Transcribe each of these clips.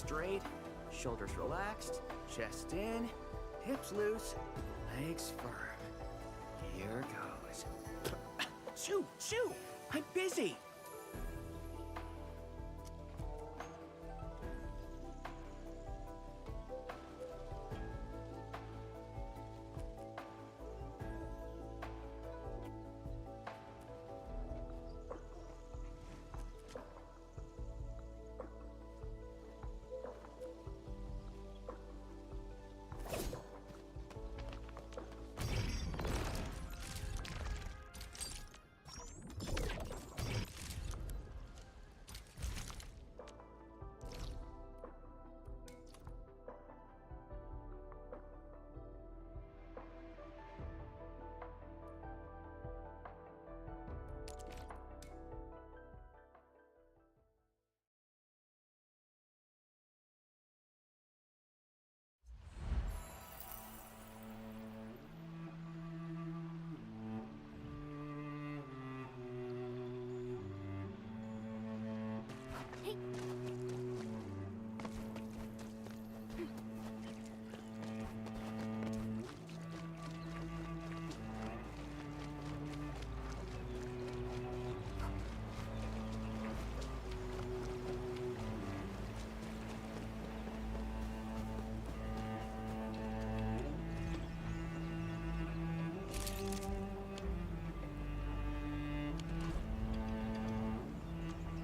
straight, shoulders relaxed, chest in, hips loose, legs firm. Here goes. Shoo! Shoo! I'm busy!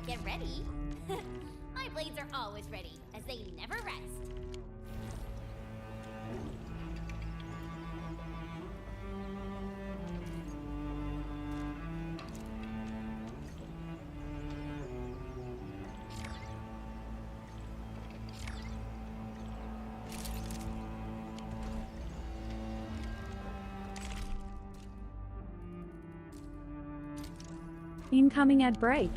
Get ready? My blades are always ready, as they never rest. Incoming ad break.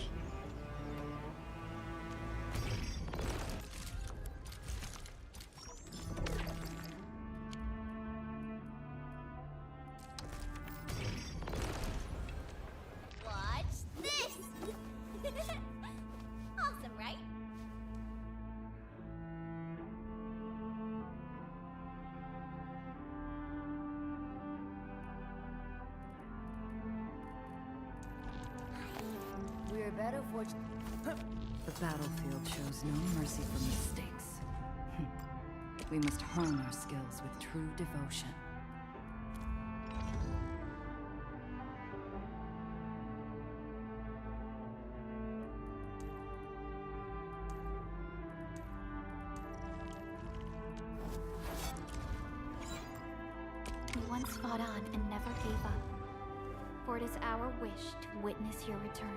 Watch this! Awesome, right? We're better fortune. The battlefield shows no mercy for mistakes. We must hone our skills with true devotion. We once fought on and never gave up. For it is our wish to witness your return.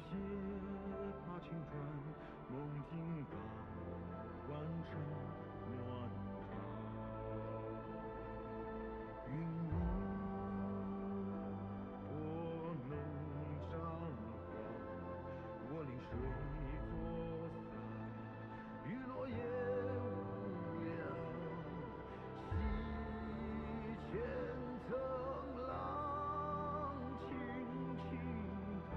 写他青春梦境港湾城暖场，云雾多能张望，我临水作伞，雨落也无恙，西前层浪轻轻淌。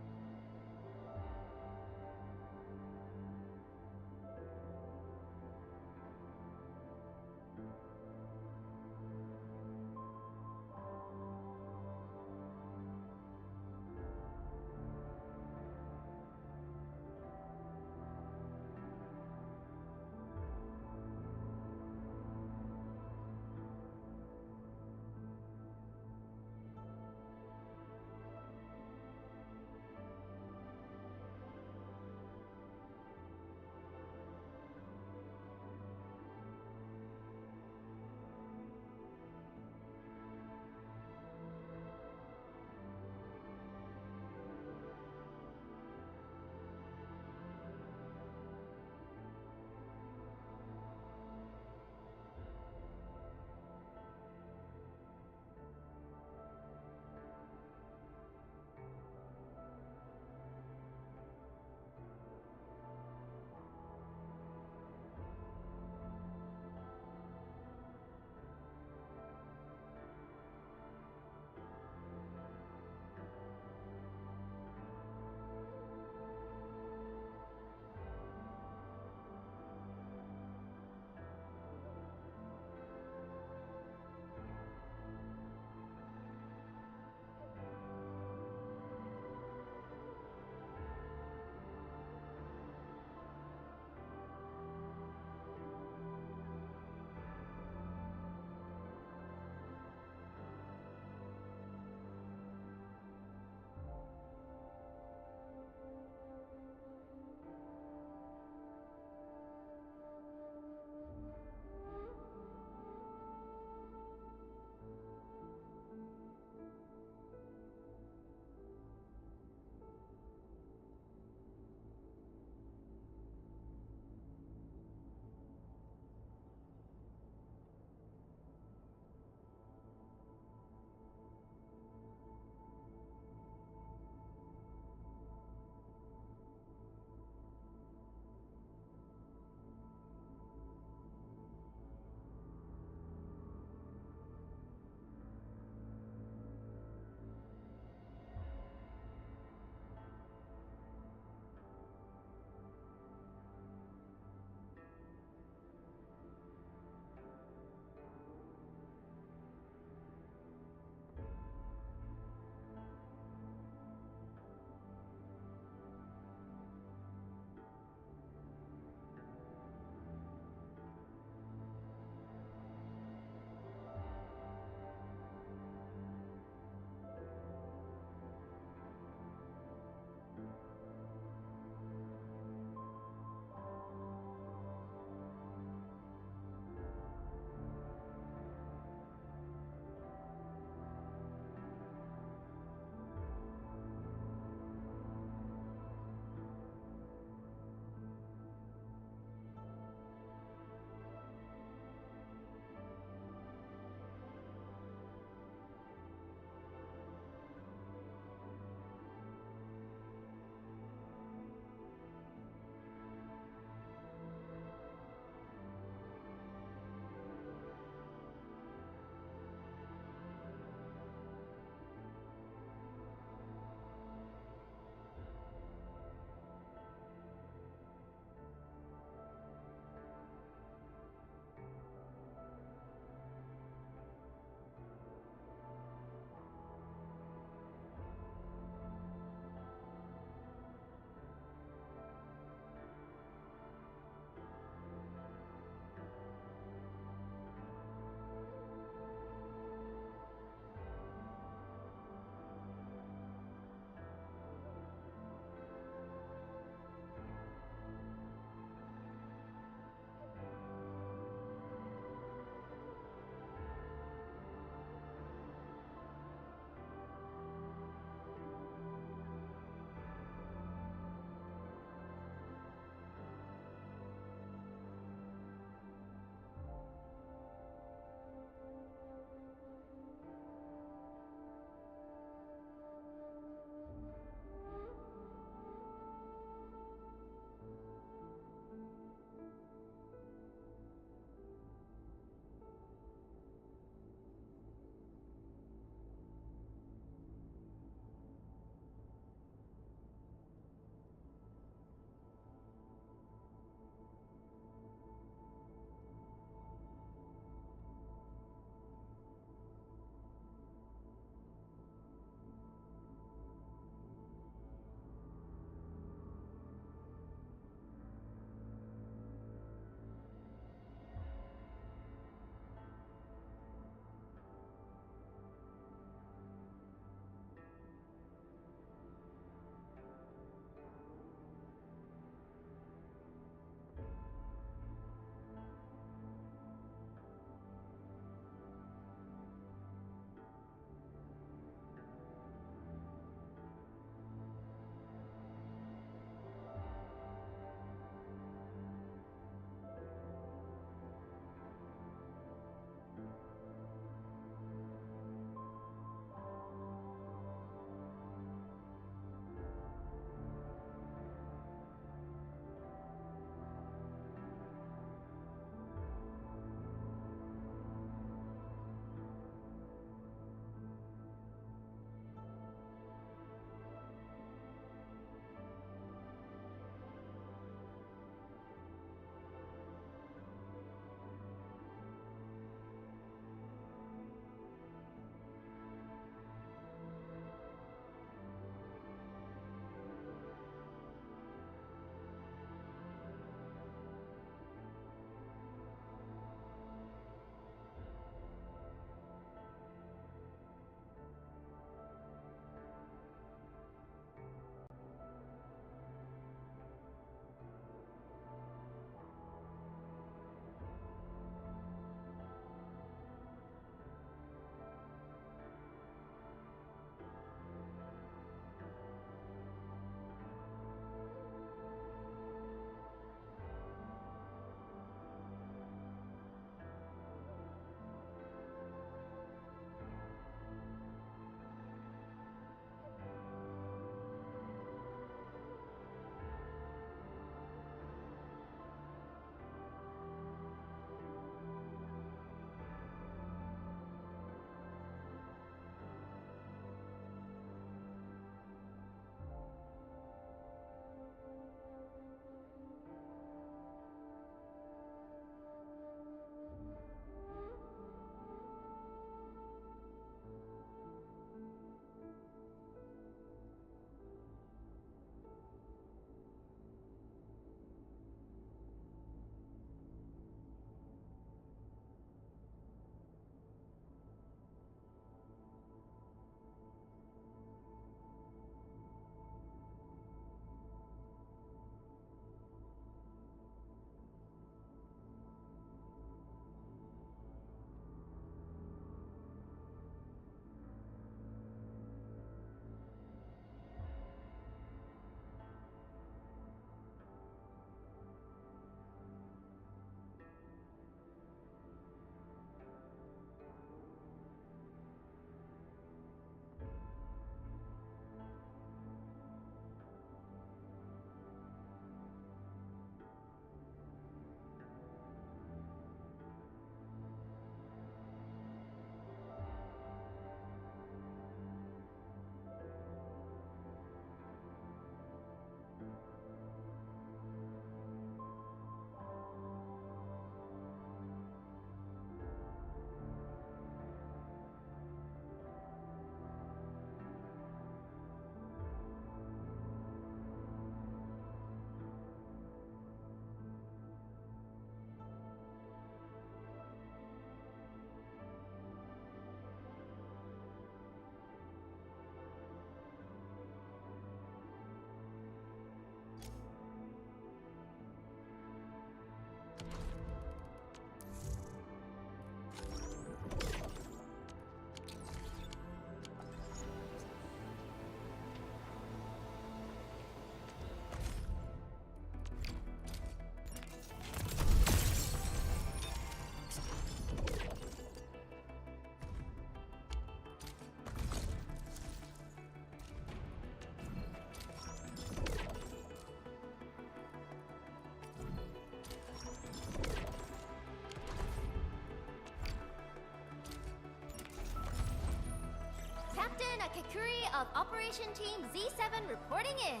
Kakuri of Operation Team Z7 reporting in.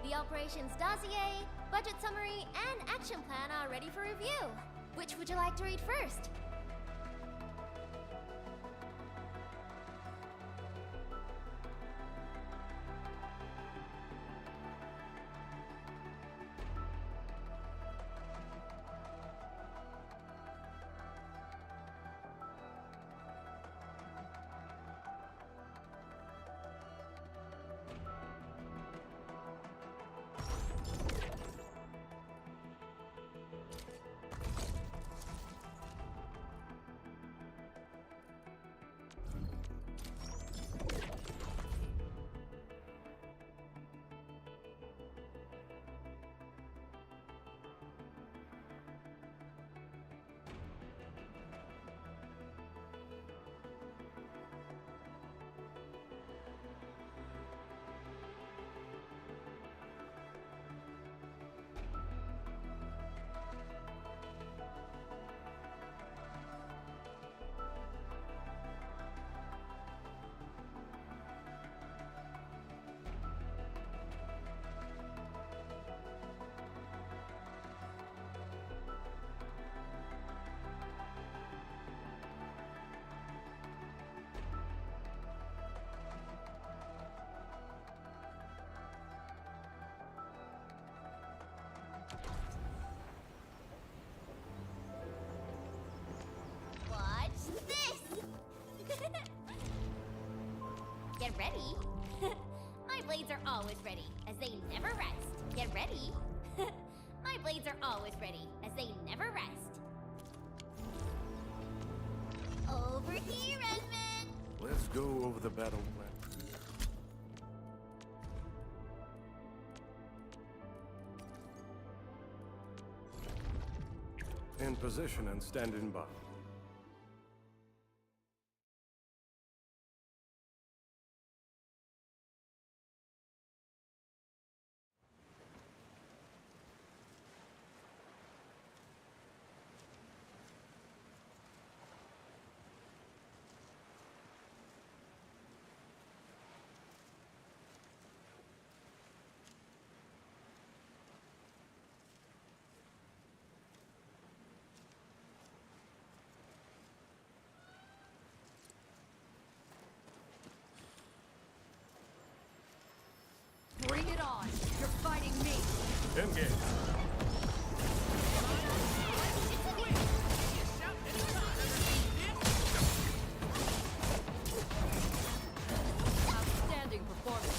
The operations dossier, budget summary, and action plan are ready for review. Which would you like to read first? Get ready. My blades are always ready, as they never rest. Get ready. My blades are always ready, as they never rest. Over here, Edmund! Let's go over the battle plan. In position and standing by. Bring it on! You're fighting me! Engage. Outstanding performance.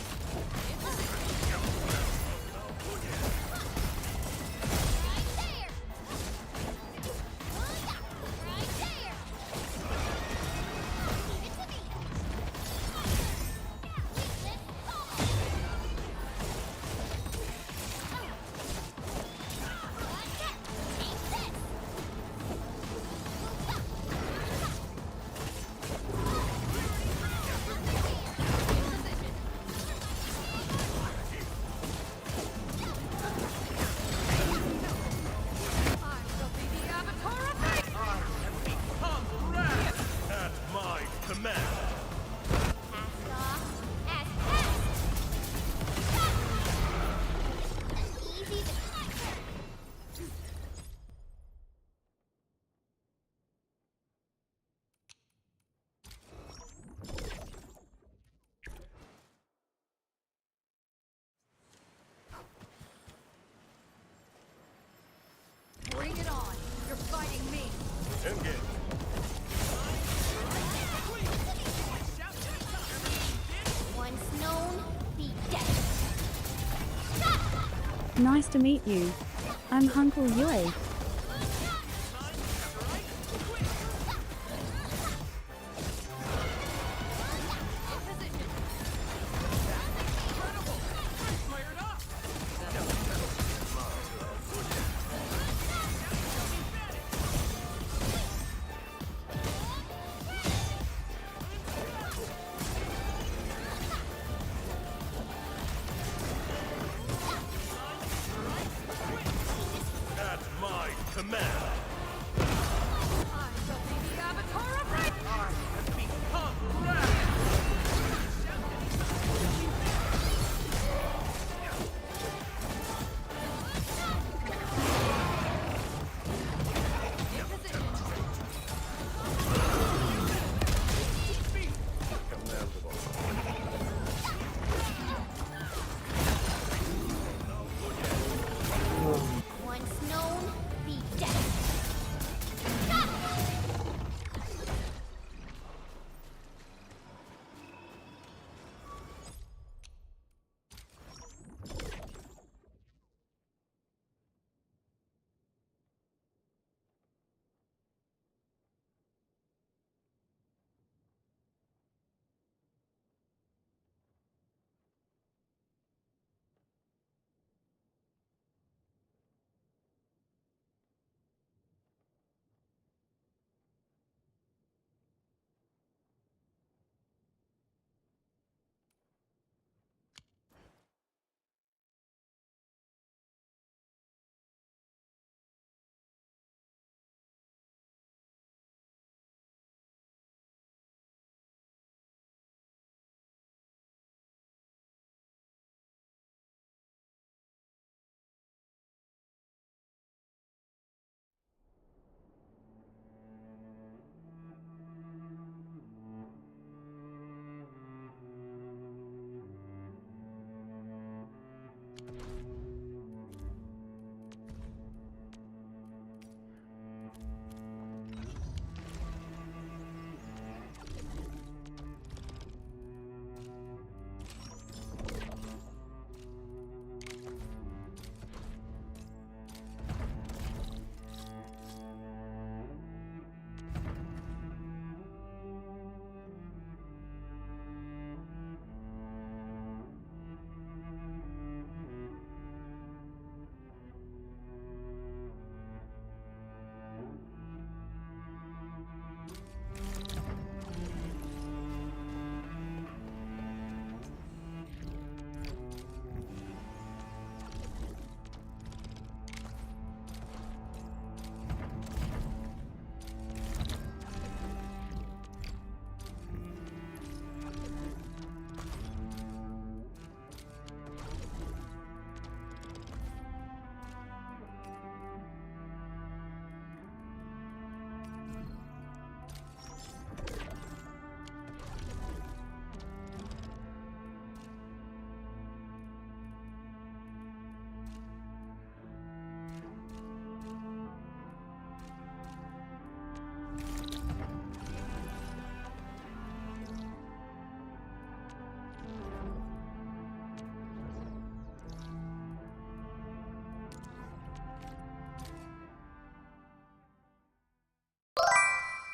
Bring it on! You're fighting me! Engage. Once known, be dead. Nice to meet you. I'm Uncle Yue.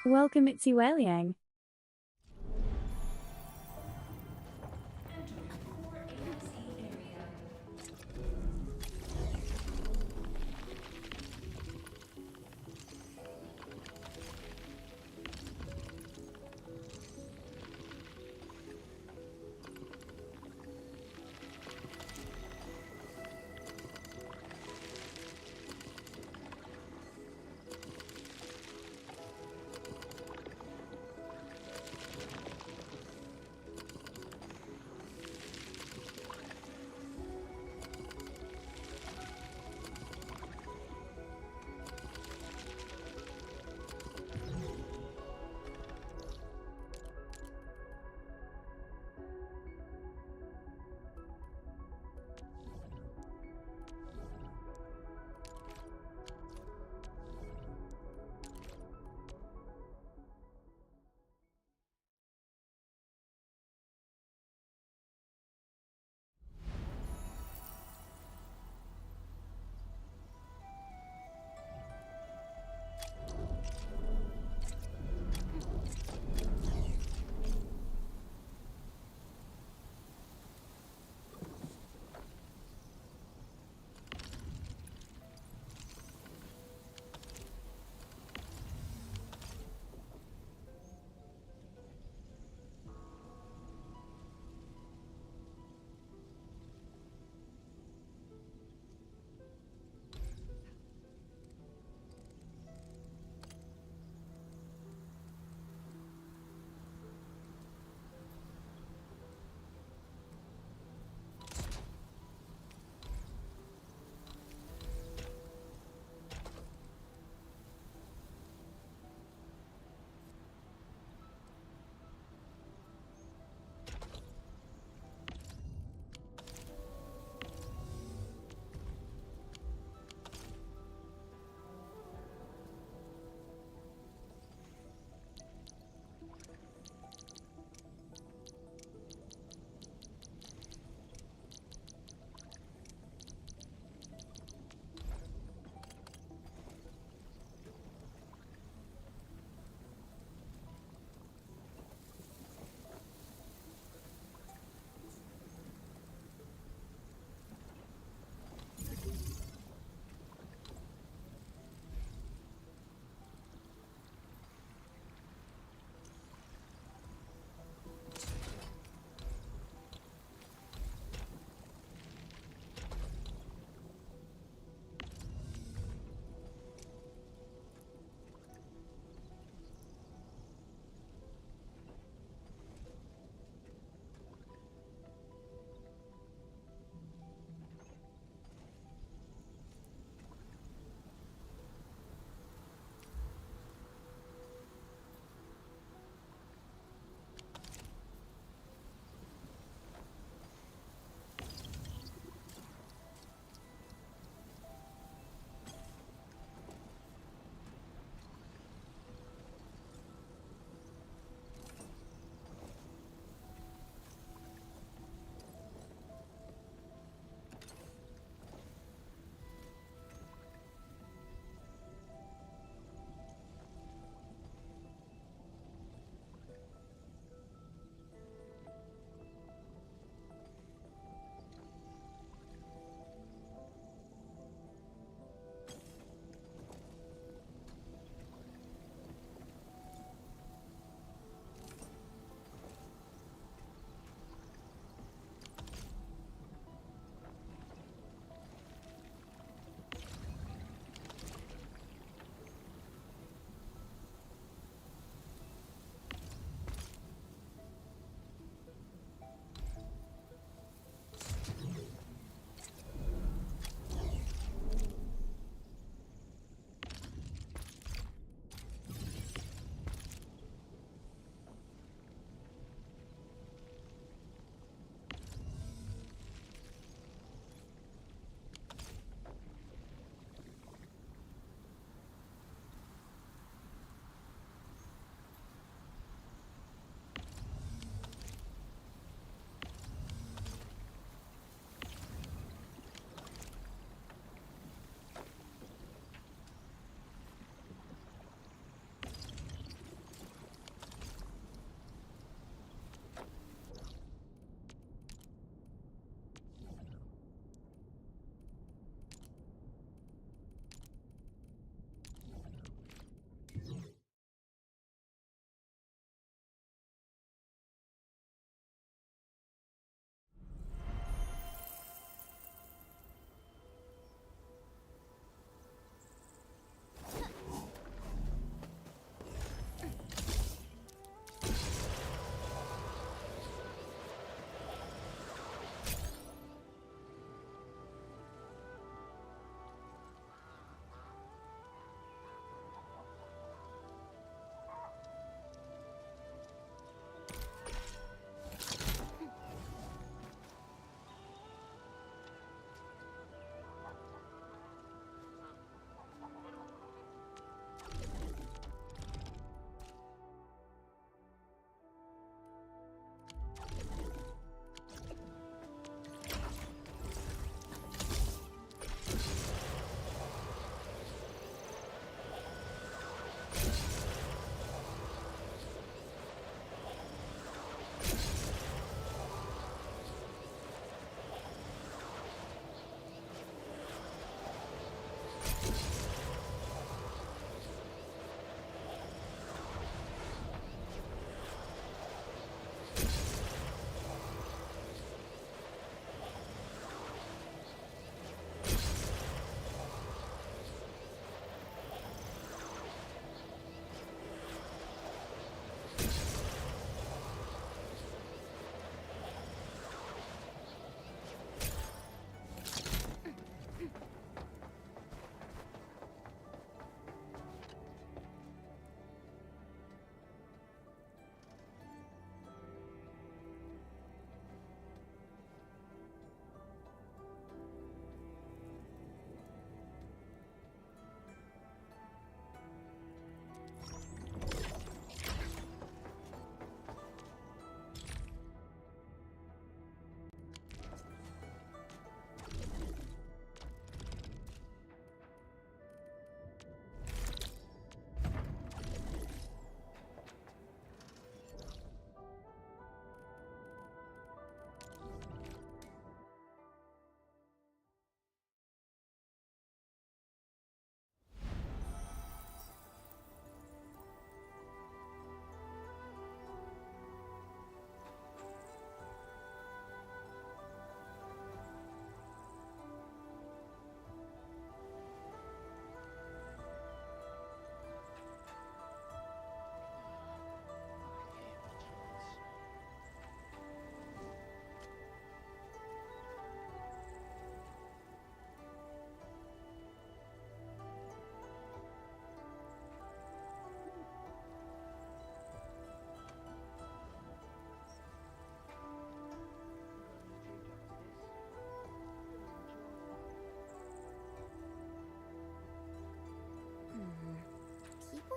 Welcome, it's Yueliang.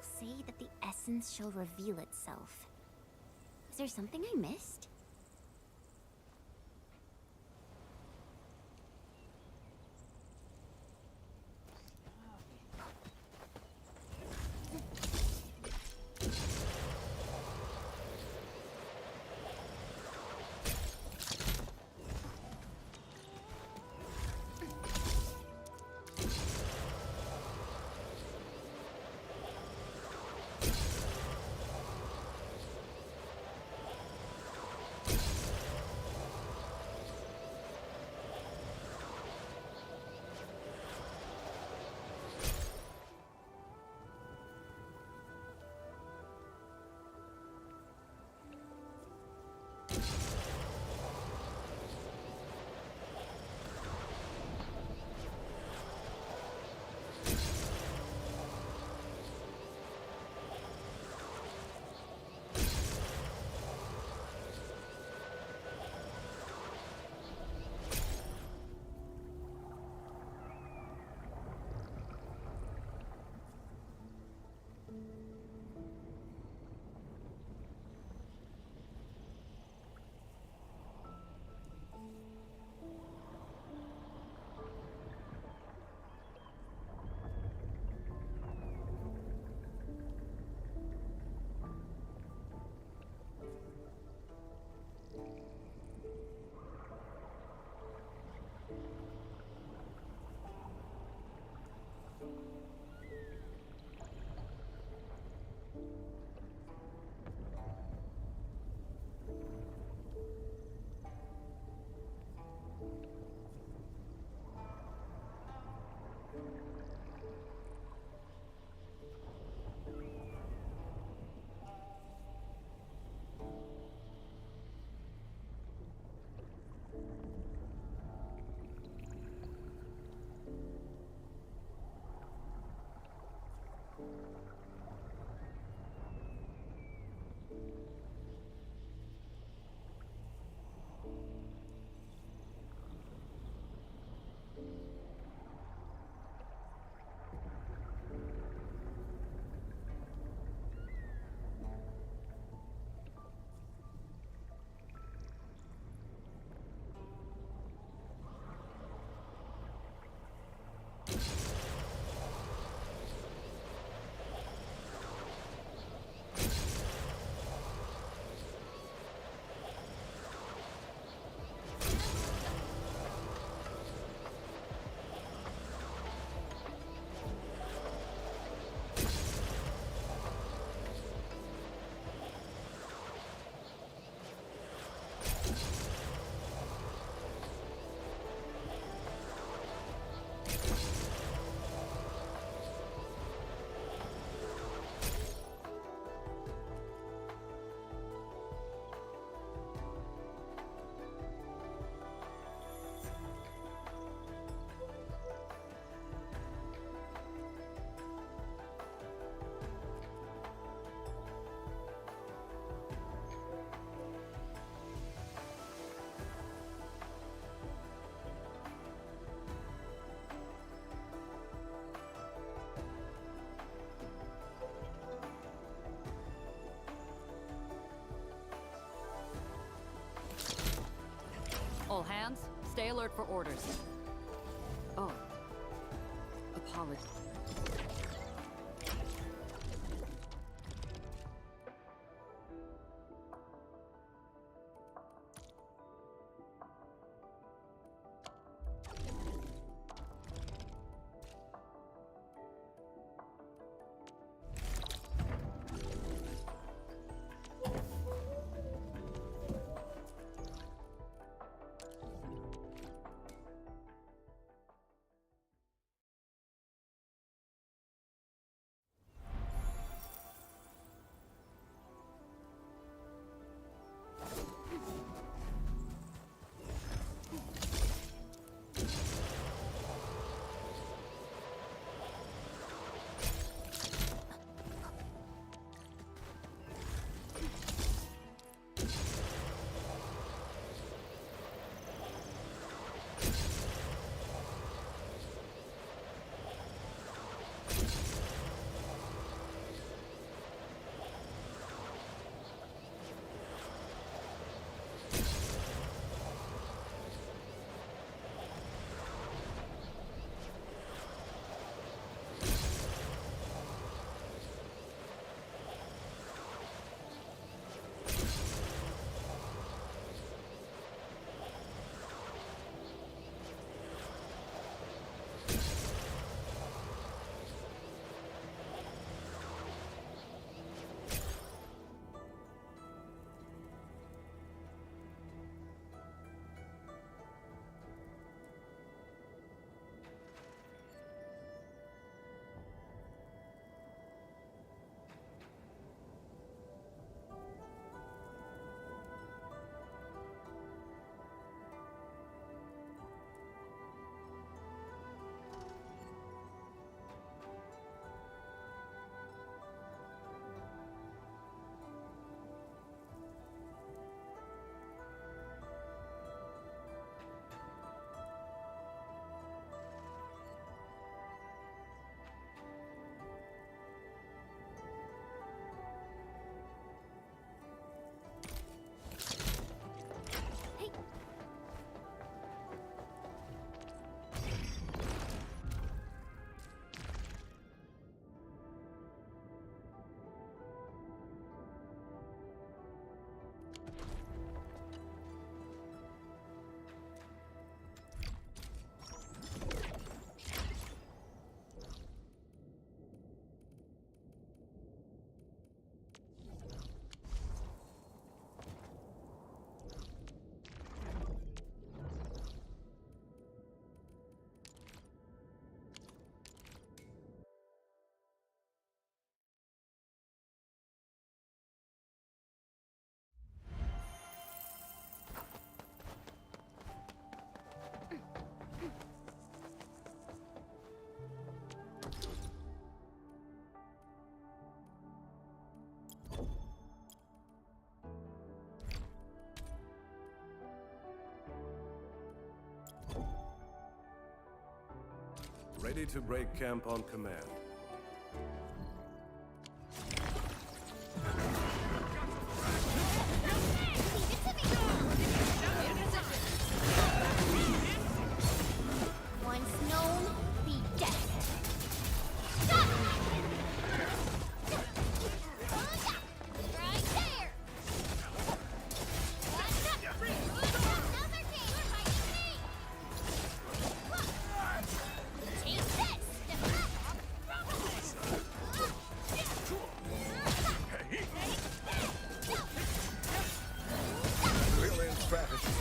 say that the essence shall reveal itself. Is there something I missed? All hands, stay alert for orders. Oh. Apologies. Ready to break camp on command. Once known, be dead. Right there. Another game. Take this. Brilliant strategy.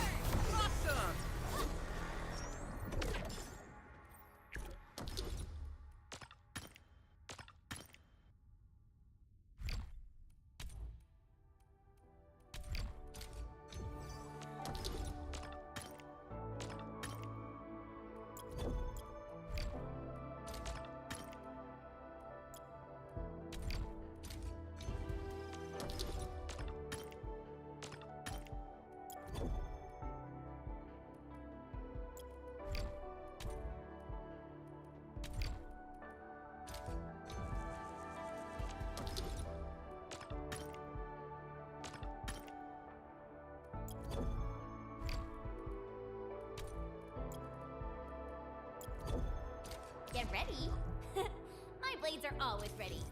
Awesome! Get ready. My blades are always ready.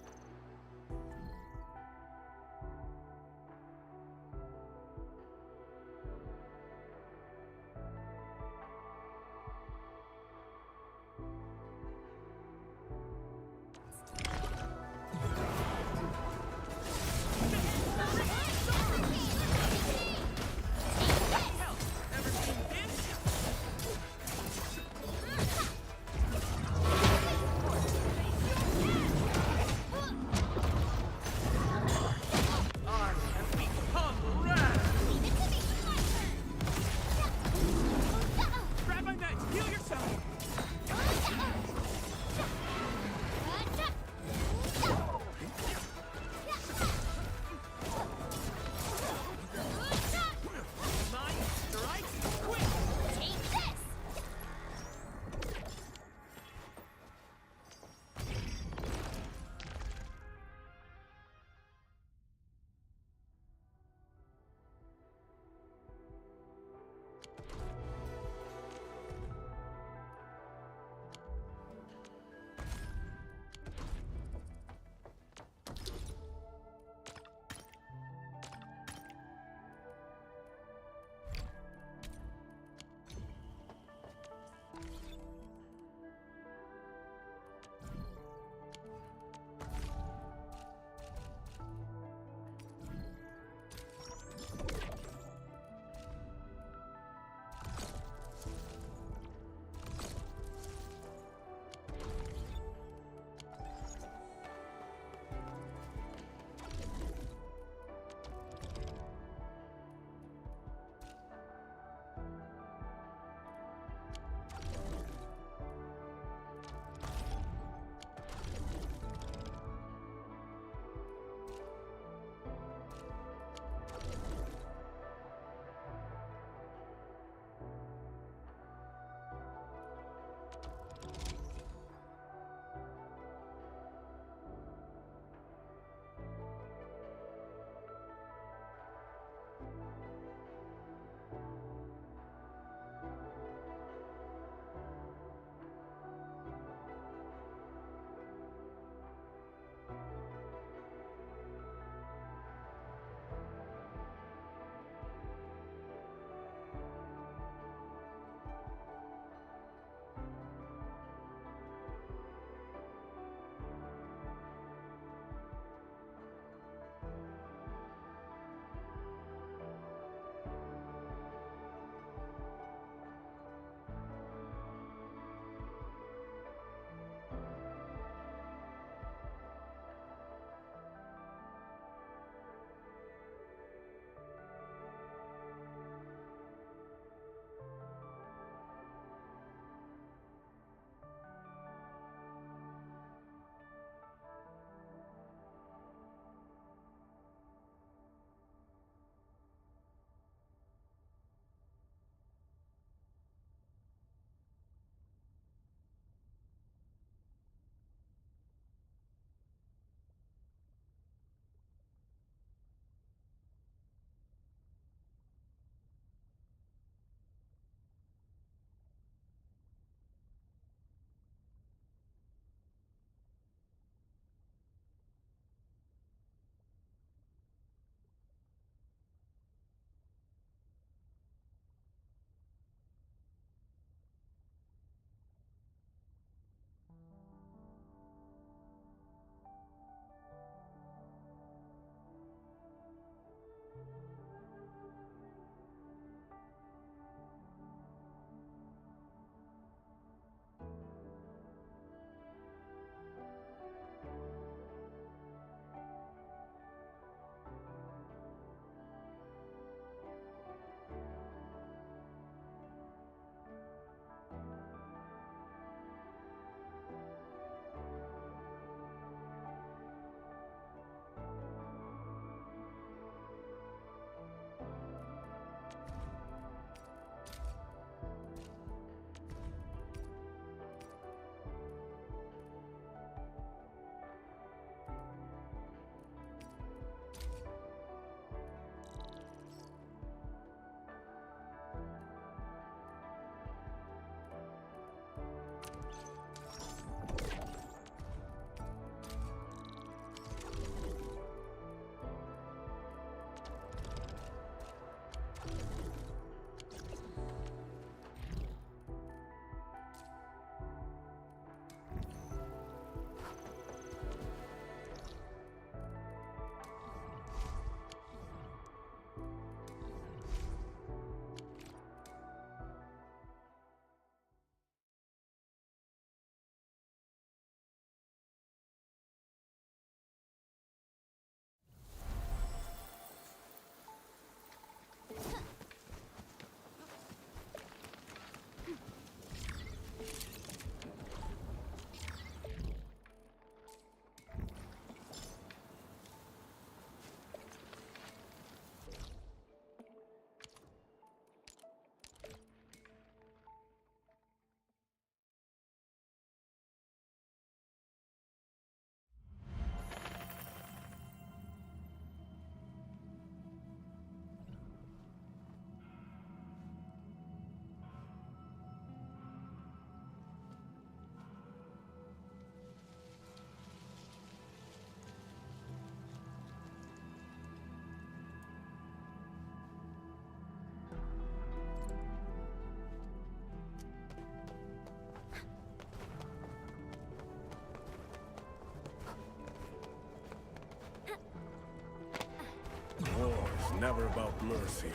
never about mercy.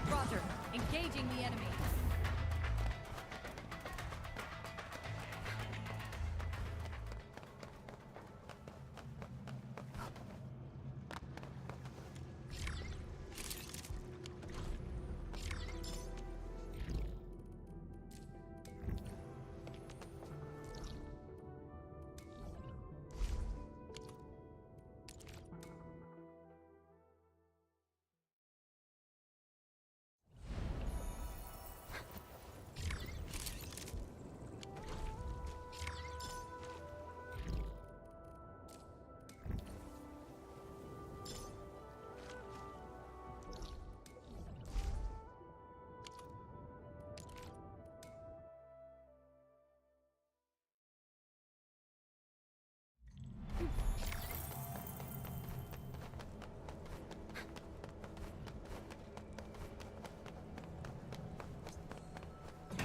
Roger. Engaging the enemy.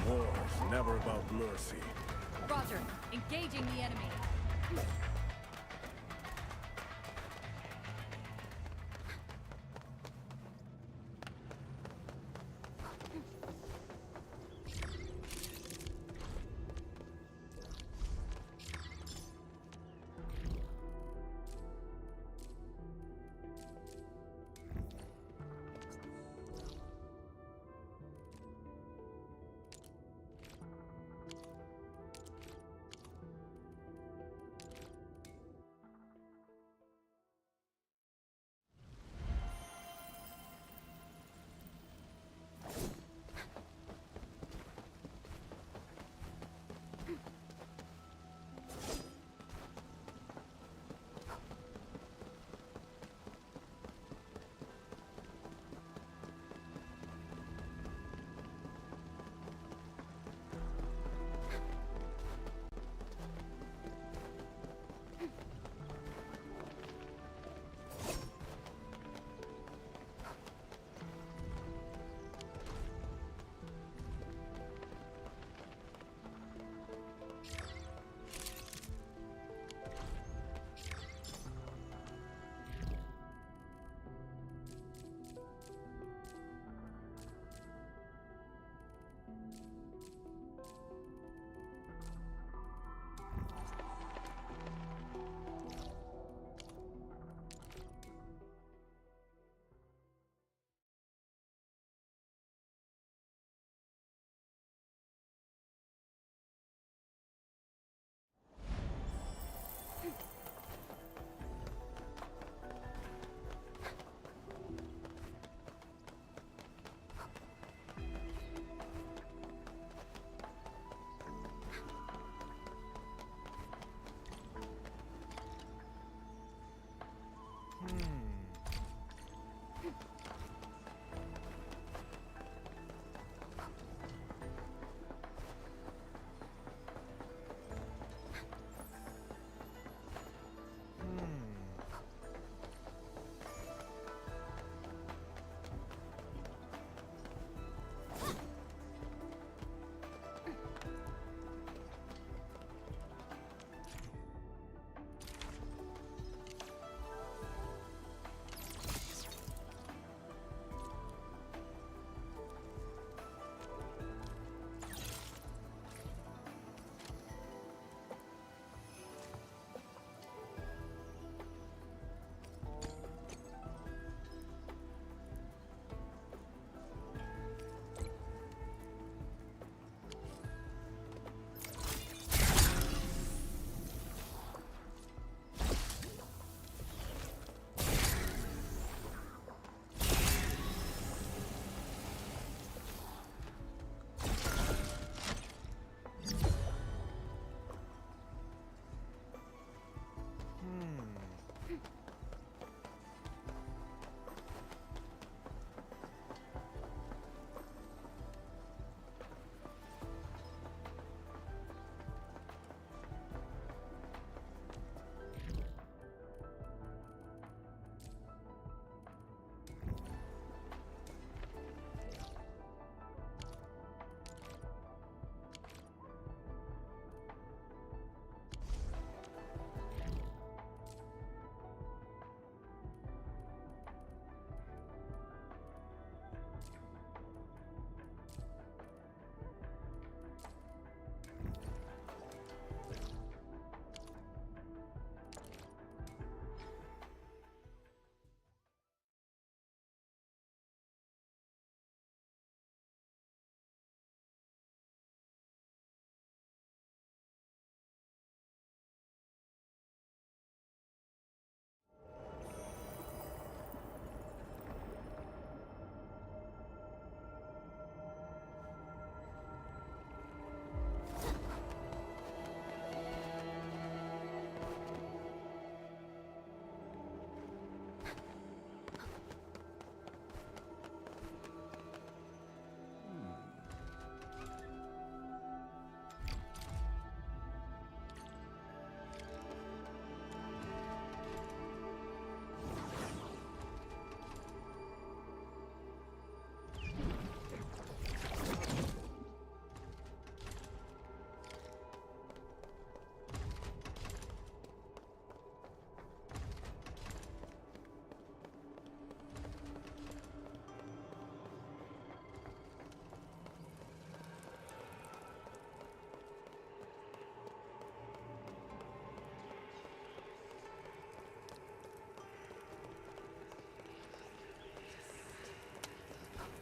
War is never about mercy. Roger. Engaging the enemy.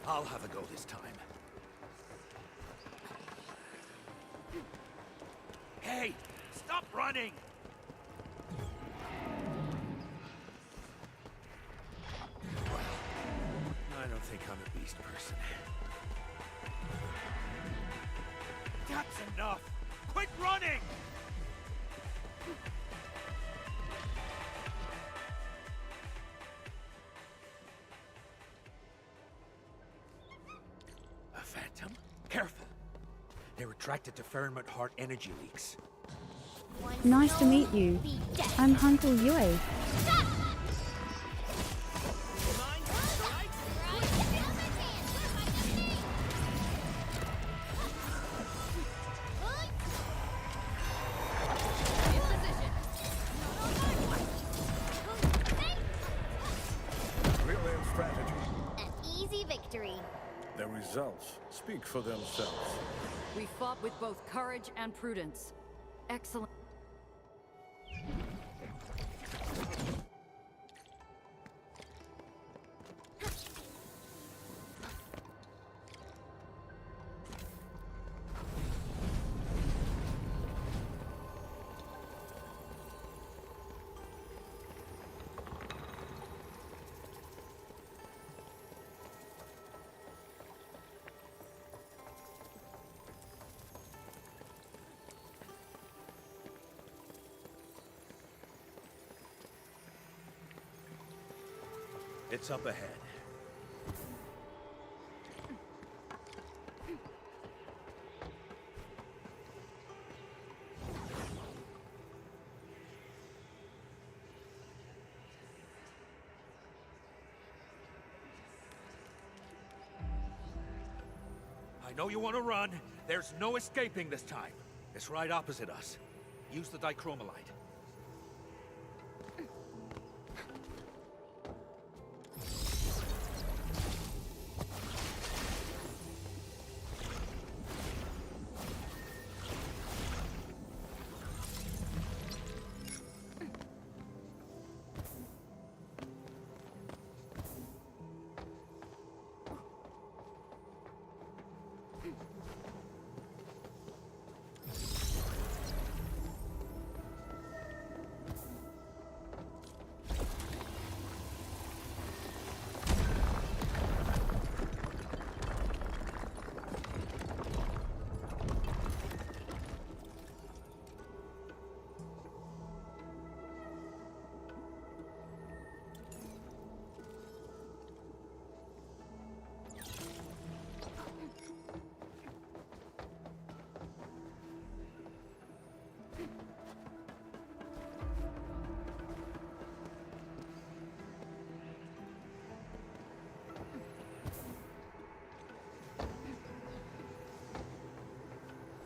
I'll have a go this time. Hey! Stop running! Well, I don't think I'm a beast person. That's enough! Quit running! A phantom? Careful! They're attracted to Fermat Heart energy leaks. Nice to meet you. I'm Uncle Yue. Brilliant strategy. An easy victory. The results speak for themselves. We fought with both courage and prudence. Excellent. It's up ahead. I know you want to run. There's no escaping this time. It's right opposite us. Use the dichromalite.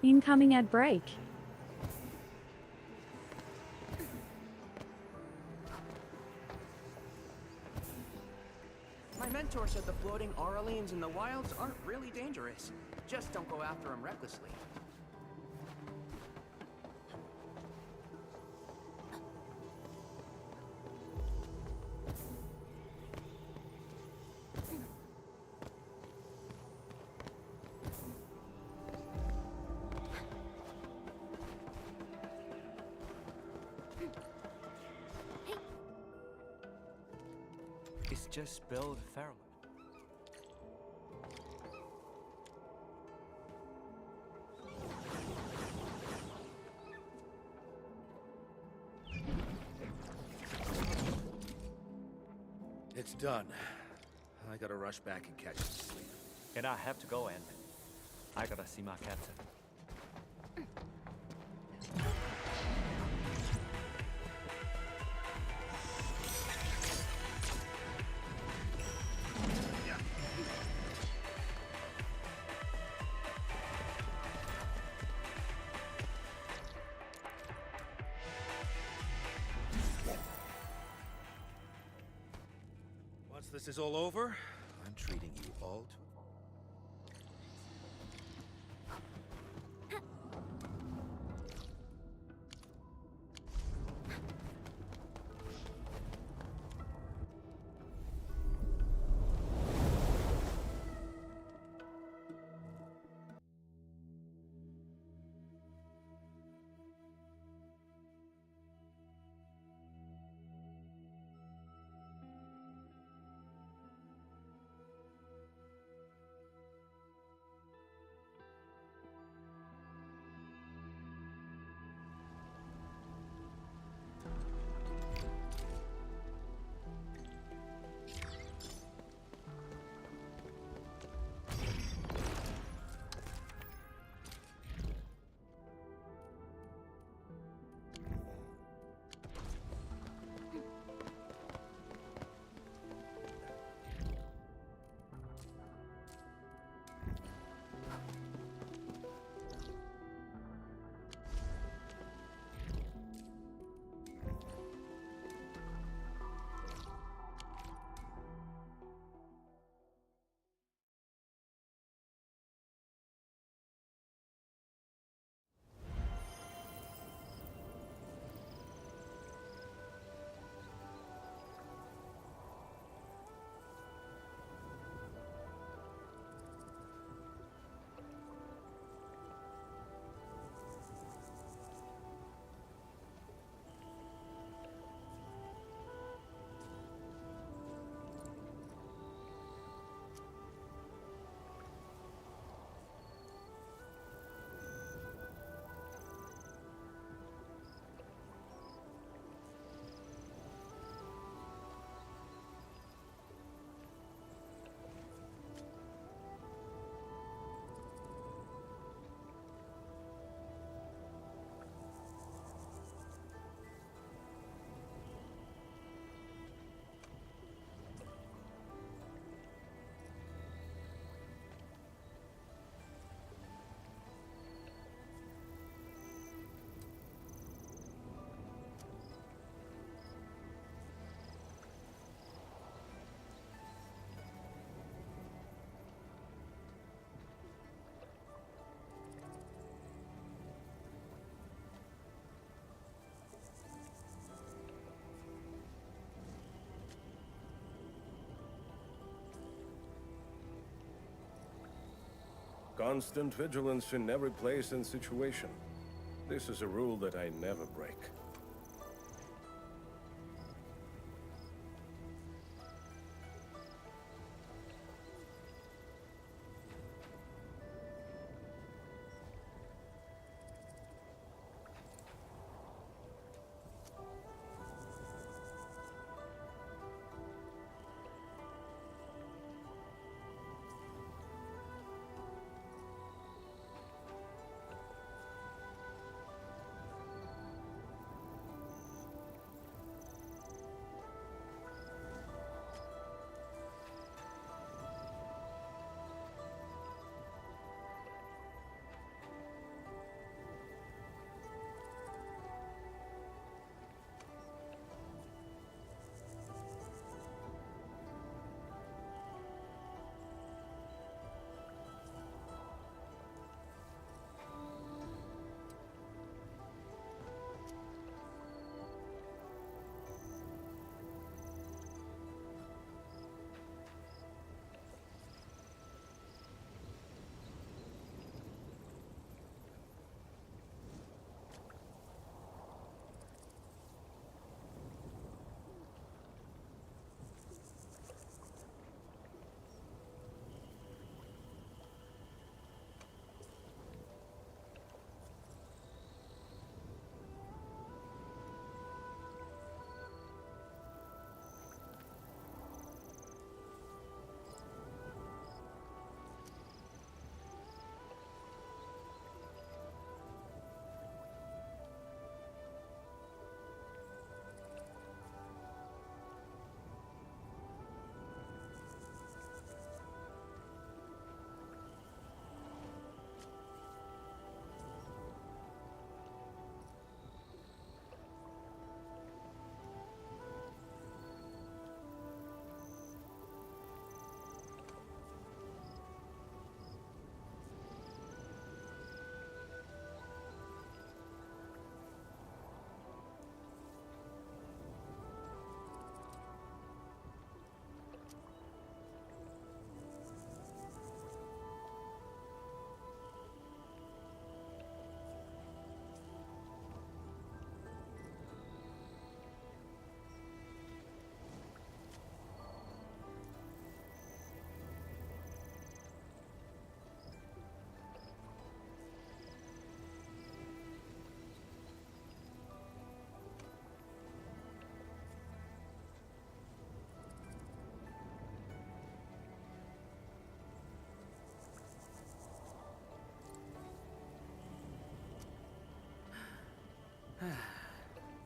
Incoming ad break. My mentor said the floating Aurelians in the wilds aren't really dangerous. Just don't go after them recklessly. It's just spelled pheromone. It's done. I gotta rush back and catch some sleep. And I have to go, and I gotta see my captain. Once this is all over, I'm treating you all to... Constant vigilance in every place and situation. This is a rule that I never break.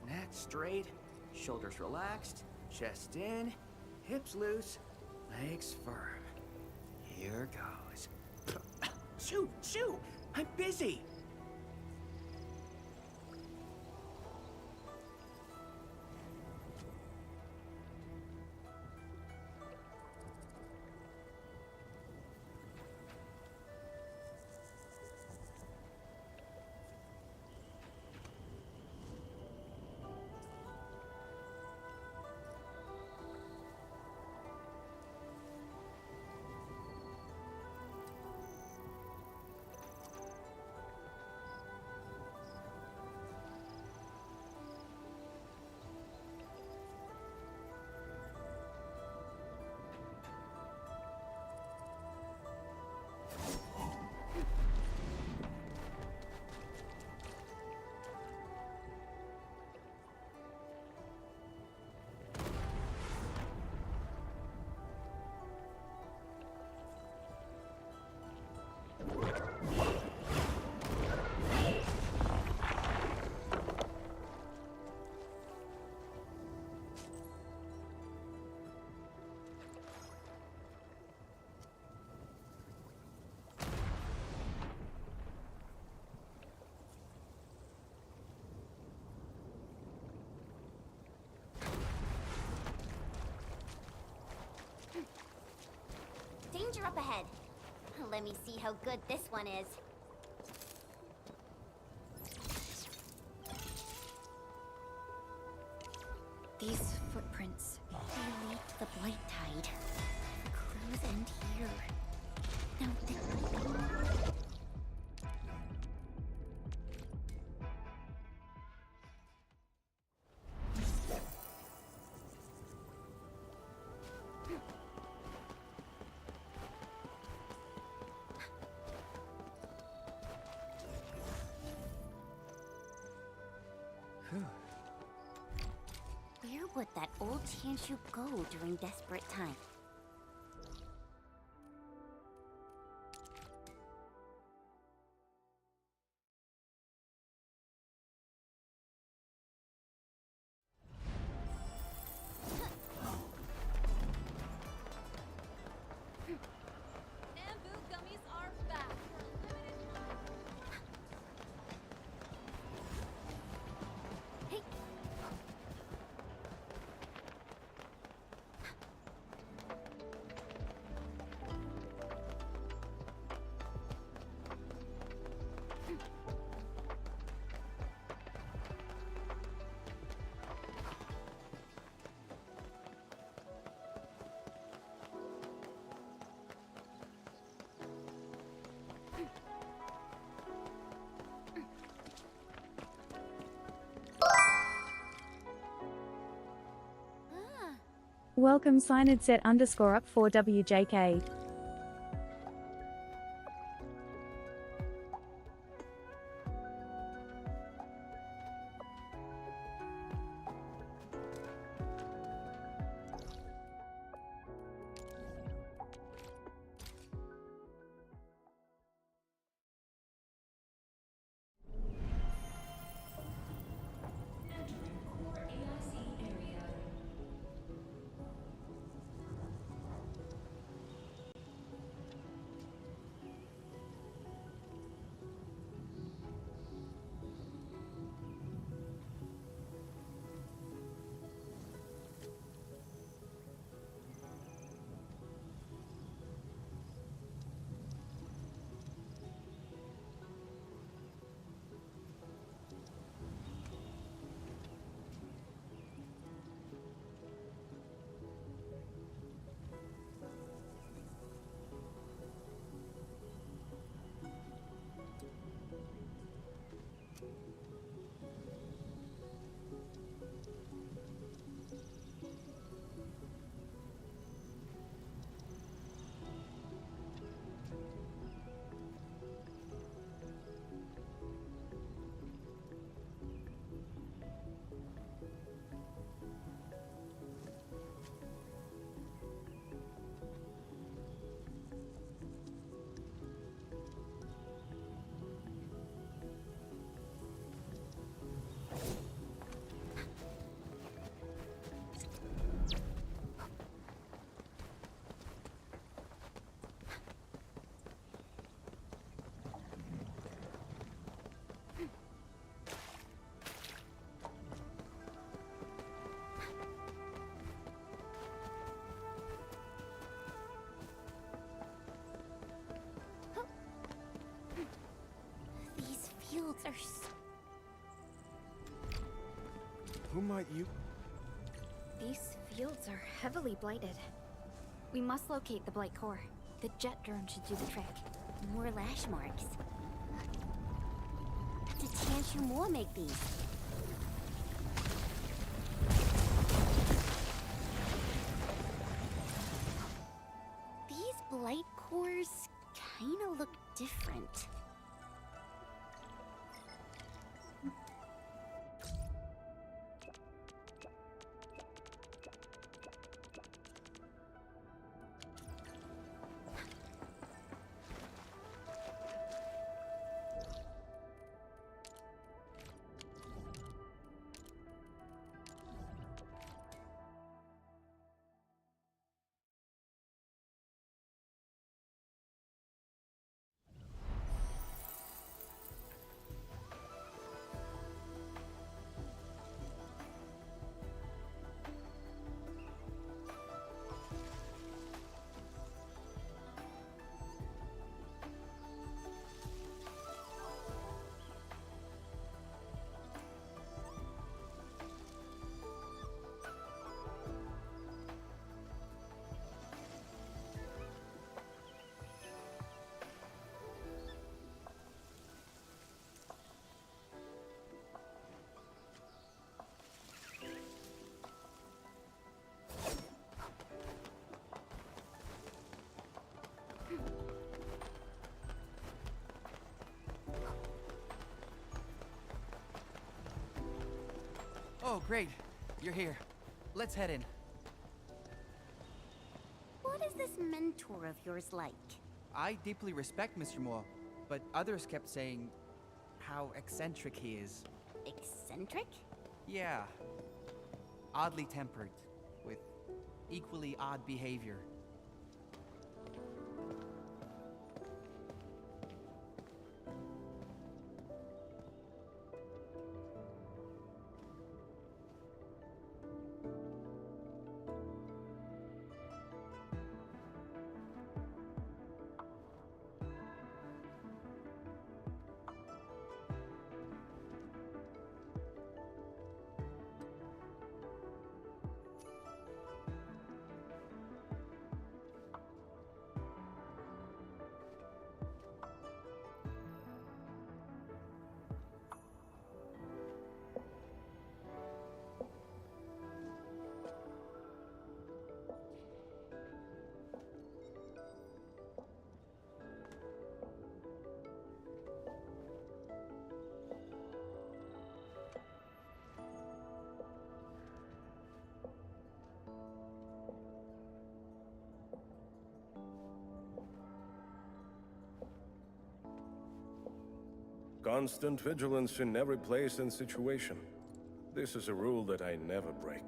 Neck straight, shoulders relaxed, chest in, hips loose, legs firm. Here goes. Shoo! Shoo! I'm busy! Danger up ahead. Let me see how good this one is. These footprints, they lead to the Blight Tide. The clues end here. No, where would that old Chanshu go during desperate times? Bamboo gummies are back for a limited time. Hey! Welcome signed set underscore up for WJK. These fields are Who might you... These fields are heavily blighted. We must locate the blight core. The jet drone should do the trick. More lash marks. Did Chanshu Moore make these? These blight cores kinda look different. Oh, great. You're here. Let's head in. What is this mentor of yours like? I deeply respect Mr. Moore, but others kept saying how eccentric he is. Eccentric? Yeah. Oddly tempered, with equally odd behavior. Constant vigilance in every place and situation. This is a rule that I never break.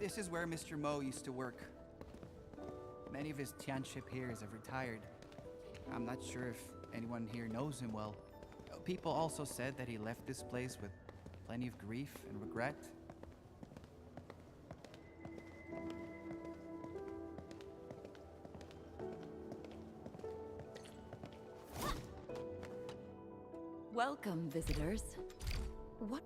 This is where Mr. Mo used to work. Many of his tianship peers have retired. I'm not sure if anyone here knows him well. People also said that he left this place with plenty of grief and regret. Welcome, visitors. What?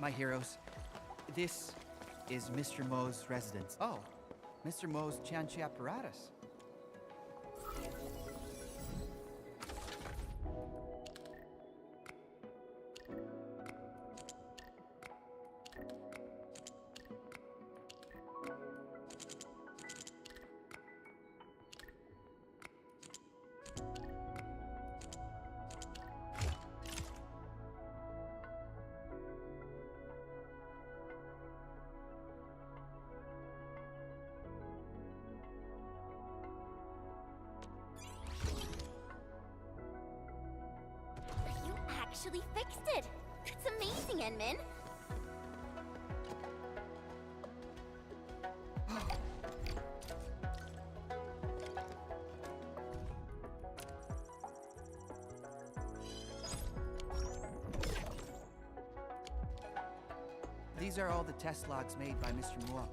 my heroes. This is Mr. Mo's residence. Oh, Mr. Mo's Tianchi apparatus. You actually fixed it! That's amazing, Enmin! These are all the test logs made by Mr. Mo.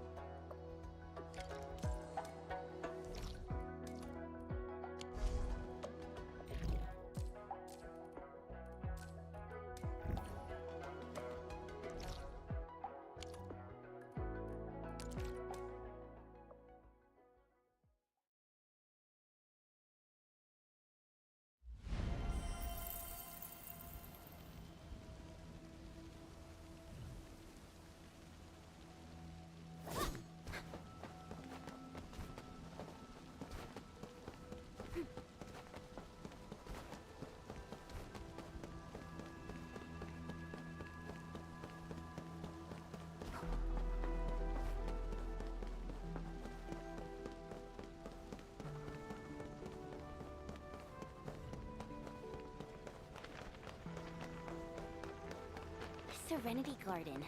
Serenity Garden.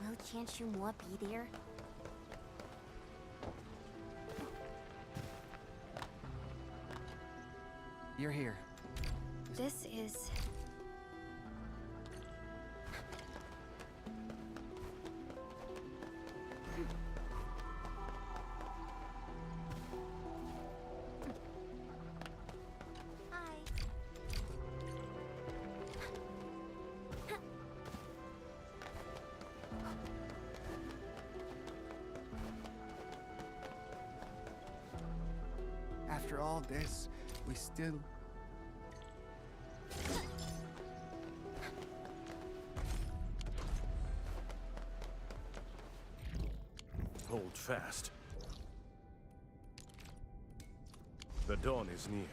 Will Chanshu Mua be there? You're here. This is... Hi. After all this, we still... Hold fast. The dawn is near.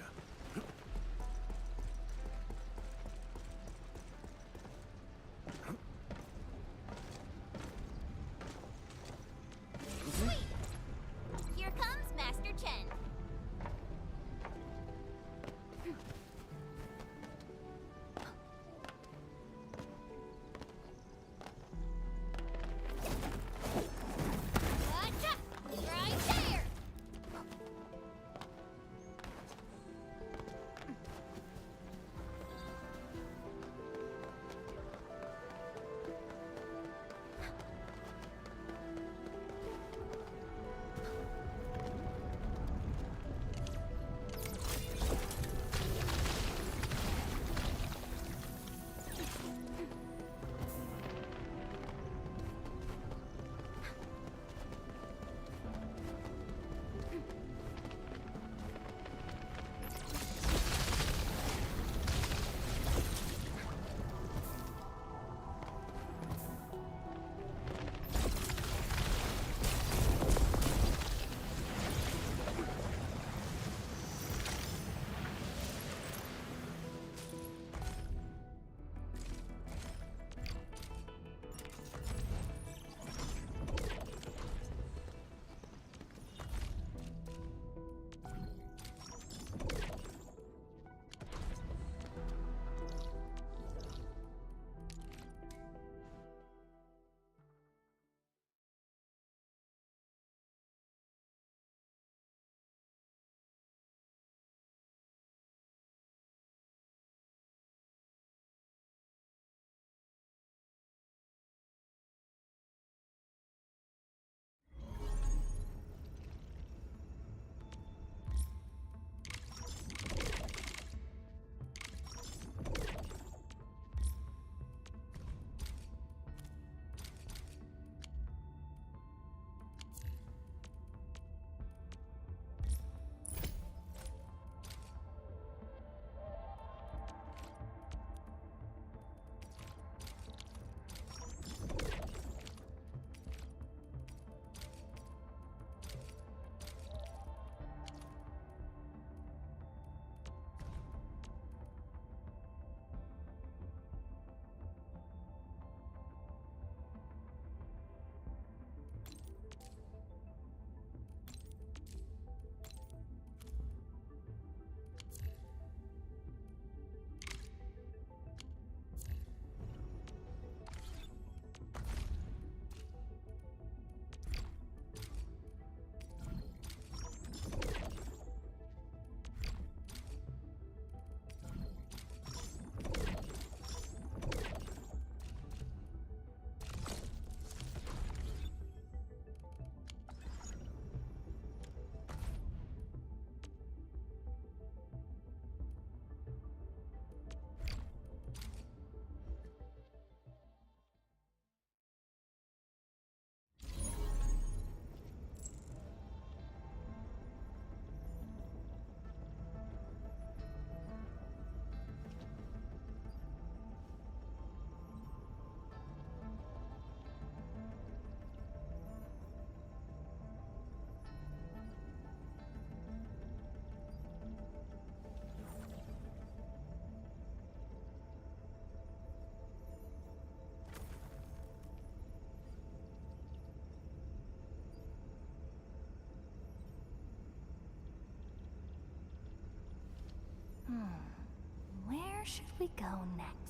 Here comes Master Chen. Gotcha! Right there! Where should we go next?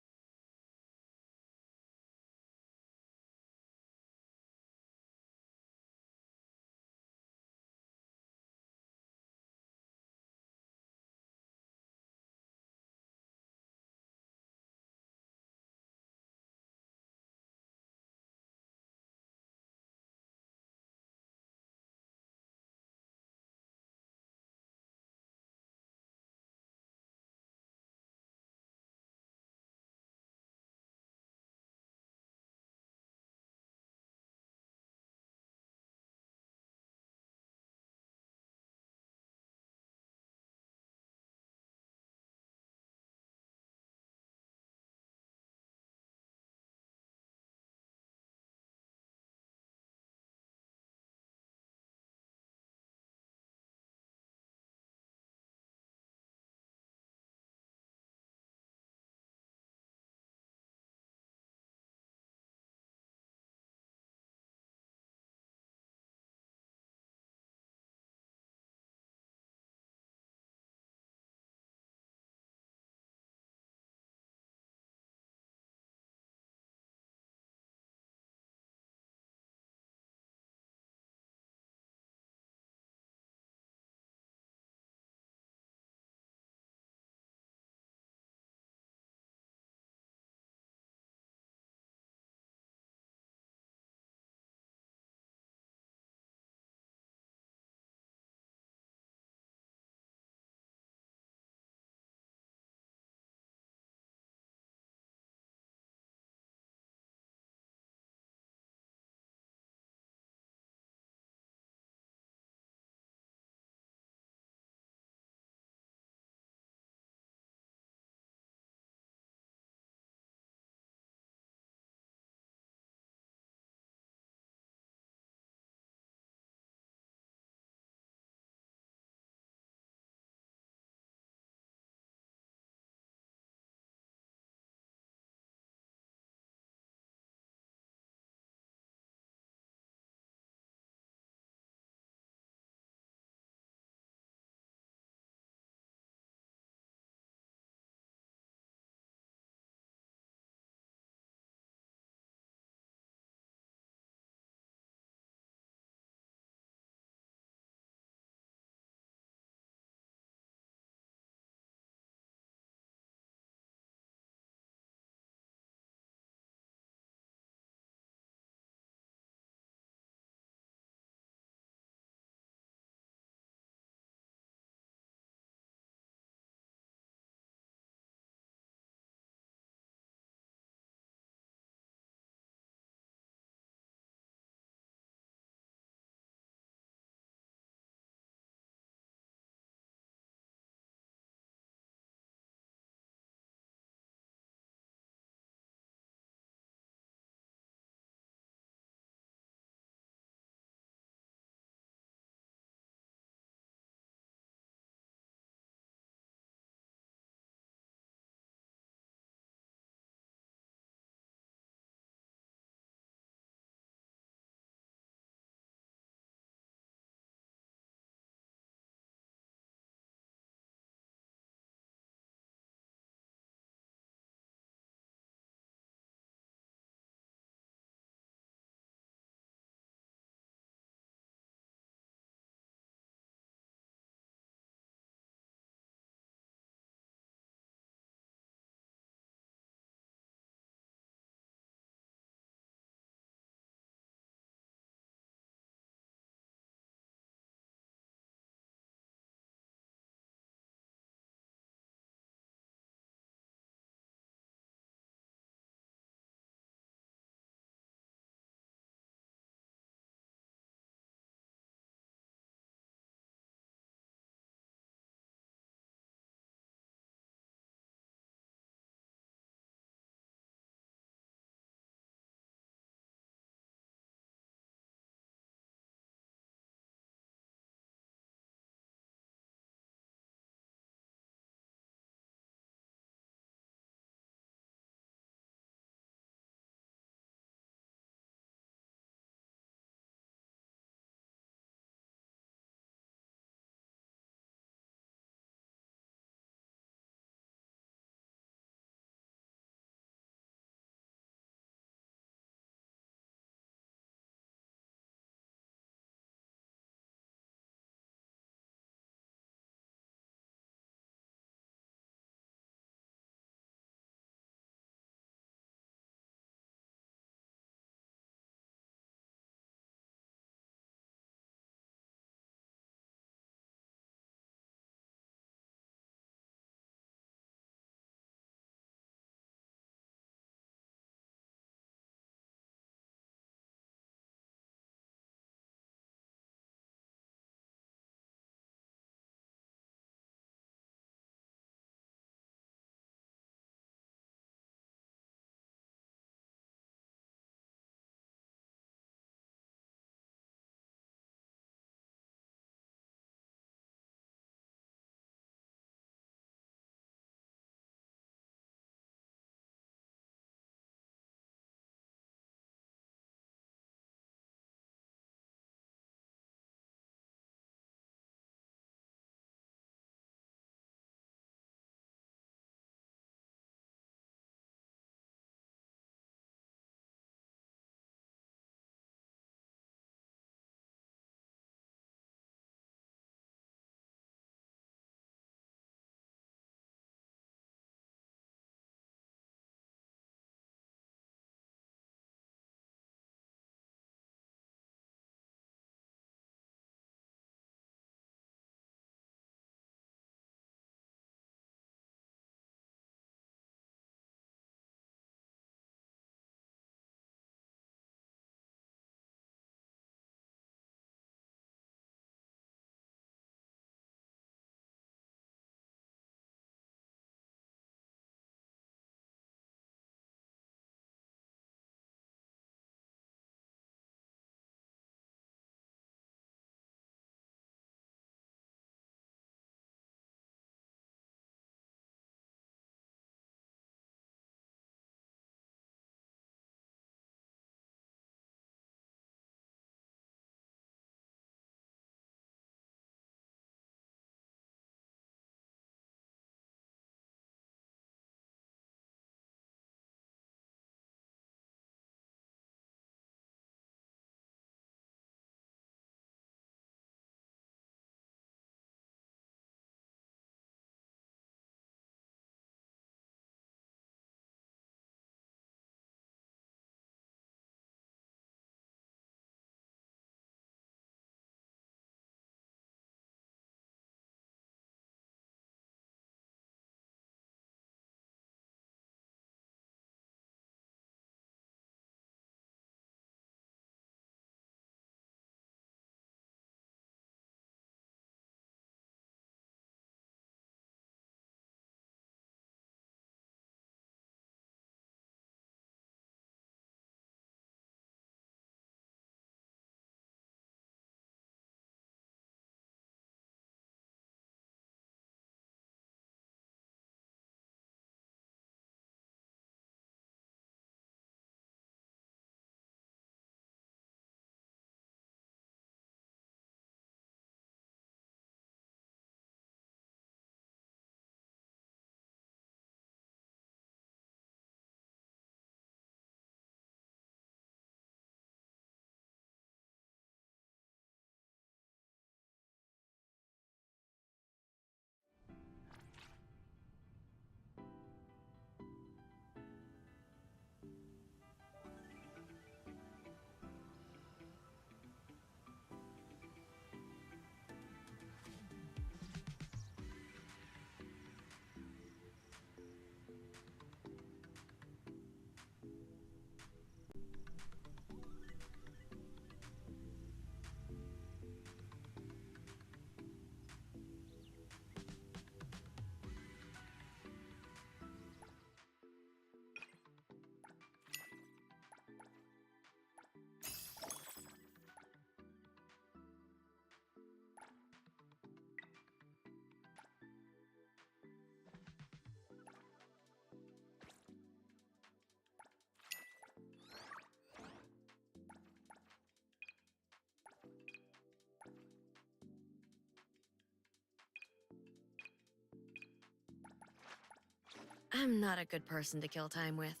I'm not a good person to kill time with.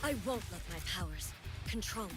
I won't let my powers control me.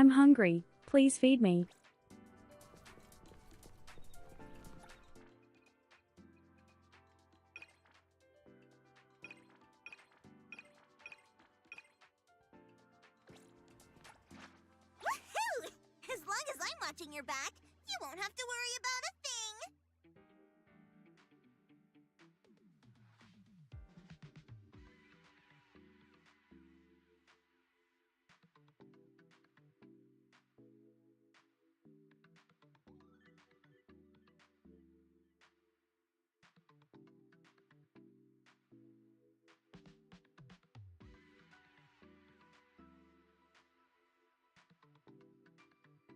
I'm hungry. Please feed me. Woohoo! As long as I'm watching your back, you won't have to worry about a thing.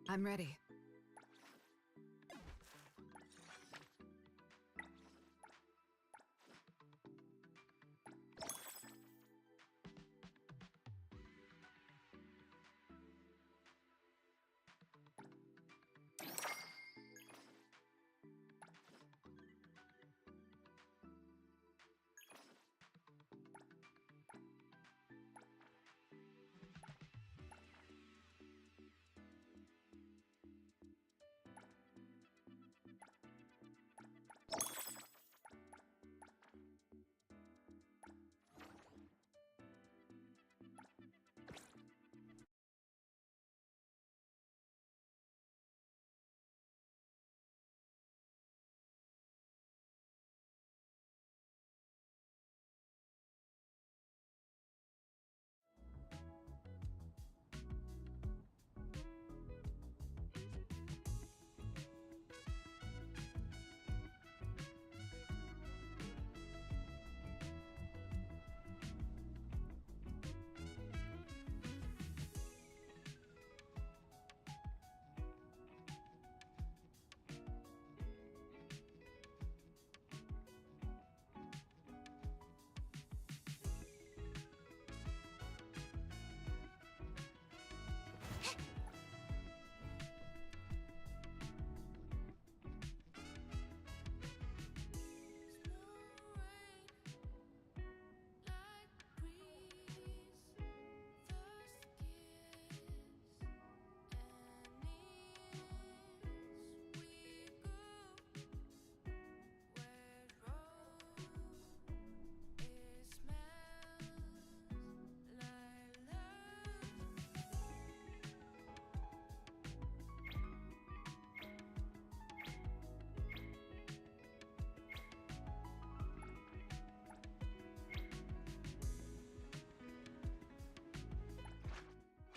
I'm ready.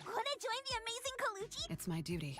Wanna join the amazing Kaluchi? It's my duty.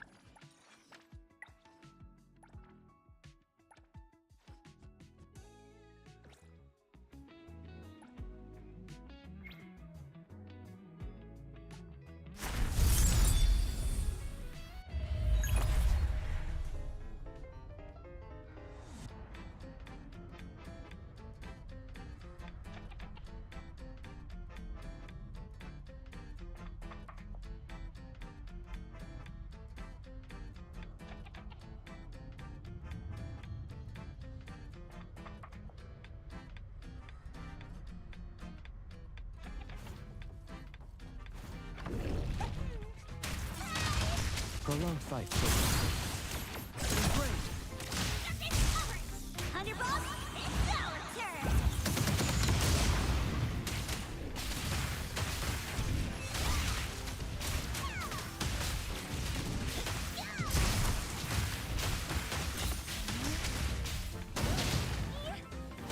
Prolonged fight. Underboss, it's our turn!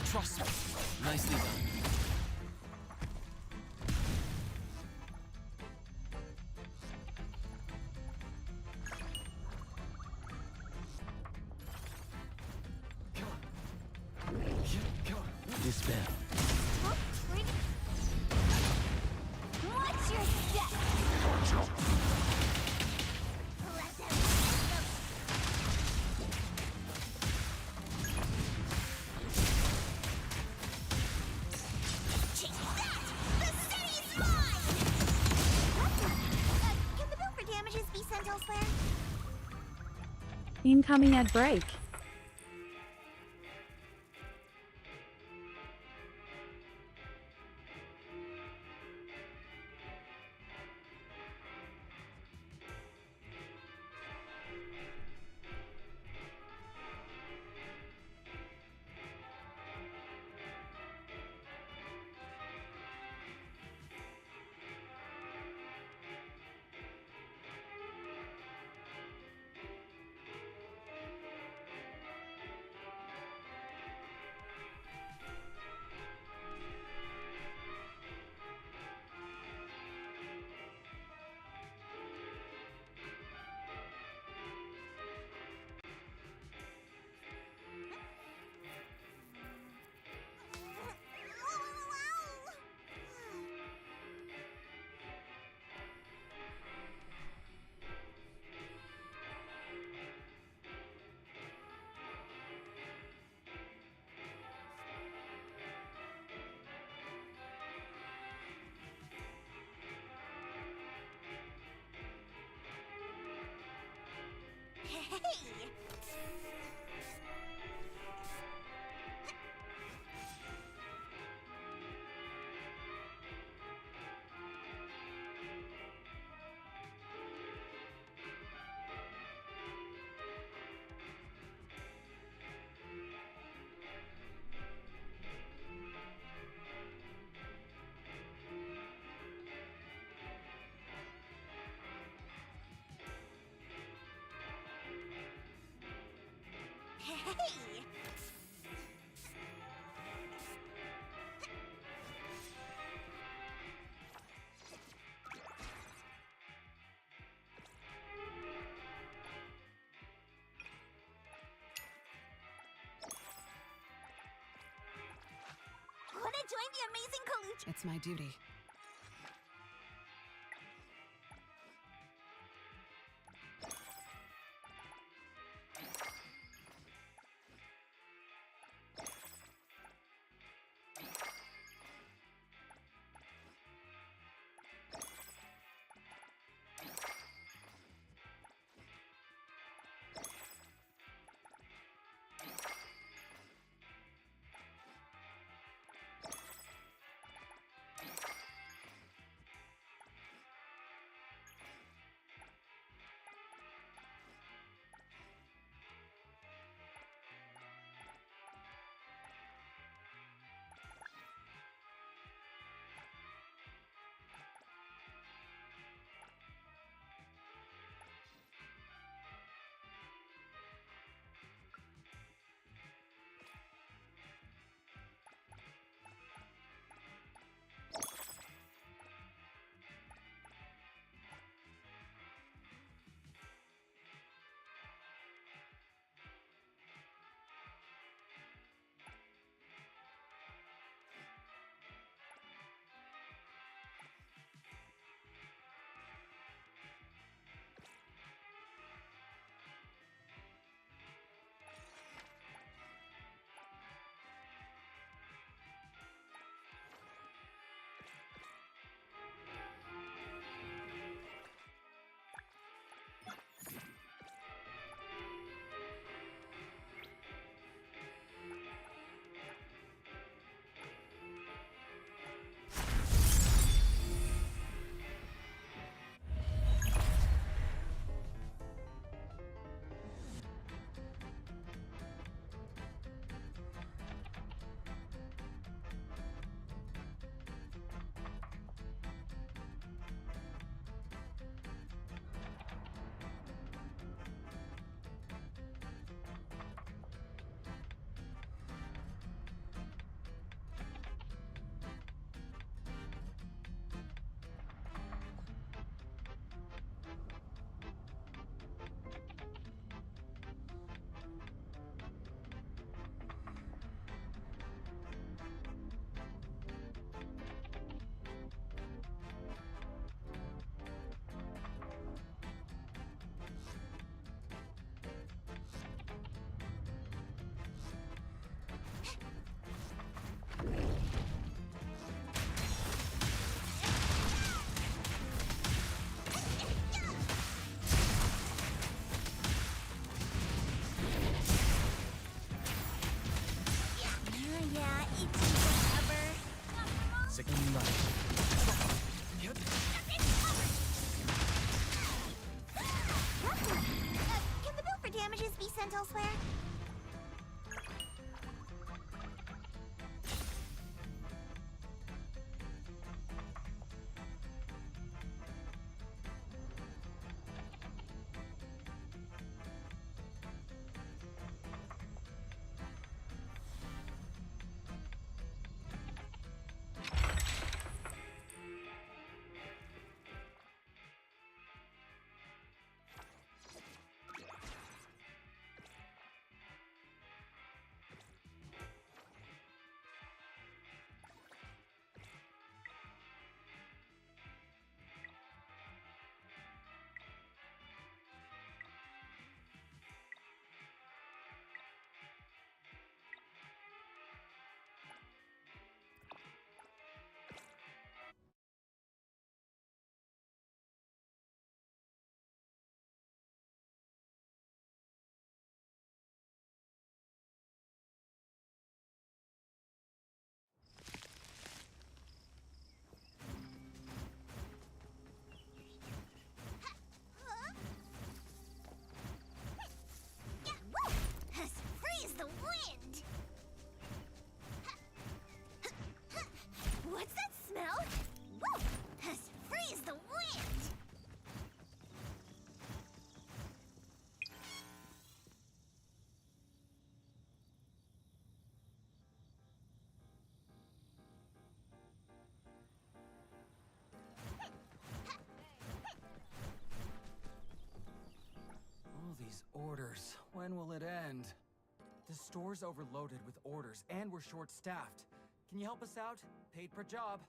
Trust me. Nicely done. Dispel. What's your step? Let them Chase that! The city's mine! Can the bill for damages be sent elsewhere? Incoming ad break. Hey! Hey! Wanna join the amazing collusion? It's my duty. Can the bill for damages be sent elsewhere? end. The store's overloaded with orders, and we're short-staffed. Can you help us out? Paid per job.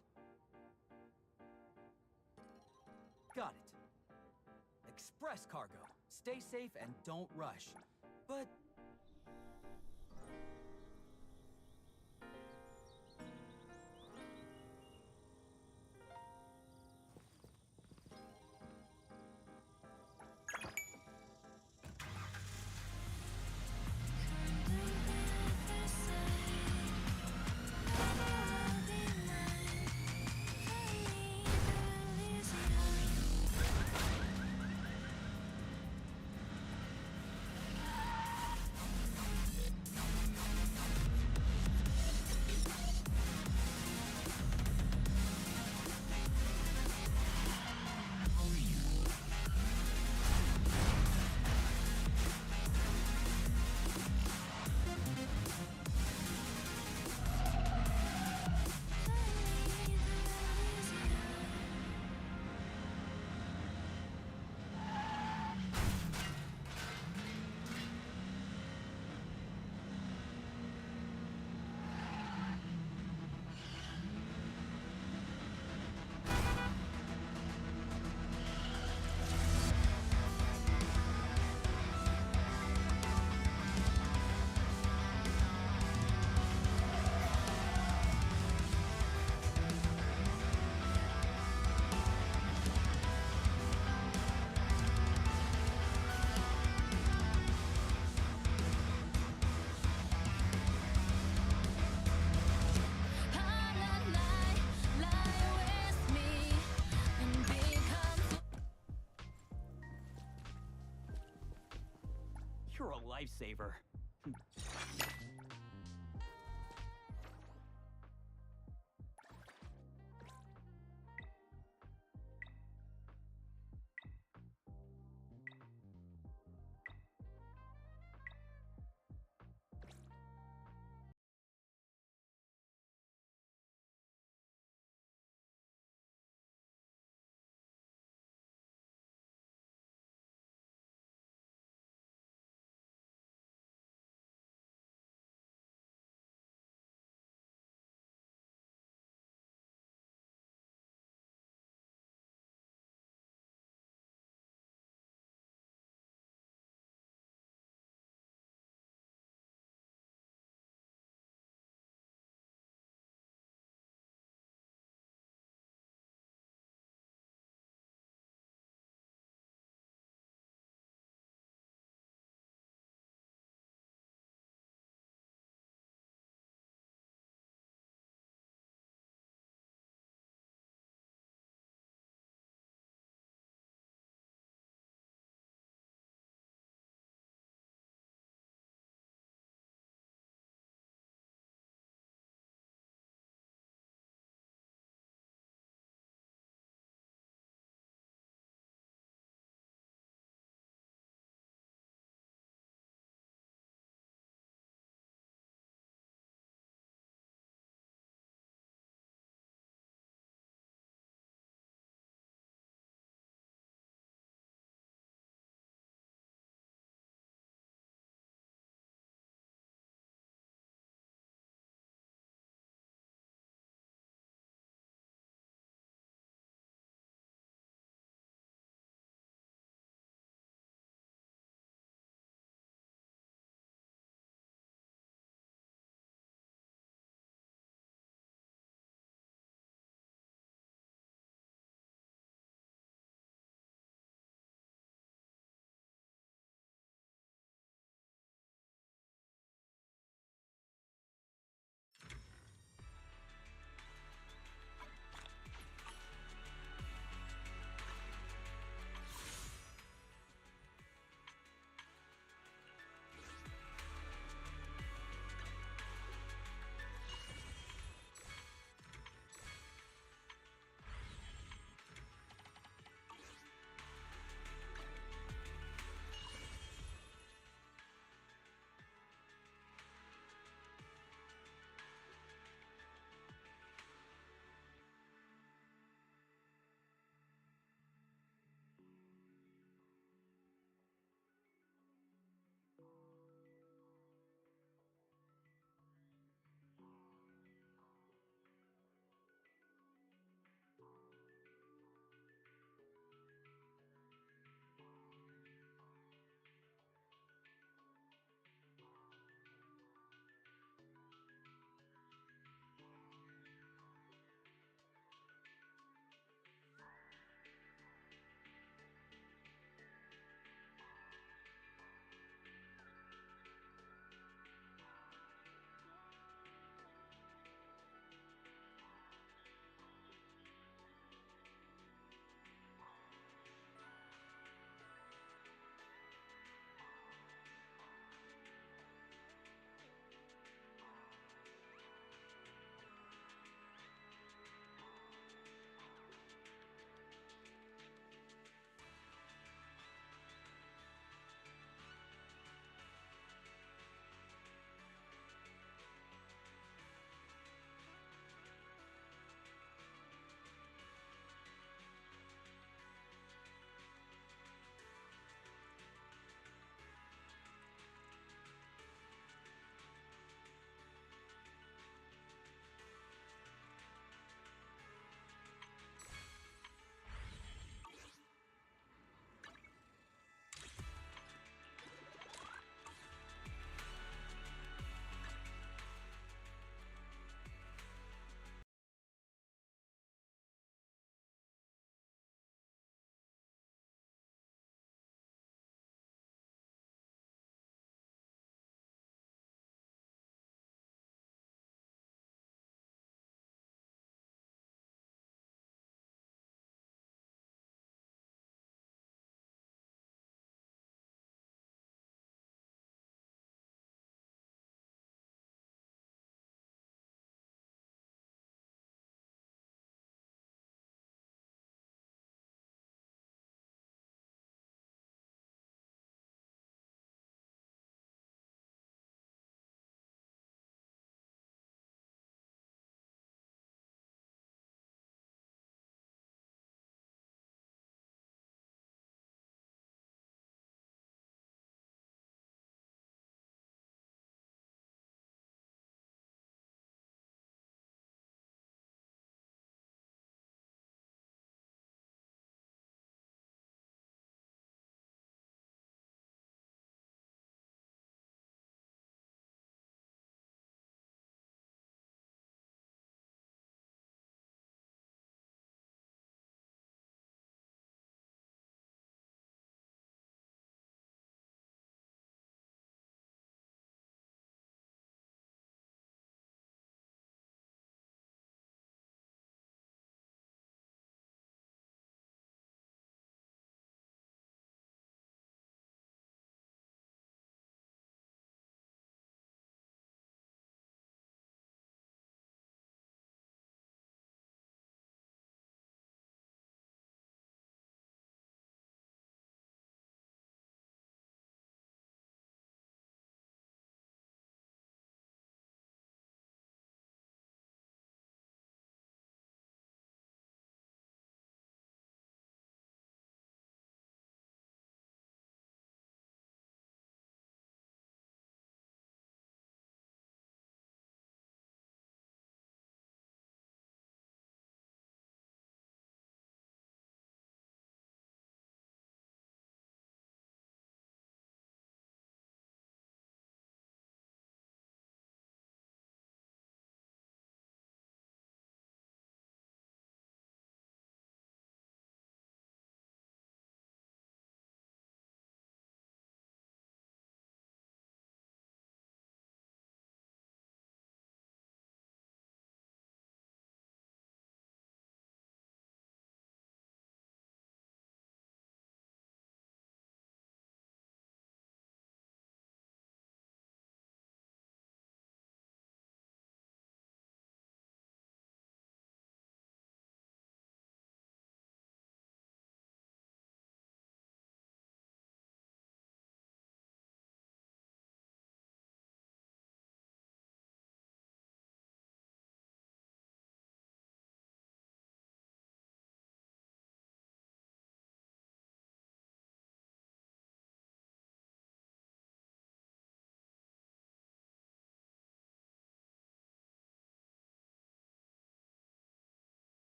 Got it. Express cargo. Stay safe and don't rush. But you're a lifesaver.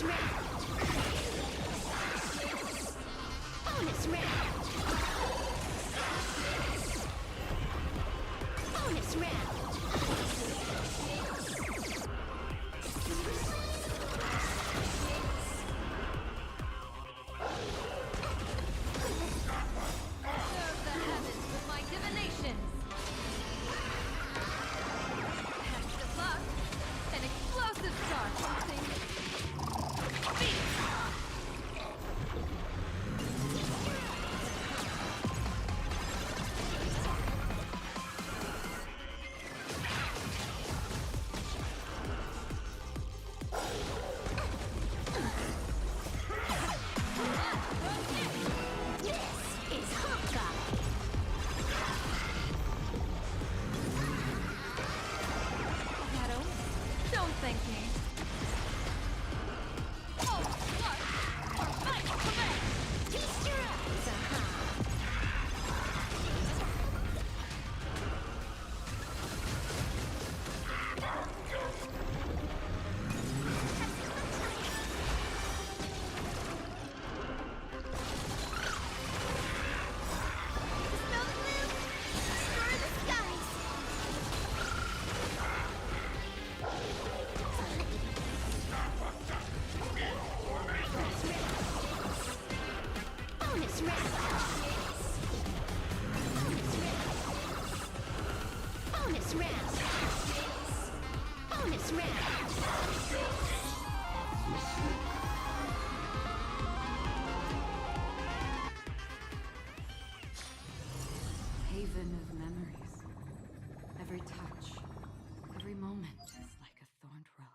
Bonus round! Bonus round! Bonus round! Serve the heavens with my divinations! Best of luck! An explosive start, something! Shadow, don't thank me. Oh, what? Or fight command! Feast your eyes, Snow blue, explore the skies. bonus round! Bonus round! Bonus round! Haven of memories. Every touch, every moment is like a thorned rose.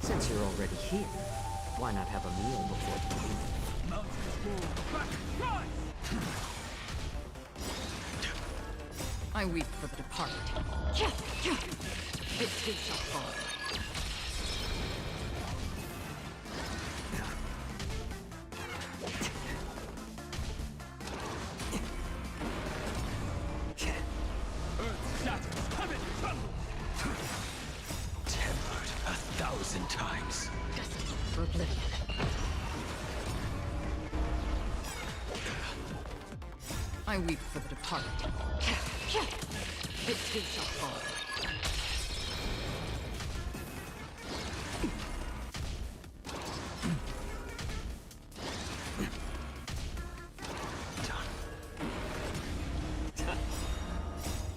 Since you're already here, Why not have a meal before you leave? Mountains move. Back and rise! I weep for the departed. It too shall fall. Earth shatters. Heaven trembles. Tempered 1,000 times. Destined for oblivion. I weep for the departed. It too shall fall.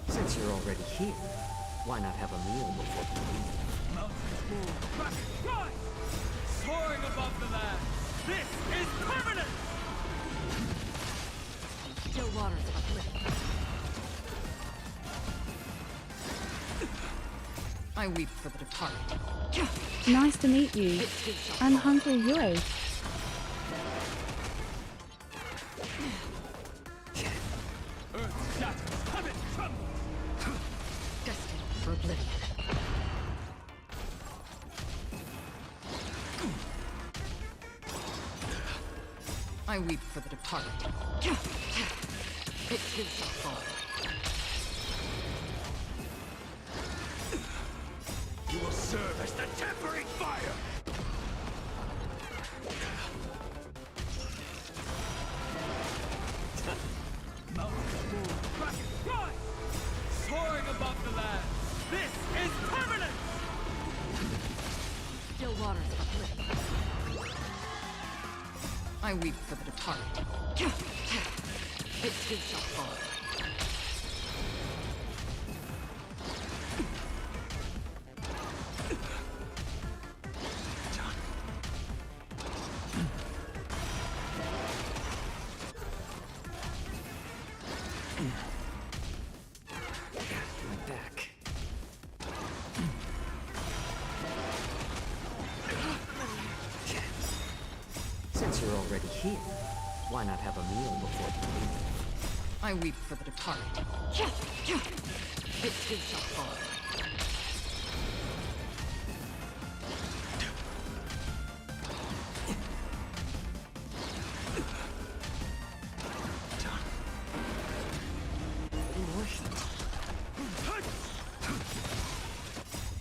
Since you're already here, why not have a meal before you leave? Mountains move. Back and rise! Soaring above the land. This is permanent! Still waters of oblivion. I weep for the departed. Nice to meet you. I'm Uncle Yue. Earth shatters. Heaven trembles. Destined for oblivion. I weep for the departed. It too shall fall. You will serve as the tempering fire! Mountains move. Back and rise! Soaring above the land. This is permanent! Still waters of oblivion. I weep for the departed. It too shall fall. My back. Since you're already here, why not have a meal before you leave? I weep for the departed. It too shall fall.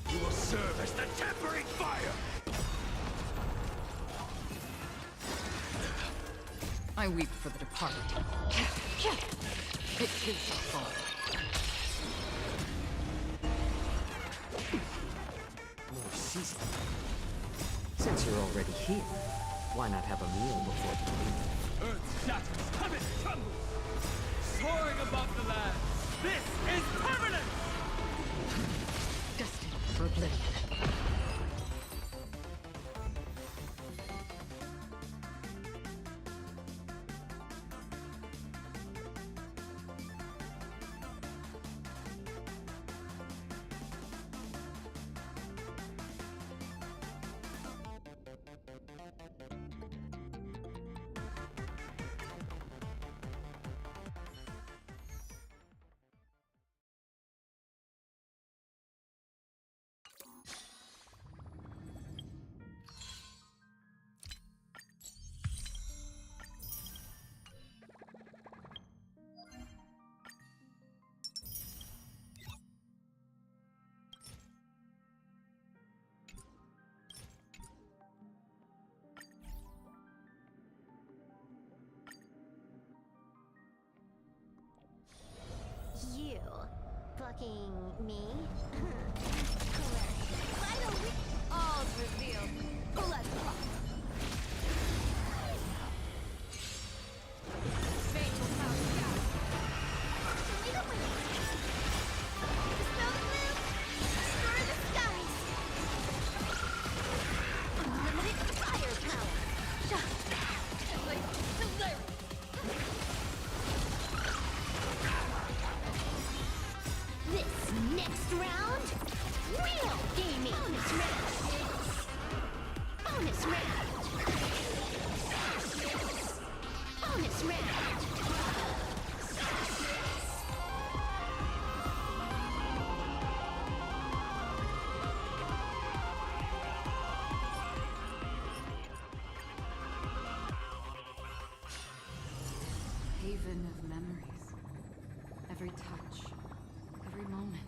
You will serve as the tempering fire! I weep for the departed. It too shall fall. More seasoning. Since you're already here, why not have a meal before you leave? Earth shatters. Heaven trembles. Soaring above the land. This is permanent! Destined for oblivion. You fucking me? Hilarious. Finally, all's revealed. Let's rock. Fatal power scout. Should we go win? Dispel the blue. Destroy the skies. Unlimited fire power. Hilarious. This next round Haven of memories. Every touch, every moment.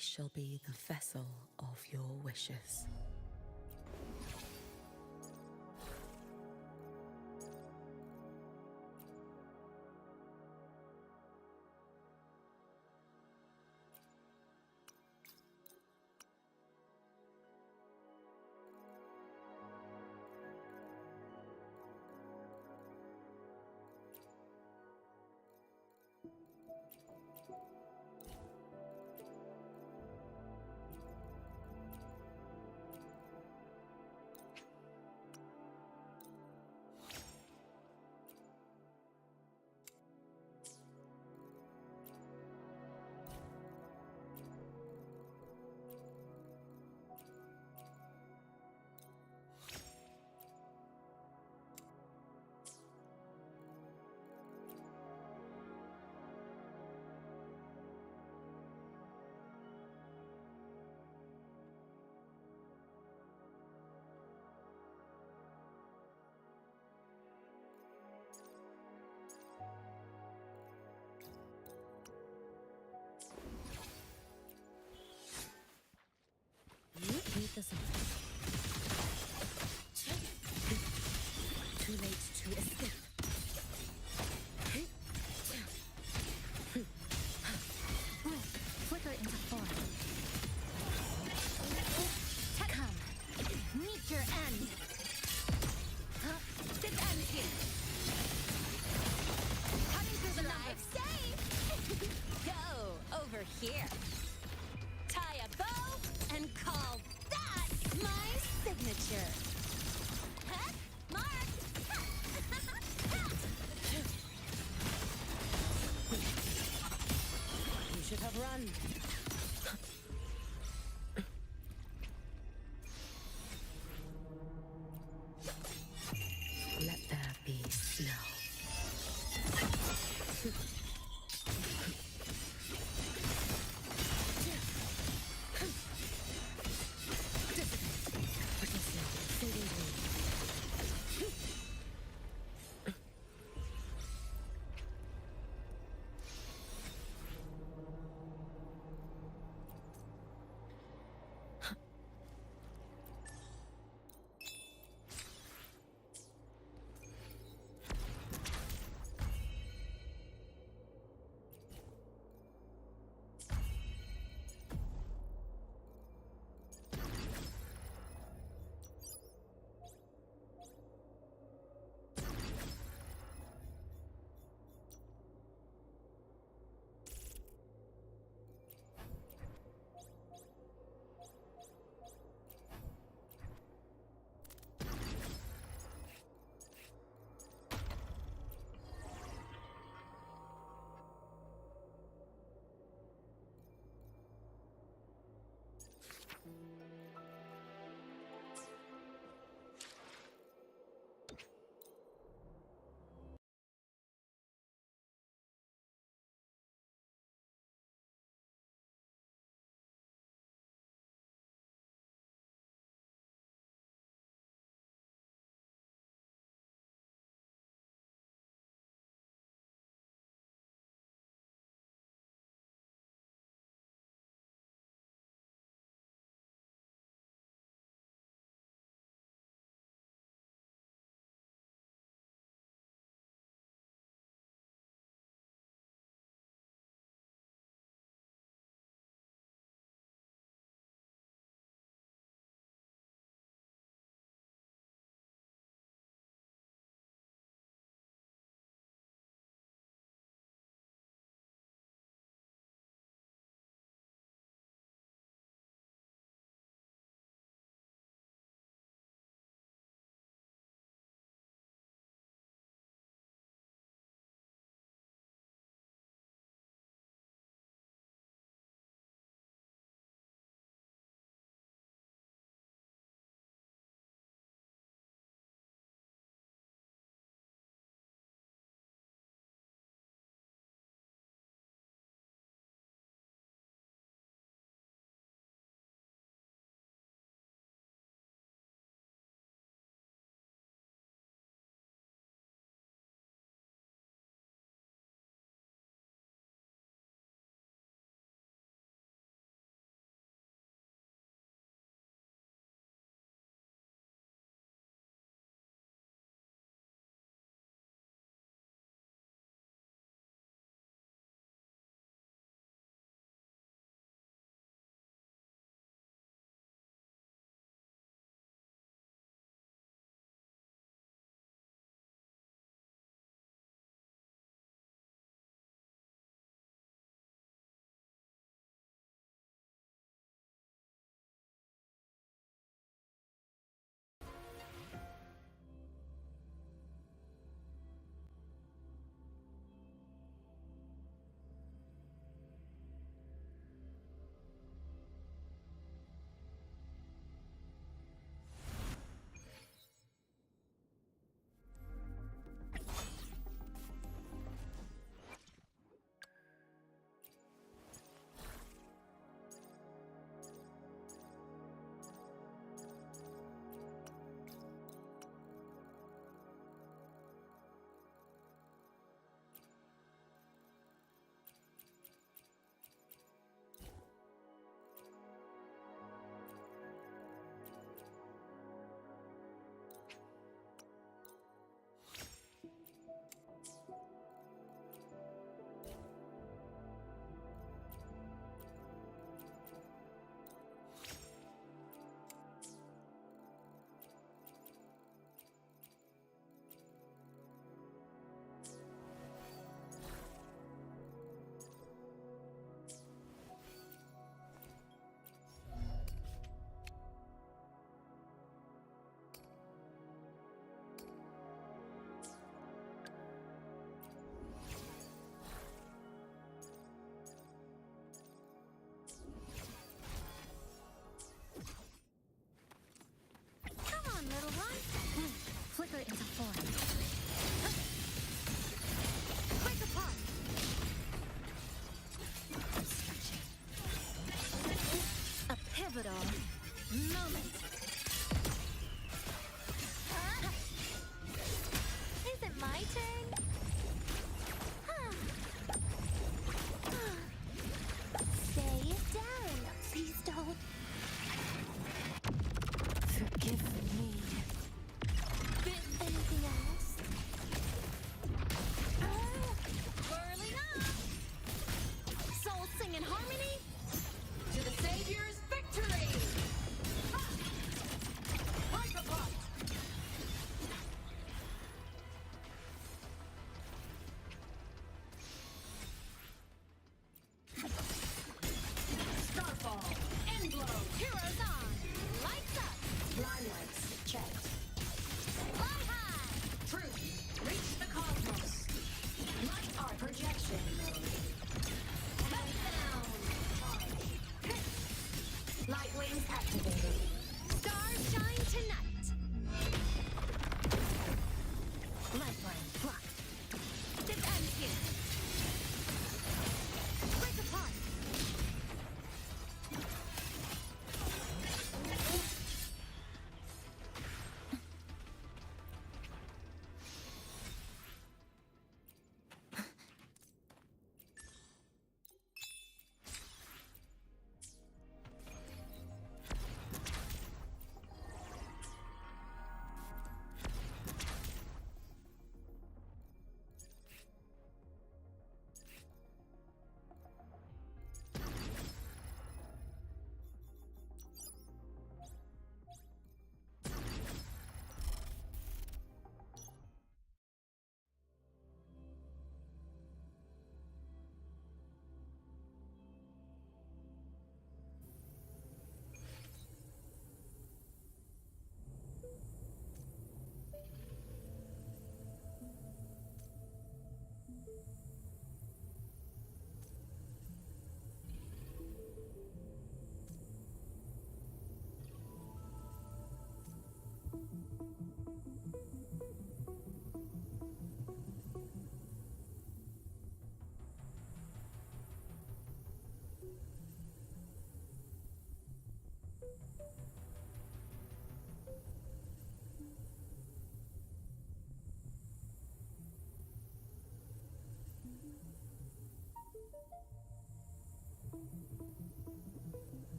shall be the vessel of your wishes. You need the something. Too late to escape. Flicker into form. Come, meet your end. This ends here. Coming through the numbers. Safe. Go over here. Tie a bow and call that my signature. Huh? Mark. You should have run.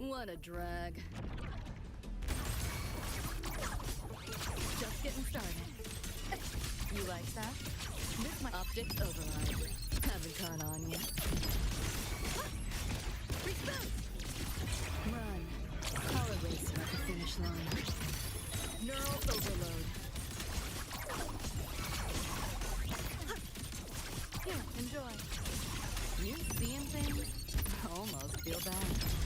What a drag. Just getting started. You like that? This my optics override. Haven't caught on yet. Reboot! Run. Call a racer at the finish line. Neural overload. Here, enjoy. You seeing things? Almost feel bad.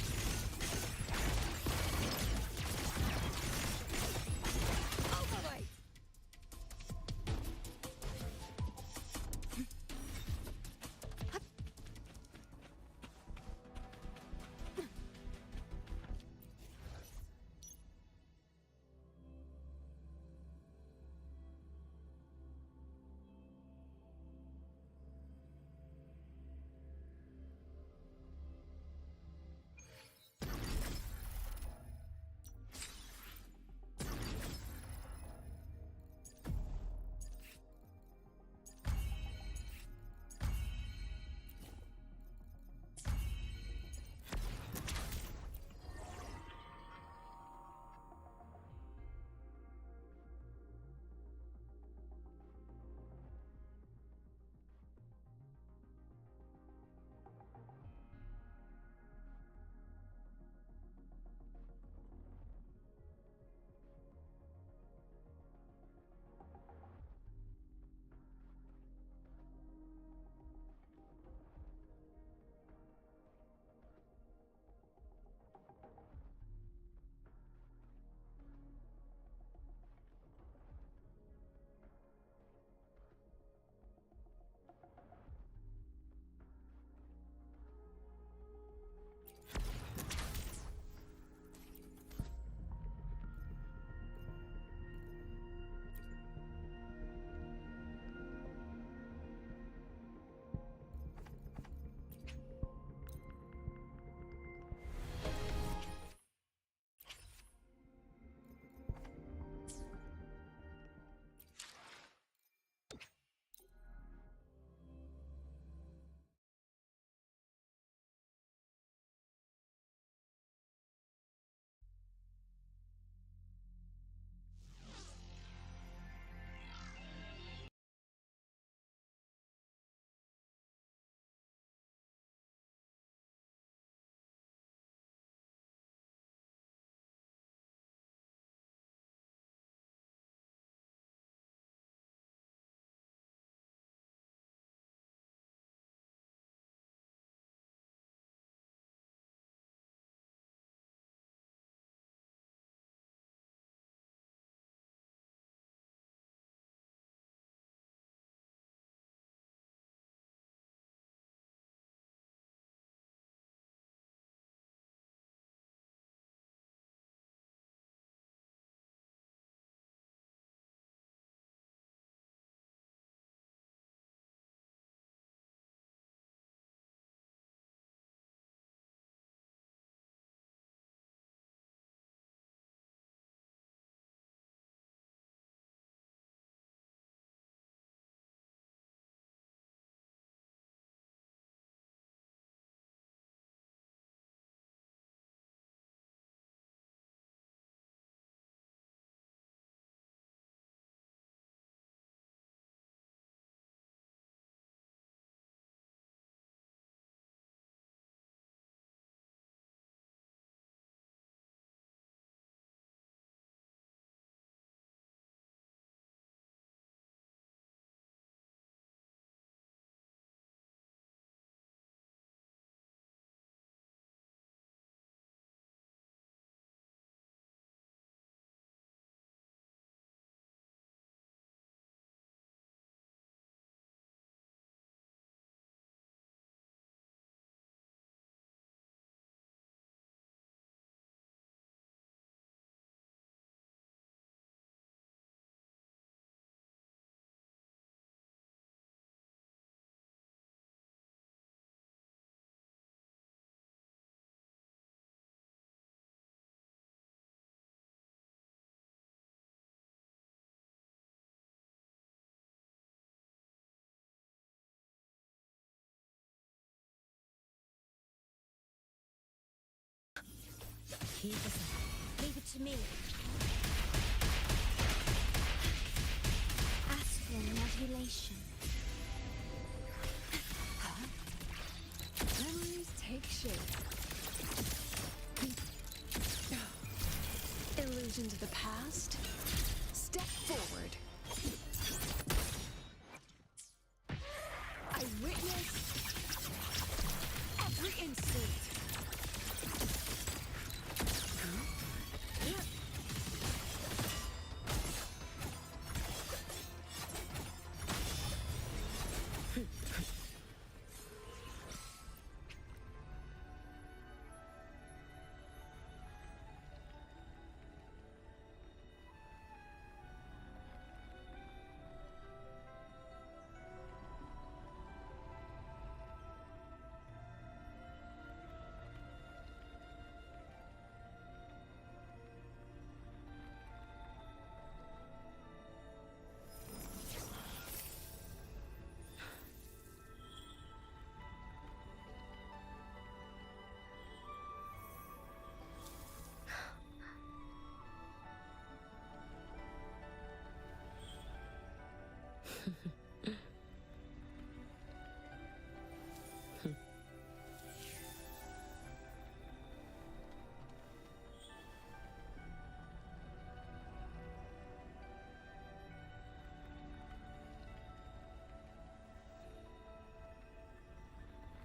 Keep us up. Leave it to me. Astral modulation. Huh? Memories take shape. Illusions of the past. Step forward. I witness every instinct.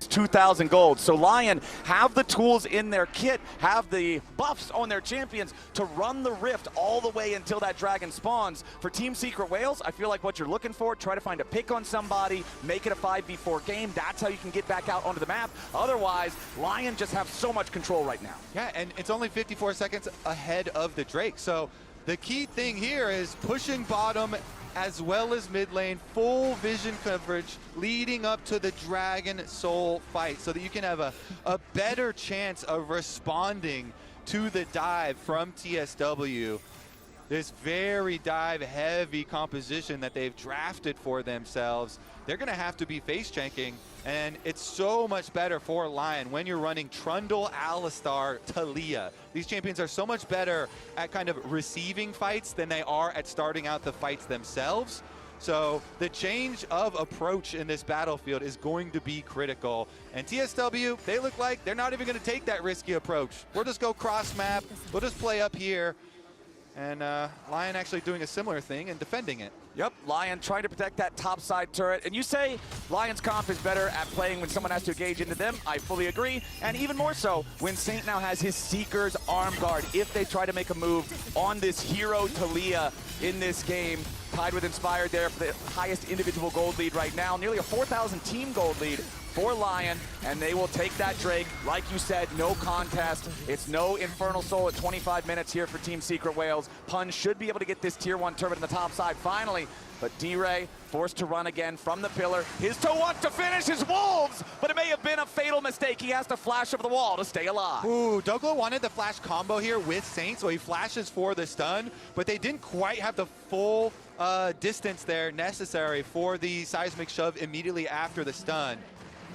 $2,000 gold. So Lion have the tools in their kit, have the buffs on their champions to run the rift all the way until that dragon spawns. For Team Secret Whales, I feel like what you're looking for, try to find a pick on somebody, make it a 5v4 game. That's how you can get back out onto the map. Otherwise, Lion just have so much control right now. Yeah, and it's only 54 seconds ahead of the Drake. So the key thing here is pushing bottom as well as mid lane, full vision coverage leading up to the Dragon Soul fight so that you can have a better chance of responding to the dive from TSW. This very dive heavy composition that they've drafted for themselves, they're gonna have to be face checking, and it's so much better for Lion when you're running Trundle, Alistar, Talia. These champions are so much better at kind of receiving fights than they are at starting out the fights themselves. So the change of approach in this battlefield is going to be critical. And TSW, they look like they're not even gonna take that risky approach. We'll just go cross map, we'll just play up here. And Lion actually doing a similar thing and defending it. Yep, Lion trying to protect that top side turret. And you say Lion's comp is better at playing when someone has to engage into them. I fully agree. And even more so when Saint now has his Seeker's arm guard. If they try to make a move on this hero Talia in this game, tied with Inspired there for the highest individual gold lead right now. Nearly a 4,000 team gold lead for Lion, and they will take that Drake. Like you said, no contest. It's no Infernal Soul at 25 minutes here for Team Secret Whales. Pun should be able to get this tier 1 turret on the top side finally, but D-Ray forced to run again from the pillar. His toe wants to finish his Wolves, but it may have been a fatal mistake. He has to flash over the wall to stay alive. Ooh, Douglas wanted the flash combo here with Saint, so he flashes for the stun, but they didn't quite have the full distance there necessary for the seismic shove immediately after the stun.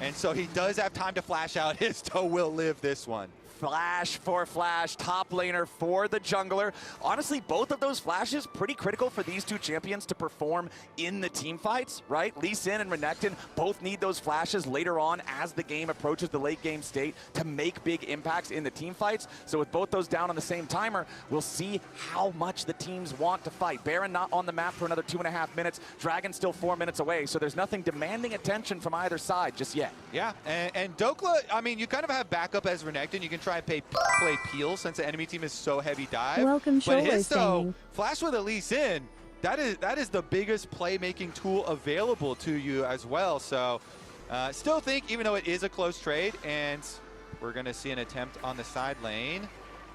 And so he does have time to flash out. His toe will live this one. Flash for Flash, top laner for the jungler. Honestly, both of those flashes pretty critical for these two champions to perform in the team fights, right? Lee Sin and Renekton both need those flashes later on as the game approaches the late game state to make big impacts in the team fights. So with both those down on the same timer, we'll see how much the teams want to fight. Baron not on the map for another 2.5 minutes. Dragon still 4 minutes away, so there's nothing demanding attention from either side just yet. Yeah, and Dokla, I mean, you kind of have backup as Renekton. You can try and play Peel since the enemy team is so heavy dive. Welcome, but his though, Flash with Elise in, that is the biggest playmaking tool available to you as well. So still think, even though it is a close trade, and we're going to see an attempt on the side lane.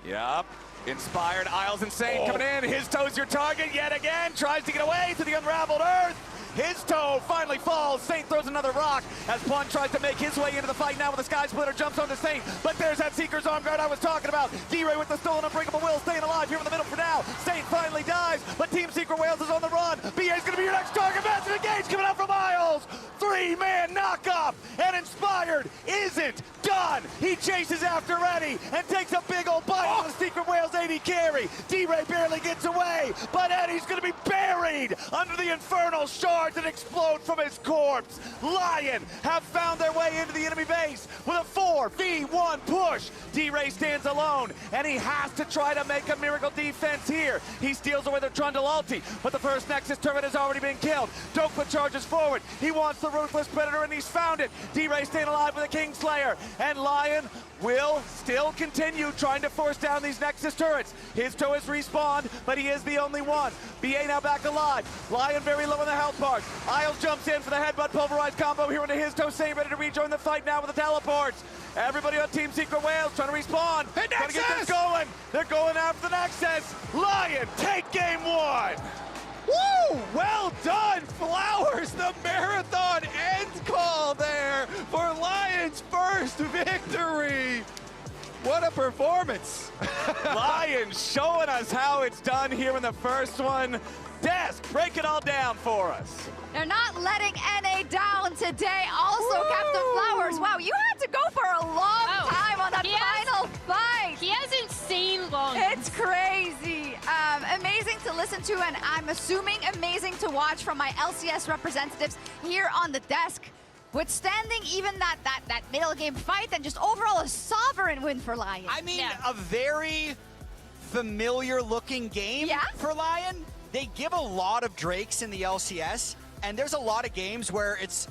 Yep. Inspired Isles and Saint coming in. His toe's your target yet again. Tries to get away to the unraveled earth. His toe finally falls. Saint throws another rock as Plun tries to make his way into the fight now with the Sky Splitter jumps onto Saint. But there's that Seeker's arm guard I was talking about. D-Ray with the stolen Unbreakable Will staying alive here in the middle for now. Saint finally dies, but Team Secret Whales is on the run. BA's gonna be your next target. Massive engage coming out from Isles. 3-man knockoff, and Inspired isn't done. He chases after Eddie and takes a big old bite of the Secret Whales AD carry. D-Ray barely gets away, but Eddie's gonna be buried under the infernal shards that explode from his corpse. Lion have found their way into the enemy base with a 4v1 push. D-Ray stands alone, and he has to try to make a miracle defense here. He steals away the Trundle ulti, but the first Nexus turret has already been killed. Dokpa charges forward. He wants the Ruthless Predator, and he's found it. D-Ray staying alive with a Kingslayer, and Lion will still continue trying to force down these Nexus turrets. His toe is respawned, but he is the only one. BA now back alive. Lion very low on the health bar. Isles jumps in for the headbutt pulverized combo here into his toe, Saint ready to rejoin the fight now with the teleports. Everybody on Team Secret Whales trying to respawn. Hey, trying to get this going. They're going after the Nexus. Lion take game one. Woo! Well done, Flowers! The marathon end call there for Lion's first victory. What a performance! Lion showing us how it's done here in the first one. Desk, break it all down for us. They're not letting NA down today. Also, Captain Flowers, wow, you had to go for a long time on that final fight. He has insane long. It's crazy. Amazing to listen to, and I'm assuming amazing to watch from my LCS representatives here on the desk. Withstanding even that middle game fight, and just overall a sovereign win for Lion. I mean, a very familiar looking game for Lion. They give a lot of Drakes in the LCS, and there's a lot of games where it's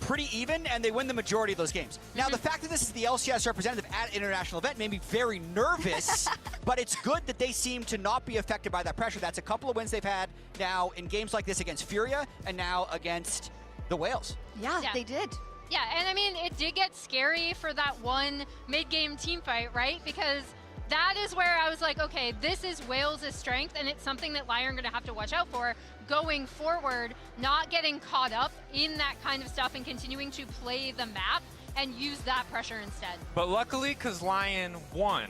pretty even, and they win the majority of those games. Now, the fact that this is the LCS representative at an international event made me very nervous, but it's good that they seem to not be affected by that pressure. That's a couple of wins they've had now in games like this against Furia, and now against the Whales. Yeah, they did. Yeah, and I mean, it did get scary for that one mid-game team fight, right? Because that is where I was like, okay, this is Wales' strength, and it's something that Lion are going to have to watch out for going forward, not getting caught up in that kind of stuff and continuing to play the map and use that pressure instead. But luckily, because Lion won,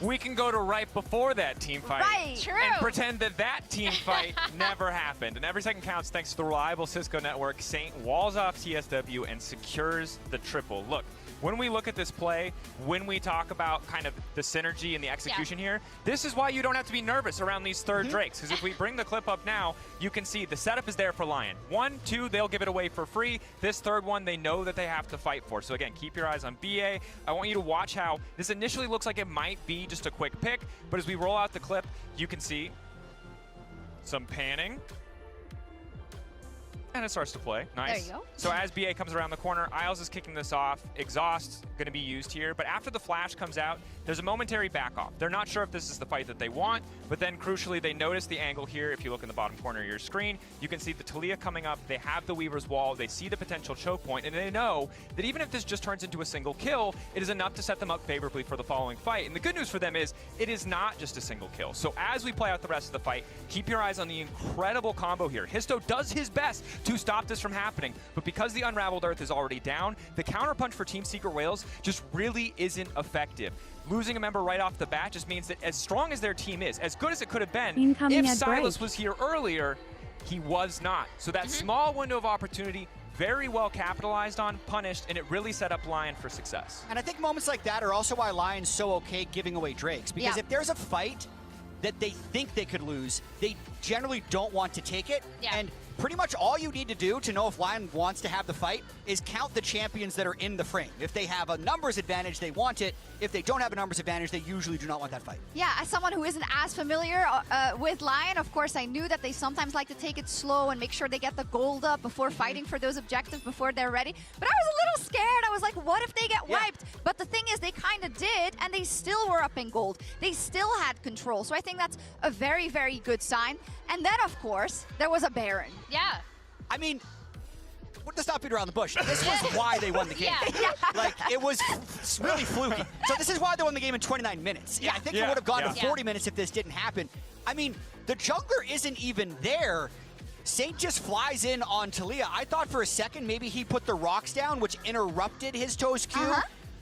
we can go to right before that team fight and pretend that that team fight never happened. And every second counts thanks to the reliable Cisco network. Saint walls off TSW and secures the triple. Look, when we look at this play, when we talk about kind of the synergy and the execution here, this is why you don't have to be nervous around these third Drakes. Because if we bring the clip up now, you can see the setup is there for Lion. 1, 2, they'll give it away for free. This third one, they know that they have to fight for. So again, keep your eyes on BA. I want you to watch how this initially looks like it might be just a quick pick, but as we roll out the clip, you can see some panning. And it starts to play. Nice. There you go. So as BA comes around the corner, Isles is kicking this off. Exhaust going to be used here. But after the flash comes out, there's a momentary back off. They're not sure if this is the fight that they want, but then crucially, they notice the angle here. If you look in the bottom corner of your screen, you can see the Talia coming up. They have the Weaver's Wall. They see the potential choke point, and they know that even if this just turns into a single kill, it is enough to set them up favorably for the following fight. And the good news for them is it is not just a single kill. So as we play out the rest of the fight, keep your eyes on the incredible combo here. Histo does his best to stop this from happening, but because the Unraveled Earth is already down, the counterpunch for Team Secret Whales just really isn't effective. Losing a member right off the bat just means that as strong as their team is, as good as it could have been, Incoming if ad Silas break. was here earlier, he was not. So that small window of opportunity, very well capitalized on, punished, and it really set up Lion for success. And I think moments like that are also why Lion's so okay giving away Drakes. Because if there's a fight that they think they could lose, they generally don't want to take it. And pretty much all you need to do to know if Lion wants to have the fight is count the champions that are in the frame. If they have a numbers advantage, they want it. If they don't have a numbers advantage, they usually do not want that fight. Yeah, as someone who isn't as familiar with Lion, of course, I knew that they sometimes like to take it slow and make sure they get the gold up before fighting for those objectives before they're ready. But I was a little scared. I was like, what if they get wiped? But the thing is, they kind of did, and they still were up in gold. They still had control. So I think that's a very, very good sign. And then, of course, there was a Baron. Yeah. I mean, let's not beat around the bush. This was why they won the game. Like, it was really fluky. So this is why they won the game in 29 minutes. I think it would have gone to 40 minutes if this didn't happen. I mean, the jungler isn't even there. Saint just flies in on Talia. I thought for a second maybe he put the rocks down, which interrupted his toes Q.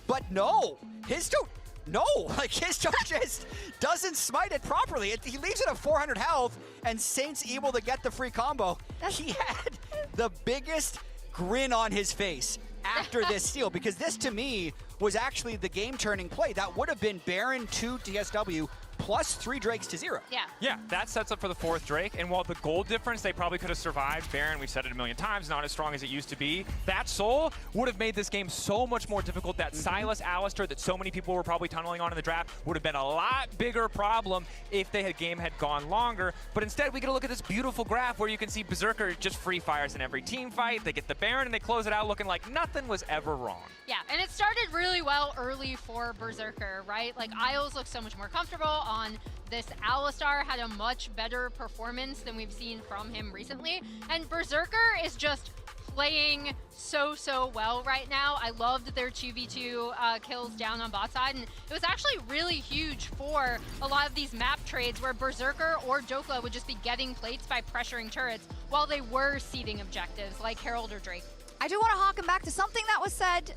But no, his toe... No, like his toe just doesn't smite it properly. He leaves it at 400 health, and Saint's able to get the free combo. He had the biggest grin on his face after this steal, because this, to me, was actually the game-turning play. That would have been Baron 2 TSW plus 3 Drakes to 0. Yeah. Yeah, that sets up for the 4th Drake, and while the gold difference, they probably could have survived. Baron, we've said it a million times, not as strong as it used to be. That soul would have made this game so much more difficult. That Silas Alistair that so many people were probably tunneling on in the draft would have been a lot bigger problem if the game had gone longer. But instead, we get to look at this beautiful graph where you can see Berserker just free fires in every team fight. They get the Baron, and they close it out looking like nothing was ever wrong. Yeah, and it started really well early for Berserker, right? Like, Isles looked so much more comfortable on this. Alistar had a much better performance than we've seen from him recently. And Berserker is just playing so well right now. I loved their 2v2 kills down on bot side, and it was actually really huge for a lot of these map trades where Berserker or Dokla would just be getting plates by pressuring turrets while they were seeding objectives like Herald or Drake. I do want to harken back to something that was said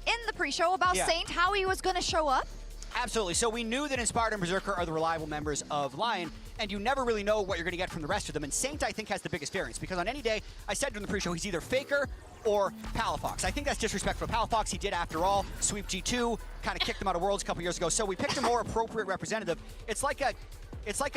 in the pre-show about Saint, how he was going to show up. Absolutely. So we knew that Inspired and Berserker are the reliable members of Lion, and you never really know what you're going to get from the rest of them. And Saint, I think, has the biggest variance, because on any day, I said during the pre-show, he's either Faker or Palafox. I think that's disrespectful to Palafox. He did, after all, sweep G2, kind of kicked him out of Worlds a couple years ago. So we picked a more appropriate representative. It's like a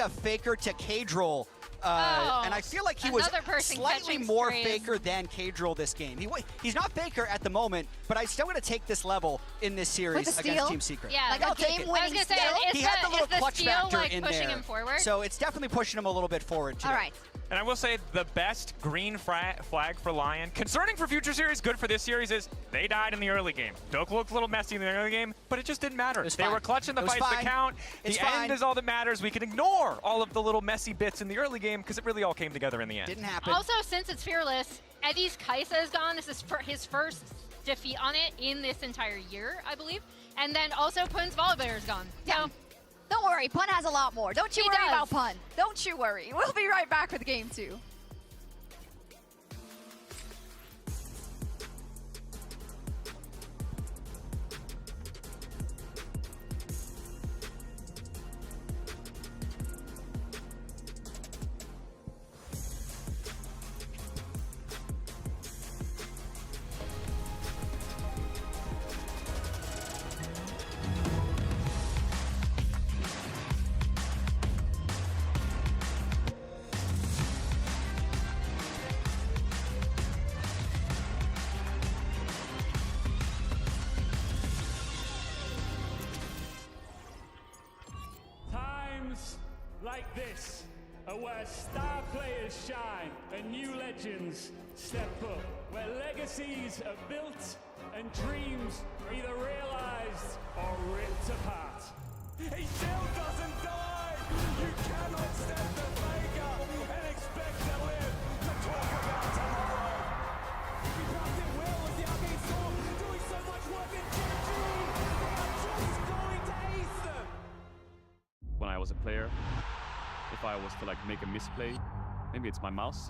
Faker to Kadril. And I feel like he was slightly more Faker than Kadril this game. He's not Faker at the moment, but I'm still going to take this level in this series against Team Secret. Yeah, like a game-winning steal. He had the little clutch steal, factor like, in pushing there. him forward? So it's definitely pushing him a little bit forward, too. All right. And I will say the best green flag for Lion, concerning for future series, good for this series, is they died in the early game. Doke looked a little messy in the early game, but it just didn't matter. They were clutching the fights that count. The end is all that matters. We can ignore all of the little messy bits in the early game because it really all came together in the end. Didn't happen. Also, since it's Fearless, Eddie's Kaisa is gone. This is his first defeat on it in this entire year, I believe. And then also Pun's Volibear is gone. Yeah. So, don't worry, Pun has a lot more. Don't you worry about Pun. Don't you worry. We'll be right back with game 2. Like this are where star players shine and new legends step up, where legacies are built and dreams are either realized or ripped apart. He still doesn't die! You cannot step the Vega and expect to live to talk about tomorrow! He dropped it well with the Arcane Storm, doing so much work in GG! They are just going to ace them! When I was a player, if I was to make a misplay, maybe it's my mouse,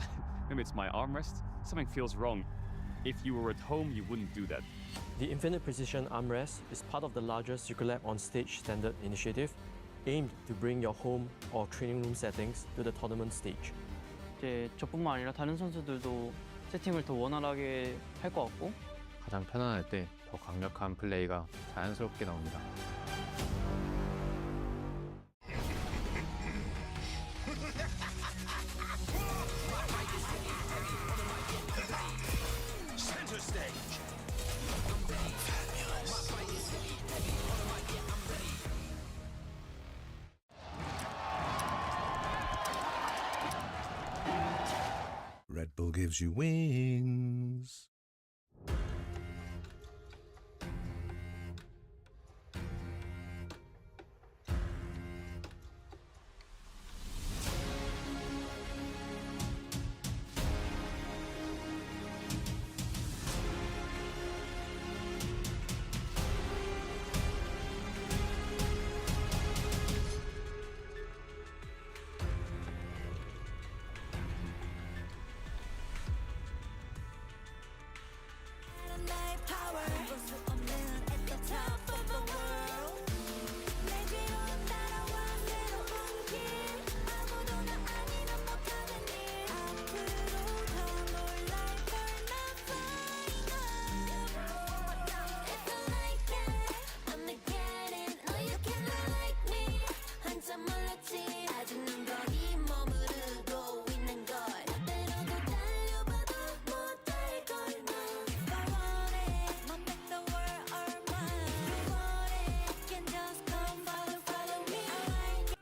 maybe it's my armrest, something feels wrong. If you were at home, you wouldn't do that. The Infinite Precision Armrest is part of the larger Secret Lab on Stage standard initiative, aimed to bring your home or training room settings to the tournament stage. 이제 저뿐만 아니라 다른 선수들도 세팅을 더 원활하게 할 것 같고 가장 편안할 때 더 강력한 플레이가 자연스럽게 나옵니다. Red Bull gives you wings.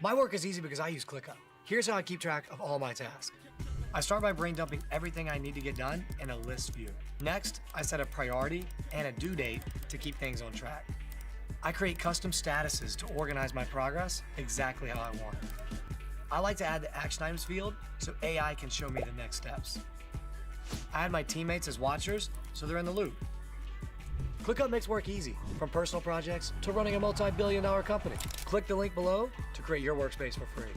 My work is easy because I use ClickUp. Here's how I keep track of all my tasks. I start by brain dumping everything I need to get done in a list view. Next, I set a priority and a due date to keep things on track. I create custom statuses to organize my progress exactly how I want it. I like to add the action items field so AI can show me the next steps. I add my teammates as watchers so they're in the loop. ClickUp makes work easy, from personal projects to running a multi-billion-dollar company. Click the link below to create your workspace for free.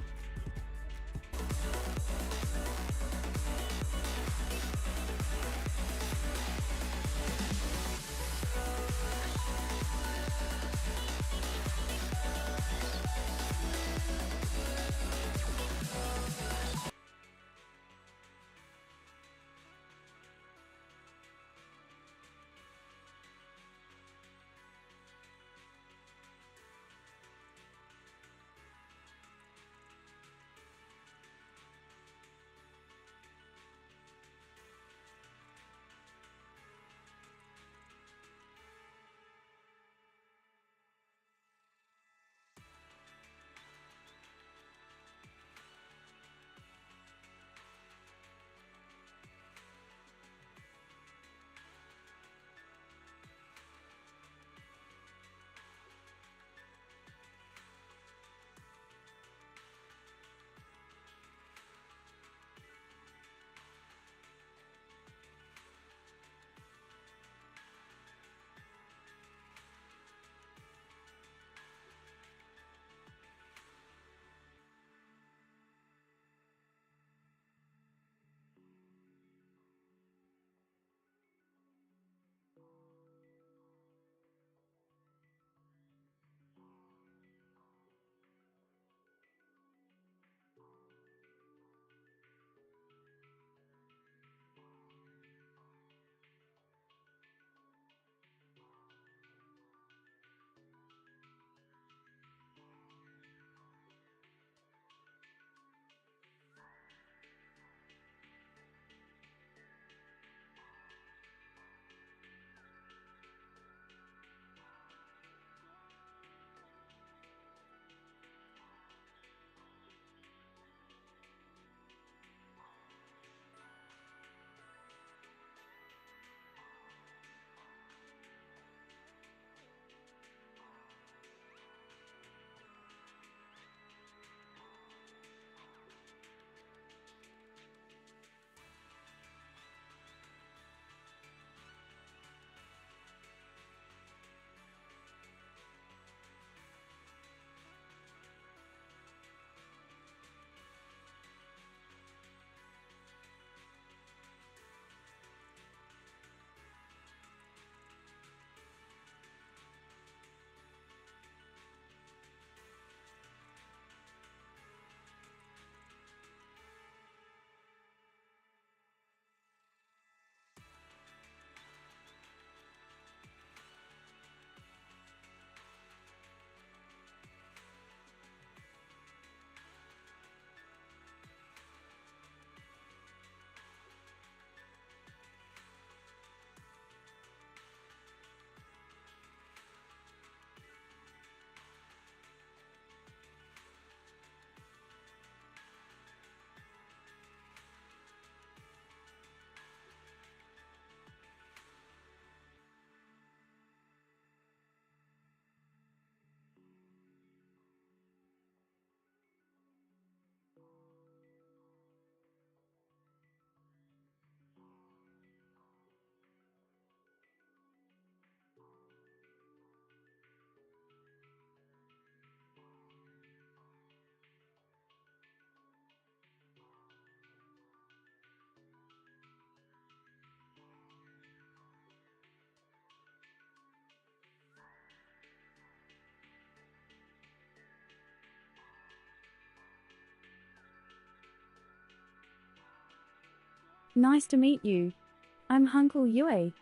Nice to meet you. I'm Uncle Yue.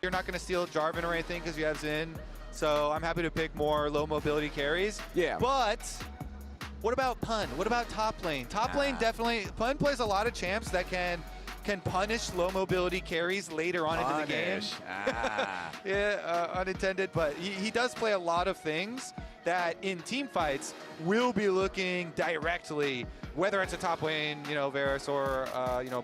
You're not going to steal Jarvan or anything because you have Xin. So I'm happy to pick more low mobility carries. Yeah. But what about Pun? What about top lane? Top lane definitely, Pun plays a lot of champs that can punish low mobility carries later on into the game. Yeah, unintended, but he does play a lot of things that in team fights will be looking directly, whether it's a top lane, Varus, or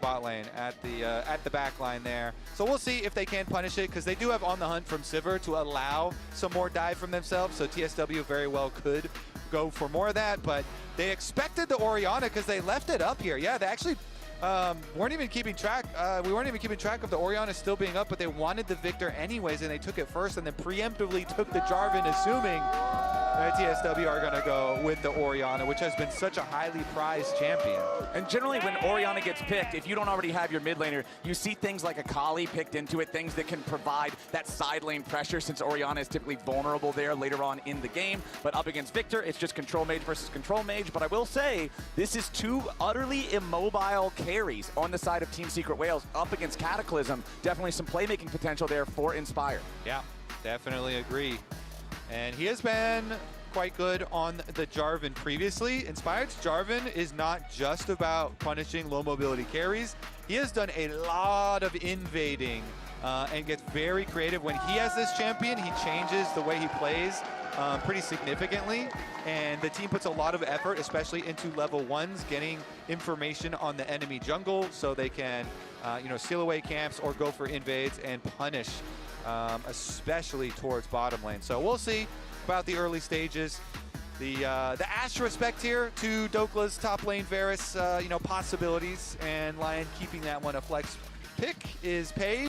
bot lane at the back line there. So we'll see if they can punish it, because they do have On the Hunt from Sivir to allow some more dive from themselves. So TSW very well could go for more of that, but they expected the Orianna because they left it up here. Yeah, they actually weren't even keeping track. We weren't even keeping track of the Orianna still being up, but they wanted the Victor anyways, and they took it first, and then preemptively took the Jarvan, assuming that TSW are going to go with the Orianna, which has been such a highly prized champion. And generally when Orianna gets picked, if you don't already have your mid laner, you see things like Akali picked into it, things that can provide that side lane pressure, since Orianna is typically vulnerable there later on in the game. But up against Victor, it's just control mage versus control mage. But I will say, this is two utterly immobile carries on the side of Team Secret Whales up against Cataclysm. Definitely some playmaking potential there for Inspire. Yeah, definitely agree. And he has been quite good on the Jarvan previously. Inspired's Jarvan is not just about punishing low mobility carries. He has done a lot of invading and gets very creative. When he has this champion, he changes the way he plays pretty significantly. And the team puts a lot of effort, especially into level 1s, getting information on the enemy jungle so they can steal away camps or go for invades and punish, especially towards bottom lane. So we'll see about the early stages. The asterisk here to Dokla's top lane Varus possibilities, and Lion keeping that one a flex pick is paid.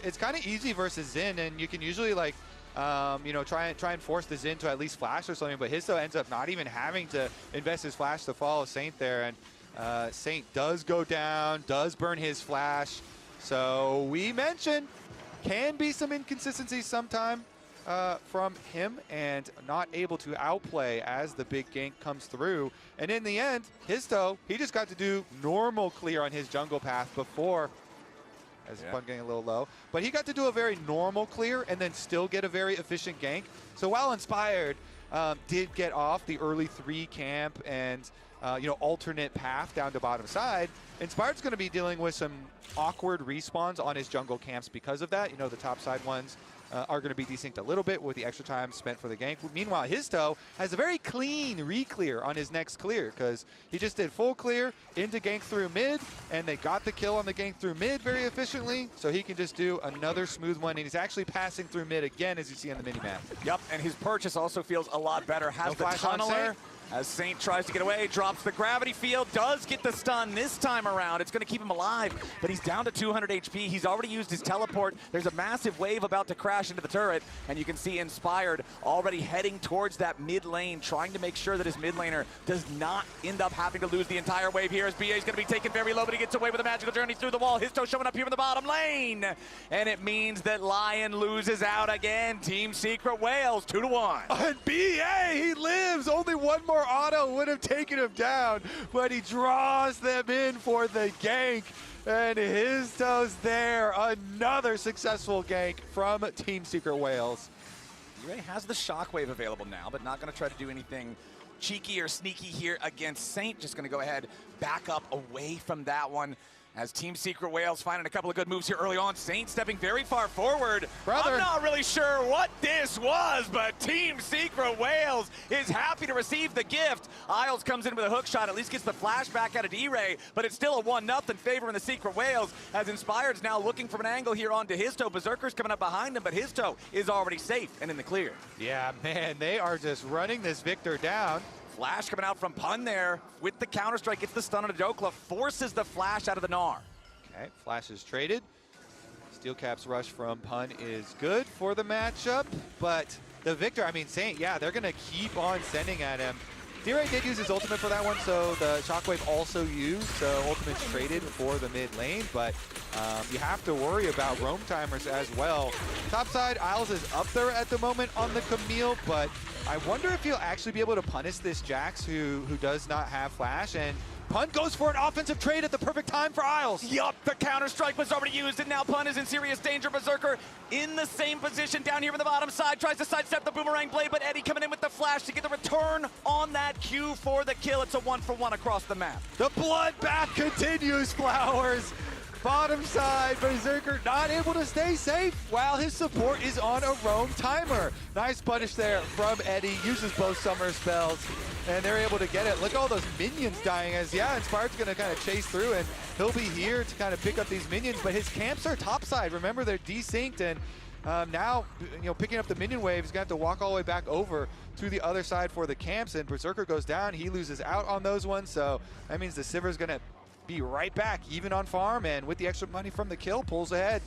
it's kind of easy versus Xin, and you can usually like, you know, try and force the Xin to at least flash or something, but Histo ends up not even having to invest his flash to follow Saint there, and Saint does go down, does burn his flash. So we mentioned can be some inconsistencies sometime from him, and not able to outplay as the big gank comes through. And in the end, Histo, he just got to do normal clear on his jungle path before, as Pun getting a little low, but he got to do a very normal clear and then still get a very efficient gank. So while Inspired did get off the early 3 camp and you know, alternate path down to bottom side, Inspired's going to be dealing with some awkward respawns on his jungle camps because of that. You know, the top side ones are going to be desynced a little bit with the extra time spent for the gank. Meanwhile, Histo has a very clean re-clear on his next clear because he just did full clear into gank through mid, and they got the kill on the gank through mid very efficiently, so he can just do another smooth one, and he's actually passing through mid again, as you see on the mini-map. Yep, and his purchase also feels a lot better. Has the tunneler. As Saint tries to get away, drops the gravity field, does get the stun this time around. It's going to keep him alive, but he's down to 200 HP. He's already used his teleport. There's a massive wave about to crash into the turret, and you can see Inspired already heading towards that mid lane, trying to make sure that his mid laner does not end up having to lose the entire wave here, as BA is going to be taken very low, but he gets away with a magical journey through the wall. Histo showing up here in the bottom lane, and it means that Lion loses out again. Team Secret Whales, 2-1. And BA, he lives. Only one more auto would have taken him down, but he draws them in for the gank, and Histo's there. Another successful gank from Team Secret Whales. Ray has the shockwave available now, but not going to try to do anything cheeky or sneaky here against Saint. Just going to go ahead, back up away from that one. As Team Secret Whales finding a couple of good moves here early on. Saint stepping very far forward. I'm not really sure what this was, but Team Secret Whales is happy to receive the gift. Isles comes in with a hook shot, at least gets the flashback out of D-Ray, but it's still a 1-0 favor in the Secret Whales, as Inspired's now looking from an angle here onto Histo. Berserker's coming up behind him, but Histo is already safe and in the clear. Yeah, man, they are just running this Victor down. Flash coming out from Pun there with the counter-strike, gets the stun on Adokla, forces the flash out of the Gnar. Okay, flash is traded. Steel Cap's rush from Pun is good for the matchup, but the Victor, I mean, Saint, yeah, they're going to keep on sending at him. D-Ray did use his ultimate for that one, so the Shockwave also used, so ultimate's traded for the mid lane, but you have to worry about roam timers as well. Topside, Isles is up there at the moment on the Camille, but I wonder if he'll actually be able to punish this Jax who does not have flash, and Pun goes for an offensive trade at the perfect time for Isles. Yup, the counter-strike was already used, and now Pun is in serious danger. Berserker in the same position down here on the bottom side, tries to sidestep the boomerang blade, but Eddie coming in with the flash to get the return on that Q for the kill. It's a 1-for-1 across the map. The bloodbath continues, Flowers. Bottom side, Berserker not able to stay safe while his support is on a roam timer. Nice punish there from Eddie, uses both summer spells, and they're able to get it. Look at all those minions dying as, yeah, Inspired's gonna kind of chase through, and he'll be here to kind of pick up these minions, but his camps are topside. Remember, they're desynced, and now, you know, picking up the minion wave, he's gonna have to walk all the way back over to the other side for the camps, and Berserker goes down. He loses out on those ones, so that means the Sivir's gonna be right back, even on farm, and with the extra money from the kill, pulls ahead.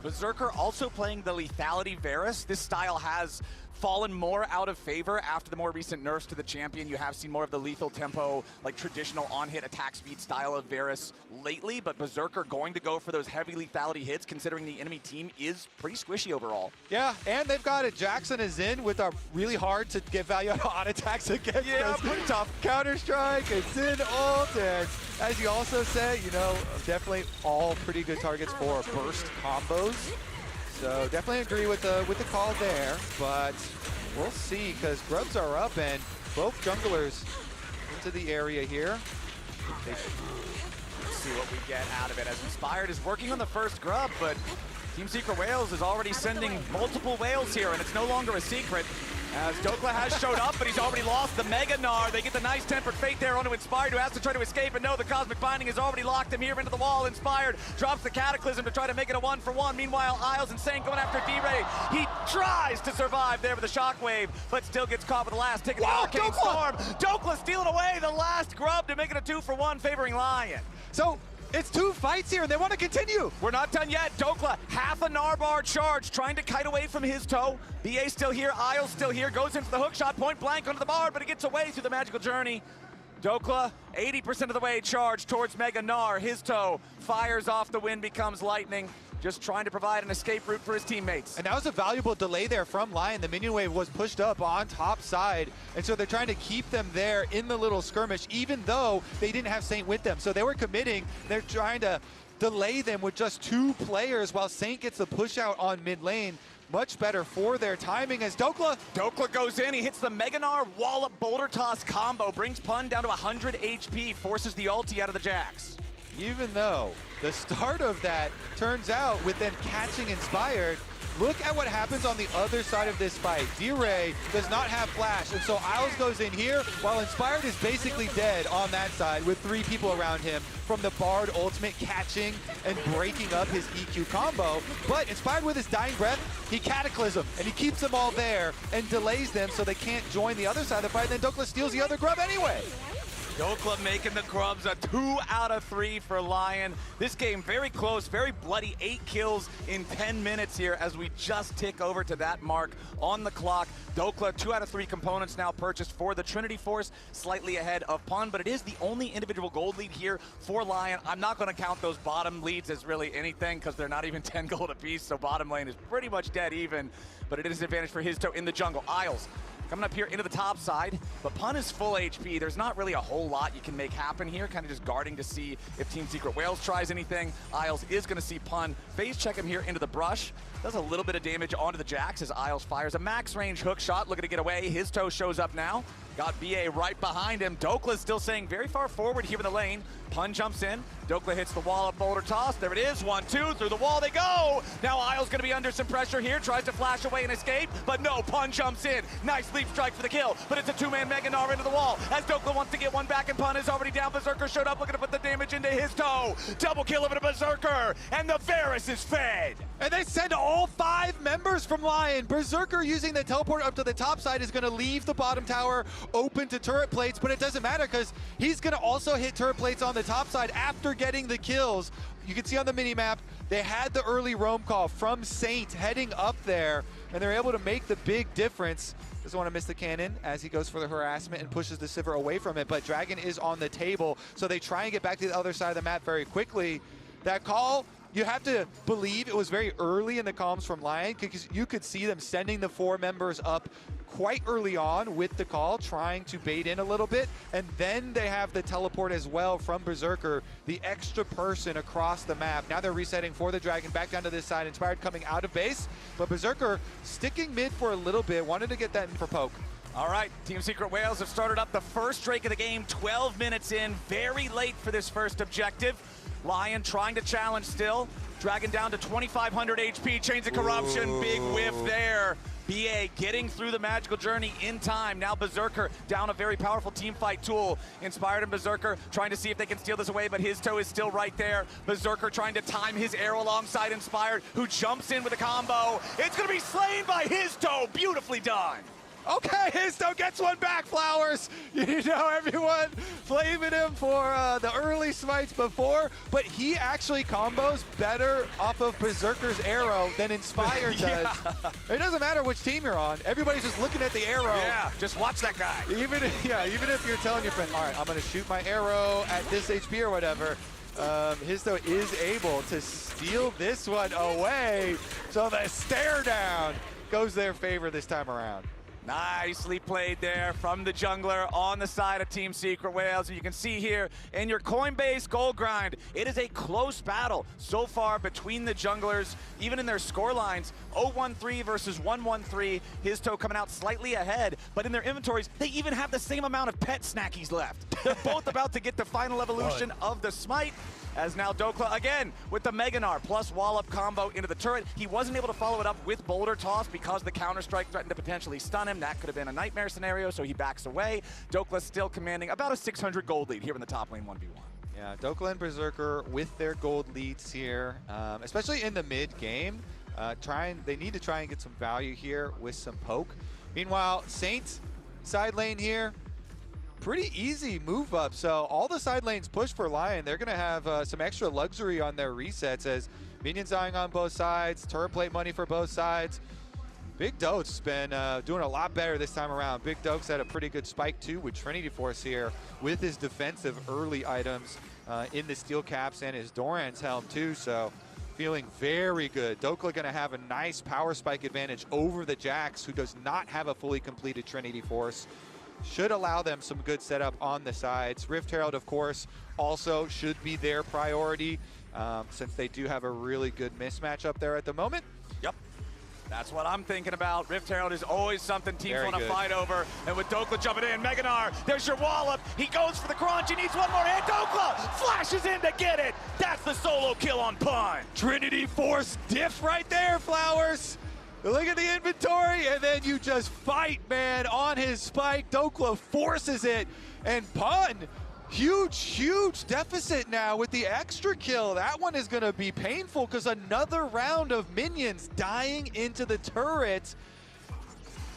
Berserker also playing the lethality Varus. This style has fallen more out of favor after the more recent nerfs to the champion. You have seen more of the lethal tempo, like traditional on-hit attack speed style of Varus lately, but Berserker going to go for those heavy lethality hits, considering the enemy team is pretty squishy overall. Yeah, and they've got a Jackson is in with a really hard to get value out of on attacks against. Yeah, pretty tough. Counter-strike, it's in ult, and as you also said, you know, definitely all pretty good targets for burst combos. So definitely agree with the call there, but we'll see, because grubs are up and both junglers into the area here. Let's see what we get out of it, as Inspired is working on the first grub, but Team Secret Whales is already sending multiple whales here, and it's no longer a secret, as Dokla has showed up, but he's already lost the Mega Gnar. They get the nice Tempered Fate there onto Inspired, who has to try to escape, and no, the Cosmic Binding has already locked him here into the wall. Inspired drops the Cataclysm to try to make it a 1-for-1. Meanwhile, Isles and Saint going after D-Ray. He tries to survive there with the Shockwave, but still gets caught with the last ticket. Wow, Arcane Storm! Dokla stealing away the last grub to make it a 2-for-1 favoring Lion. So It's 2 fights here, and they want to continue. We're not done yet. Dokla, half a Narbar charge, trying to kite away from his toe. BA still here, Isles still here, goes in for the hook shot, point blank onto the bar, but it gets away through the magical journey. Dokla, 80% of the way charged towards Mega Gnar. His toe fires off the wind, becomes lightning. Just trying to provide an escape route for his teammates. And that was a valuable delay there from Lion. The minion wave was pushed up on top side, and so they're trying to keep them there in the little skirmish, even though they didn't have Saint with them. So they were committing. They're trying to delay them with just 2 players while Saint gets the push out on mid lane. Much better for their timing as Dokla goes in, he hits the Mega Gnar wallop boulder toss combo, brings Pun down to 100 HP, forces the ulti out of the Jax. Even though the start of that turns out with them catching Inspired, look at what happens on the other side of this fight. D-Ray does not have flash, and so Isles goes in here while Inspired is basically dead on that side with 3 people around him from the Bard ultimate catching and breaking up his EQ combo. But Inspired with his dying breath, he Cataclysm, and he keeps them all there and delays them so they can't join the other side of the fight, and then Dokla steals the other grub anyway. Dokla making the grubs a 2 out of 3 for Lion. This game very close, very bloody, 8 kills in 10 minutes here as we just tick over to that mark on the clock. Dokla, 2 out of 3 components now purchased for the Trinity Force, slightly ahead of Pun, but it is the only individual gold lead here for Lion. I'm not going to count those bottom leads as really anything because they're not even 10 gold apiece, so bottom lane is pretty much dead even, but it is an advantage for his toe in the jungle. Isles coming up here into the top side, but Pun is full HP. There's not really a whole lot you can make happen here, kind of just guarding to see if Team Secret Whales tries anything. Isles is going to see Pun phase check him here into the brush. Does a little bit of damage onto the Jax as Isles fires a max range hook shot, looking to get away. His toe shows up now. Got BA right behind him. Dokla is still staying very far forward here in the lane. Pun jumps in. Dokla hits the wall of boulder toss. There it is. 1-2 through the wall they go. Now Isles going to be under some pressure here. Tries to flash away and escape, but no. Pun jumps in. Nice leap strike for the kill, but it's a 2-man Mega Gnar into the wall as Dokla wants to get one back, and Pun is already down. Berserker showed up looking to put the damage into his toe. Double kill of a Berserker, and the Varus is fed. And they send all 5 members from Lion. Berserker using the teleport up to the top side is going to leave the bottom tower open to turret plates, but it doesn't matter because he's going to also hit turret plates on the top side after getting the kills. You can see on the mini-map, they had the early roam call from Saint heading up there, and they're able to make the big difference. Doesn't want to miss the cannon as he goes for the harassment and pushes the Sivir away from it, but Dragon is on the table, so they try and get back to the other side of the map very quickly. That call, you have to believe it was very early in the comms from Lion, because you could see them sending the 4 members up quite early on with the call, trying to bait in a little bit, and then they have the teleport as well from Berserker, the extra person across the map. Now they're resetting for the Dragon back down to this side. Inspired coming out of base, but Berserker sticking mid for a little bit, wanted to get that in for poke. All right, Team Secret Whales have started up the first Drake of the game, 12 minutes in, very late for this first objective. Lion trying to challenge still. Dragon down to 2,500 HP, Chains of Corruption, big whiff there. BA getting through the magical journey in time. Now Berserker down a very powerful team fight tool. Inspired and Berserker trying to see if they can steal this away, but his toe is still right there. Berserker trying to time his arrow alongside Inspired, who jumps in with a combo. It's gonna be slain by his toe. Beautifully done. Okay, Histo gets one back, Flowers. You know, everyone blaming him for the early smites before, but he actually combos better off of Berserker's arrow than Inspired does. It doesn't matter which team you're on. Everybody's just looking at the arrow. Yeah, just watch that guy. Even if you're telling your friend, all right, I'm going to shoot my arrow at this HP or whatever, Histo is able to steal this one away. So the stare down goes their favor this time around. Nicely played there from the jungler on the side of Team Secret Whales. And you can see here in your Coinbase gold grind, it is a close battle so far between the junglers, even in their score lines. 0-1-3 versus 1-1-3. His toe coming out slightly ahead, but in their inventories, they even have the same amount of pet snackies left. They're both about to get the final evolution of the smite. As now Dokla again with the Mega Gnar plus wall-up combo into the turret. He wasn't able to follow it up with Boulder Toss because the counter-strike threatened to potentially stun him. That could have been a nightmare scenario, so he backs away. Dokla still commanding about a 600 gold lead here in the top lane 1v1. Yeah, Dokla and Berserker with their gold leads here, especially in the mid game. They need to try and get some value here with some poke. Meanwhile, Saint side lane here, pretty easy move up. So all the side lanes push for Lion. They're going to have some extra luxury on their resets as minions dying on both sides, turret plate money for both sides. Big Doke's been doing a lot better this time around. Big Doke's had a pretty good spike too with Trinity Force here with his defensive early items in the steel caps and his Doran's helm too. So feeling very good. Dokla going to have a nice power spike advantage over the Jax, who does not have a fully completed Trinity Force. Should allow them some good setup on the sides. Rift Herald, of course, also should be their priority since they do have a really good mismatch up there at the moment. Yep. That's what I'm thinking about. Rift Herald is always something teams want to fight over. And with Dokla jumping in, Meganar, there's your wallop. He goes for the crunch. He needs one more hit. Dokla flashes in to get it. That's the solo kill on Pun. Trinity Force diff right there, Flowers. Look at the inventory, and then you just fight, man, on his spike. Dokla forces it, and Pun, huge deficit now with the extra kill. That one is going to be painful because another round of minions dying into the turret.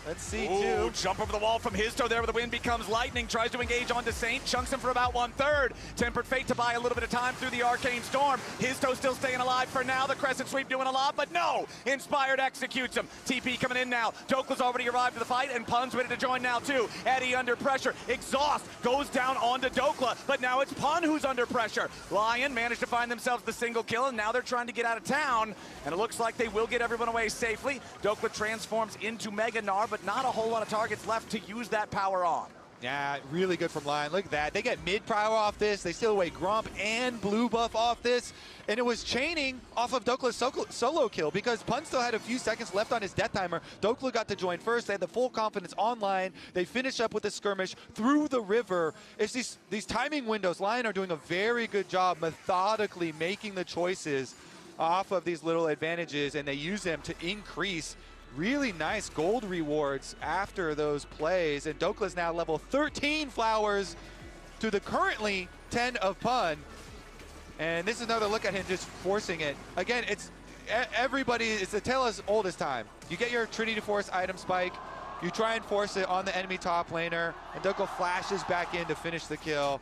Let's see, too. Jump over the wall from Histo there where the wind becomes lightning. Tries to engage onto Saint. Chunks him for about 1/3. Tempered Fate to buy a little bit of time through the Arcane Storm. Histo still staying alive for now. The Crescent Sweep doing a lot, but no! Inspired executes him. TP coming in now. Dokla's already arrived to the fight, and Pun's ready to join now, too. Eddie under pressure. Exhaust goes down onto Dokla, but now it's Pun who's under pressure. Lion managed to find themselves the single kill, and now they're trying to get out of town, and it looks like they will get everyone away safely. Dokla transforms into Meganar, but not a whole lot of targets left to use that power on. Yeah, really good from Lion. Look at that. They get mid power off this. They steal away Grump and blue buff off this. And it was chaining off of Dokla's solo kill because Pun still had a few seconds left on his death timer. Dokla got to join first. They had the full confidence online. They finish up with a skirmish through the river. It's these timing windows. Lion are doing a very good job methodically making the choices off of these little advantages, and they use them to increase really nice gold rewards after those plays. And Dokla's now level 13, Flowers, to the currently 10 of Pun. And this is another look at him just forcing it. Again, it's a tale as old as time. You get your Trinity Force item spike, you try and force it on the enemy top laner, and Dokla flashes back in to finish the kill.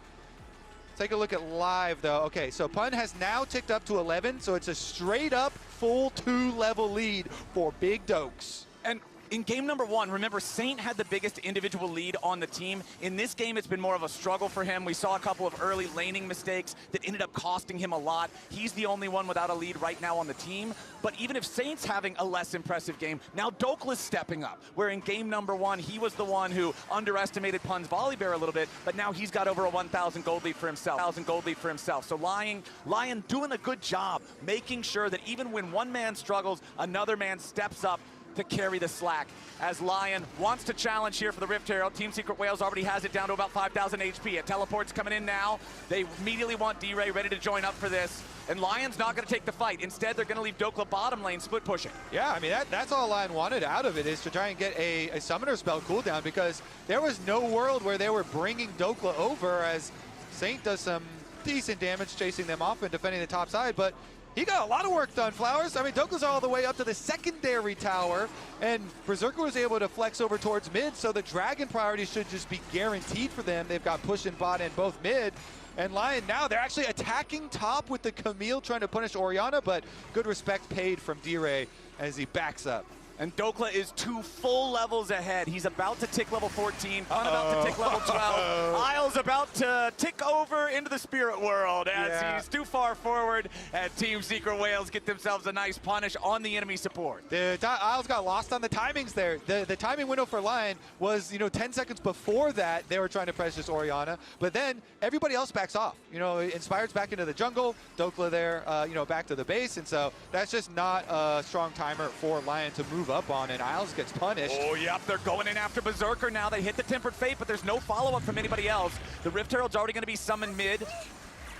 Take a look at live, though. Okay, so Pun has now ticked up to 11, so it's a straight-up full 2-level lead for Big Dokes. And in game number 1, remember, Saint had the biggest individual lead on the team. In this game, it's been more of a struggle for him. We saw a couple of early laning mistakes that ended up costing him a lot. He's the only one without a lead right now on the team. But even if Saint's having a less impressive game, now Dokla's stepping up, where in game number 1, he was the one who underestimated Pun's volley bear a little bit, but now he's got over a 1,000 gold lead for himself. So Lion doing a good job, making sure that even when one man struggles, another man steps up to carry the slack. As Lion wants to challenge here for the Rift Herald, Team Secret Whales already has it down to about 5,000 HP. It teleports coming in now. They immediately want D-Ray ready to join up for this. And Lion's not going to take the fight. Instead, they're going to leave Dokla bottom lane split pushing. Yeah, I mean, that's all Lion wanted out of it, is to try and get a summoner spell cooldown, because there was no world where they were bringing Dokla over, as Saint does some decent damage chasing them off and defending the top side, but he got a lot of work done, Flowers. I mean, Dokla's all the way up to the secondary tower, and Berserker was able to flex over towards mid, so the Dragon priority should just be guaranteed for them. They've got push and bot and both mid. And Lion now, they're actually attacking top with the Camille trying to punish Orianna, but good respect paid from D-Ray as he backs up. And Dokla is 2 full levels ahead. He's about to tick level 14, about to tick level 12. Isles about to tick over into the spirit world as he's too far forward, and Team Secret Whales get themselves a nice punish on the enemy support. Isles got lost on the timings there. The timing window for Lion was, 10 seconds before that, they were trying to press this Orianna, but then everybody else backs off. Inspired's back into the jungle, Dokla there, back to the base, and so that's just not a strong timer for Lion to move up on, and Isles gets punished. Oh, yep, they're going in after Berserker now. They hit the Tempered Fate, but there's no follow-up from anybody else. The Rift Herald's already going to be summoned mid.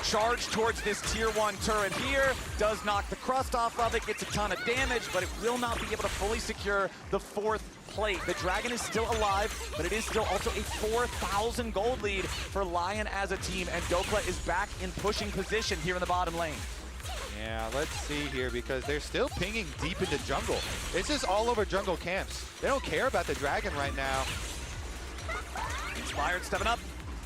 Charge towards this tier 1 turret here. Does knock the crust off of it, gets a ton of damage, but it will not be able to fully secure the 4th plate. The Dragon is still alive, but it is still also a 4,000 gold lead for Lion as a team, and Dokla is back in pushing position here in the bottom lane. Yeah, let's see here, because they're still pinging deep into jungle. It's just all over jungle camps. They don't care about the Dragon right now. Inspired stepping up.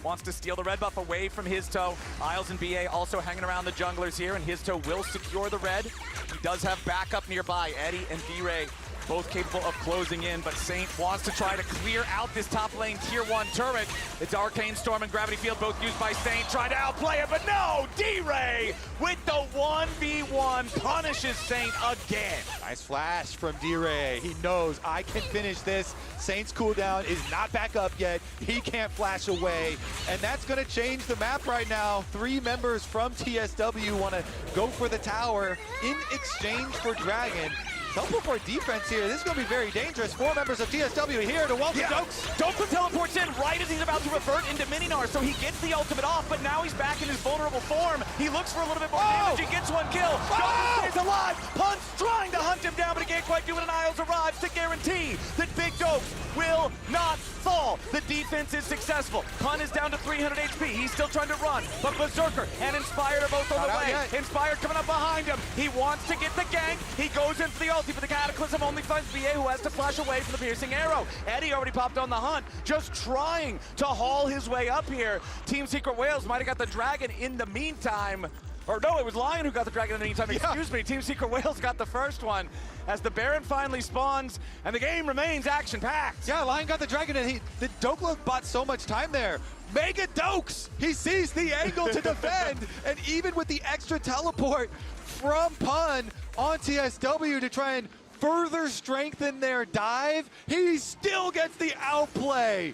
wants to steal the red buff away from his toe. Isles and BA also hanging around the junglers here, and his toe will secure the red. He does have backup nearby. Eddie and D-Ray both capable of closing in, but Saint wants to try to clear out this top lane tier 1 turret. It's Arcane Storm and Gravity Field, both used by Saint, trying to outplay it, but no! D-Ray with the 1v1 punishes Saint again. Nice flash from D-Ray. He knows I can finish this. Saint's cooldown is not back up yet. He can't flash away, and that's gonna change the map right now. 3 members from TSW wanna go for the tower in exchange for Dragon. Teleport defense here. This is going to be very dangerous. 4 members of TSW here to welcome Dokes. Dokes teleports in right as he's about to revert into Mininar, so he gets the ultimate off, but now he's back in his vulnerable form. He looks for a little bit more damage. He gets 1 kill. Dokes stays alive. Pun's trying to hunt him down, but he can't quite do it, and Isles arrives to guarantee that Big Dokes will not fall. The defense is successful. Pun is down to 300 HP. He's still trying to run, but Berserker and Inspired are both on the way. Inspired coming up behind him. He wants to get the gank. He goes in for the ulti, but the Cataclysm only finds BA, who has to flash away from the piercing arrow. Eddie already popped on the hunt, just trying to haul his way up here. Team Secret Whales might have got the dragon in the meantime. Or no, it was Lion who got the dragon in the meantime. Excuse me, Team Secret Whales got the first one as the Baron finally spawns and the game remains action-packed. Yeah, Lion got the dragon and the Dokes bought so much time there. Mega Dokes! He sees the angle to defend, and even with the extra teleport from Pun on TSW to try and further strengthen their dive, he still gets the outplay.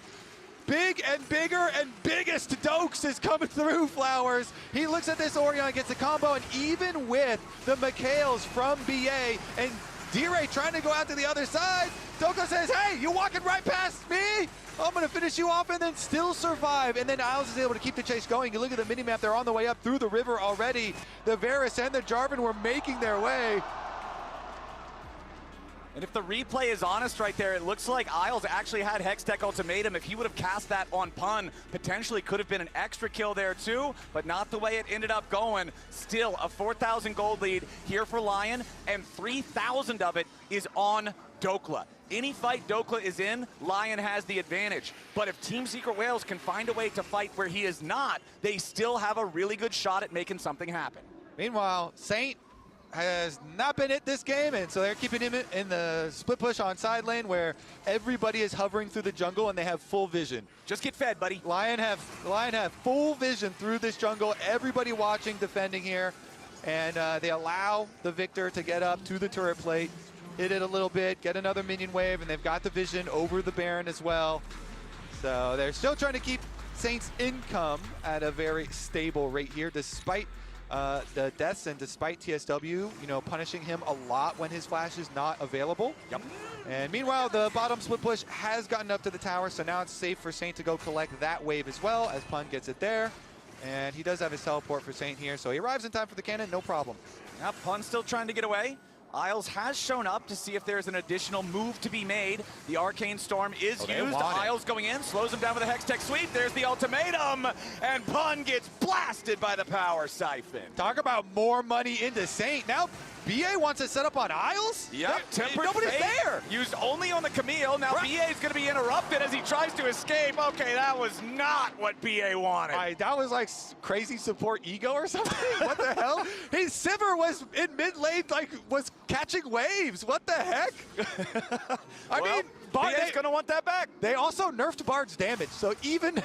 Big and bigger and biggest Dokes is coming through, Flowers. He looks at this Orion, gets a combo, and even with the Mikhails from BA and D-Ray trying to go out to the other side, Dokes says, hey, you walking right past me? I'm going to finish you off and then still survive. And then Isles is able to keep the chase going. You look at the minimap, they're on the way up through the river already. The Varus and the Jarvan were making their way. And if the replay is honest right there, it looks like Isles actually had Hextech Ultimatum. If he would have cast that on Pun, potentially could have been an extra kill there too, but not the way it ended up going. Still a 4,000 gold lead here for Lion, and 3,000 of it is on Dokla. Any fight Dokla is in, Lion has the advantage. But if Team Secret Whales can find a way to fight where he is not, they still have a really good shot at making something happen. Meanwhile, Saint has not been it this game, and so they're keeping him in the split push on side lane where everybody is hovering through the jungle and they have full vision. Just get fed, buddy. Lion have full vision through this jungle. Everybody watching, defending here, and they allow the Victor to get up to the turret plate, hit it a little bit, get another minion wave, and they've got the vision over the Baron as well. So they're still trying to keep Saint's income at a very stable rate here, despite the deaths and despite TSW, punishing him a lot when his flash is not available. Yep. And meanwhile, the bottom split push has gotten up to the tower, so now it's safe for Saint to go collect that wave as well, as Pun gets it there. And he does have his teleport for Saint here, so he arrives in time for the cannon, no problem. Now Pun still trying to get away. Isles has shown up to see if there's an additional move to be made. The Arcane Storm is used. Isles going in, slows him down with a Hextech sweep. There's the ultimatum, and Pun gets blasted by the power siphon. Talk about more money into Saint. Now BA wants to set up on Isles? Yep, nobody's there. Used only on the Camille. Now BA is going to be interrupted as he tries to escape. Okay, that was not what BA wanted. That was like crazy support ego or something. What the hell? His Sivir was in mid lane, was catching waves. What the heck? I mean, BA's going to want that back. They also nerfed Bard's damage, so even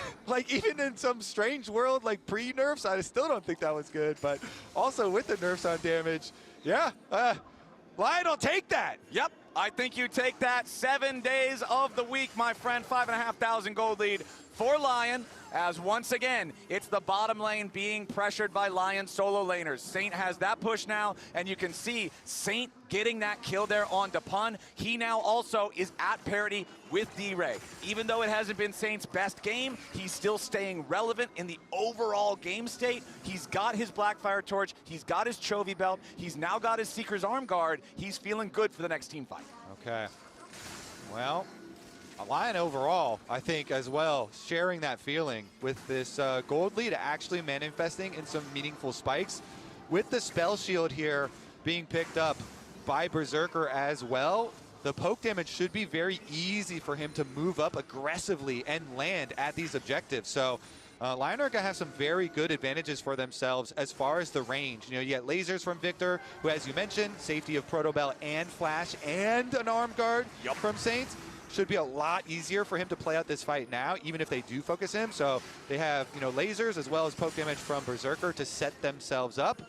in some strange world like pre-nerfs, I still don't think that was good. But also with the nerfs on damage, yeah, Lion will take that. Yep, I think you take that. 7 days of the week, my friend. 5,500 gold lead for Lion, as once again, it's the bottom lane being pressured by Lion solo laners. Saint has that push now, and you can see Saint getting that kill there on Pun. He now also is at parity with D-Ray. Even though it hasn't been Saint's best game, he's still staying relevant in the overall game state. He's got his Blackfire Torch, he's got his Chovy belt, he's now got his Seeker's Arm Guard. He's feeling good for the next team fight. Okay. Well, Lion overall, I think, as well, sharing that feeling with this gold lead actually manifesting in some meaningful spikes. With the spell shield here being picked up by Berserker as well, the poke damage should be very easy for him to move up aggressively and land at these objectives. So Lion are going to have some very good advantages for themselves as far as the range. You know, you get lasers from Victor, who, as you mentioned, safety of Proto Bell and Flash, and an arm guard from Saints. Should be a lot easier for him to play out this fight now, even if they do focus him. So they have, you know, lasers as well as poke damage from Berserker to set themselves up.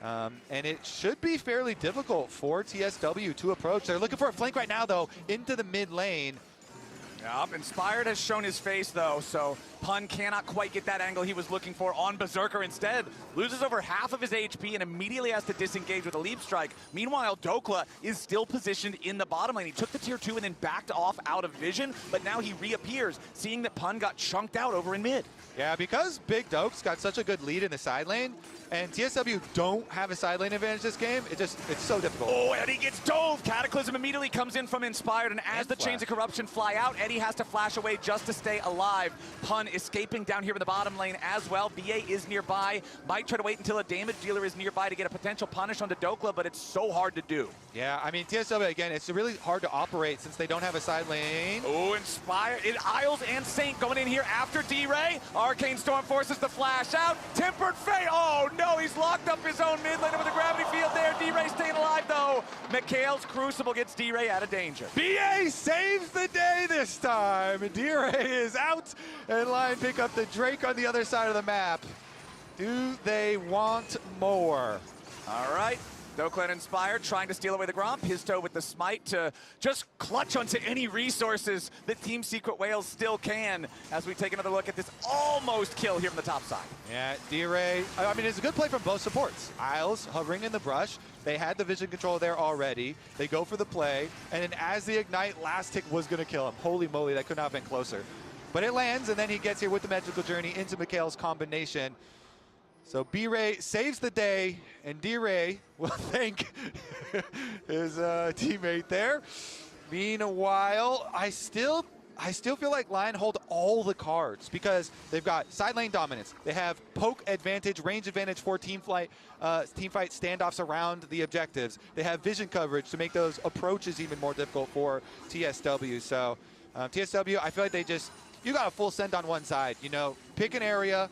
And it should be fairly difficult for TSW to approach. They're looking for a flank right now, though, into the mid lane. Yep, Inspired has shown his face, though, so Pun cannot quite get that angle he was looking for on Berserker. Instead, loses over half of his HP and immediately has to disengage with a Leap Strike. Meanwhile, Dokla is still positioned in the bottom lane. He took the tier 2 and then backed off out of vision, but now he reappears, seeing that Pun got chunked out over in mid. Yeah, because Big Dokes got such a good lead in the side lane, and TSW don't have a side lane advantage this game, it's so difficult. Oh, Eddie gets dove! Cataclysm immediately comes in from Inspired, and as the Chains of Corruption fly out, Eddie has to flash away just to stay alive. Pun escaping down here in the bottom lane as well. BA is nearby, might try to wait until a damage dealer is nearby to get a potential punish onto Dokla, but it's so hard to do. Yeah, I mean, TSW, again, it's really hard to operate since they don't have a side lane. Oh, Inspired, Isles and Saint going in here after D-Ray. Arcane Storm forces the flash out. Tempered Fate, oh no, he's locked up his own mid laner with a gravity field there. D-Ray staying alive though. Mikhail's Crucible gets D-Ray out of danger. BA saves the day this time. D-Ray is out, and Lion pick up the Drake on the other side of the map. Do they want more? All right. Dokla Inspired trying to steal away the Gromp. Histo with the smite to just clutch onto any resources that Team Secret Whales still can as we take another look at this almost kill here from the top side. Yeah, D-Ray, I mean, it's a good play from both supports. Isles hovering in the brush. They had the vision control there already. They go for the play, and then as the Ignite, last tick was going to kill him. Holy moly, that could not have been closer. But it lands, and then he gets here with the Magical Journey into Mikhail's combination. So B-Ray saves the day, and D-Ray will thank his teammate there. Meanwhile, I still feel like Lion hold all the cards because they've got side lane dominance. They have poke advantage, range advantage for team fight standoffs around the objectives. They have vision coverage to make those approaches even more difficult for TSW. So TSW, I feel like you got a full send on one side. You know, pick an area,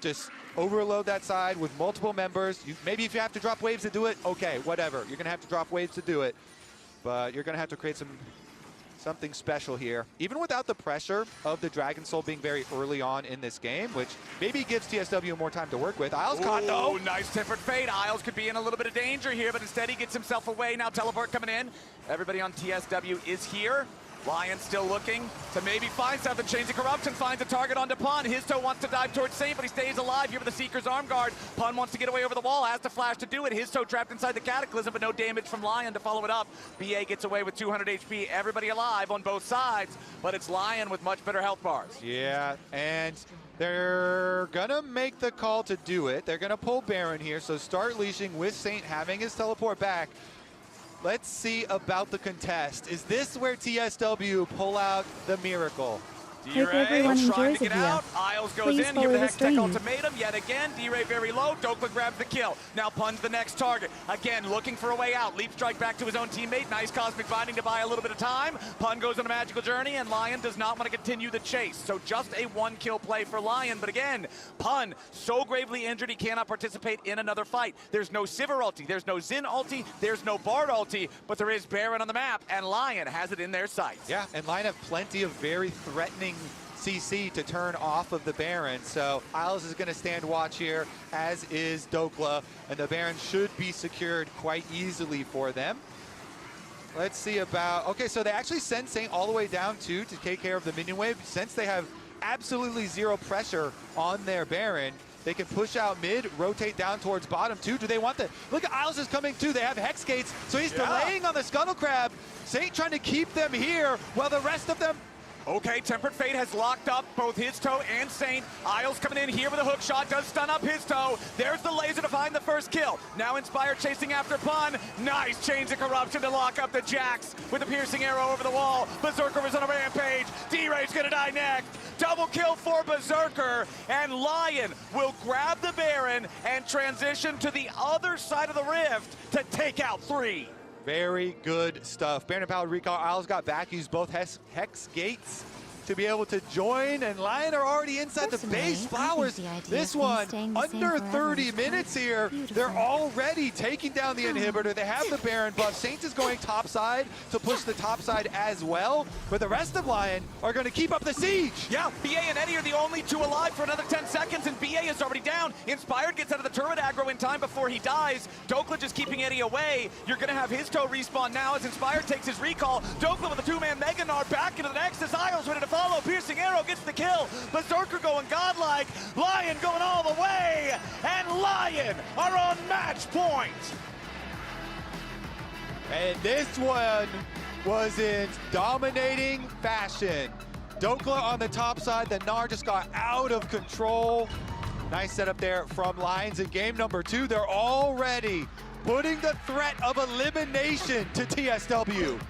just overload that side with multiple members. Maybe if you have to drop waves to do it, okay, whatever. You're going to have to drop waves to do it. But you're going to have to create something special here. Even without the pressure of the Dragon Soul being very early on in this game, which maybe gives TSW more time to work with. Isles caught though. Nice Tempered Fate. Isles could be in a little bit of danger here, but instead he gets himself away. Now Teleport coming in. Everybody on TSW is here. Lion still looking to maybe find something. Chains of Corruption finds a target onto Pun. Histo wants to dive towards Saint, but he stays alive here with the Seeker's Arm Guard. Pun wants to get away over the wall, has to flash to do it. Histo trapped inside the Cataclysm, but no damage from Lion to follow it up. BA gets away with 200 HP. Everybody alive on both sides, but it's Lion with much better health bars. Yeah, and they're gonna make the call to do it. They're gonna pull Baron here, so start leashing with Saint having his teleport back. Let's see about the contest. Is this where TSW pull out the miracle? Hope everyone enjoys the video. Isles goes Please in, follow here the the Hextech stream. ultimatum yet again. D-Ray very low, Dokla grabs the kill. Now Pun's the next target. Again, looking for a way out. Leap strike back to his own teammate. Nice Cosmic Binding to buy a little bit of time. Pun goes on a Magical Journey, and Lion does not want to continue the chase. So just a one-kill play for Lion. But again, Pun so gravely injured he cannot participate in another fight. There's no Sivir ulti, there's no Xin ulti, there's no Bard ulti, but there is Baron on the map, and Lion has it in their sights. Yeah, and Lion have plenty of very threatening CC to turn off of the Baron. So Isles is going to stand watch here, as is Dokla, and the Baron should be secured quite easily for them. Let's see about, okay, so they actually send Saint all the way down to take care of the minion wave. Since they have absolutely zero pressure on their Baron, they can push out mid, rotate down towards bottom too. Do they want the, look at Isles is coming too. They have Hex Gates, so he's delaying on the Scuttle Crab. Saint trying to keep them here while the rest of them. Okay, Tempered Fate has locked up both Histo and Saint. Isles coming in here with a hook shot, does stun up Histo. There's the laser to find the first kill. Now Inspired chasing after Pun. Nice Chains of Corruption to lock up the Jax with a piercing arrow over the wall. Berserker is on a rampage. D-Ray's gonna die next. Double kill for Berserker, and Lion will grab the Baron and transition to the other side of the rift to take out 3. Very good stuff. Baron and Powered Recall. Isles got back, used both Hex Gates to be able to join, and Lion are already inside the base. Flowers, this one, under 30 minutes here. They're already taking down the inhibitor. They have the Baron buff. Saints is going top side to push the top side as well, but the rest of Lion are going to keep up the siege. Yeah, BA and Eddie are the only two alive for another 10 seconds, and BA is already down. Inspired gets out of the turret aggro in time before he dies. Dokla just keeping Eddie away. You're going to have his toe respawn now as Inspired takes his recall. Dokla with a two-man Mega Gnar back into the Nexus. Isles ready to follow. Piercing Arrow gets the kill. Berserker going godlike. Lion going all the way. And Lion are on match point. And this one was in dominating fashion. Dokla on the top side. The Gnar just got out of control. Nice setup there from Lions in game number 2. They're already putting the threat of elimination to TSW.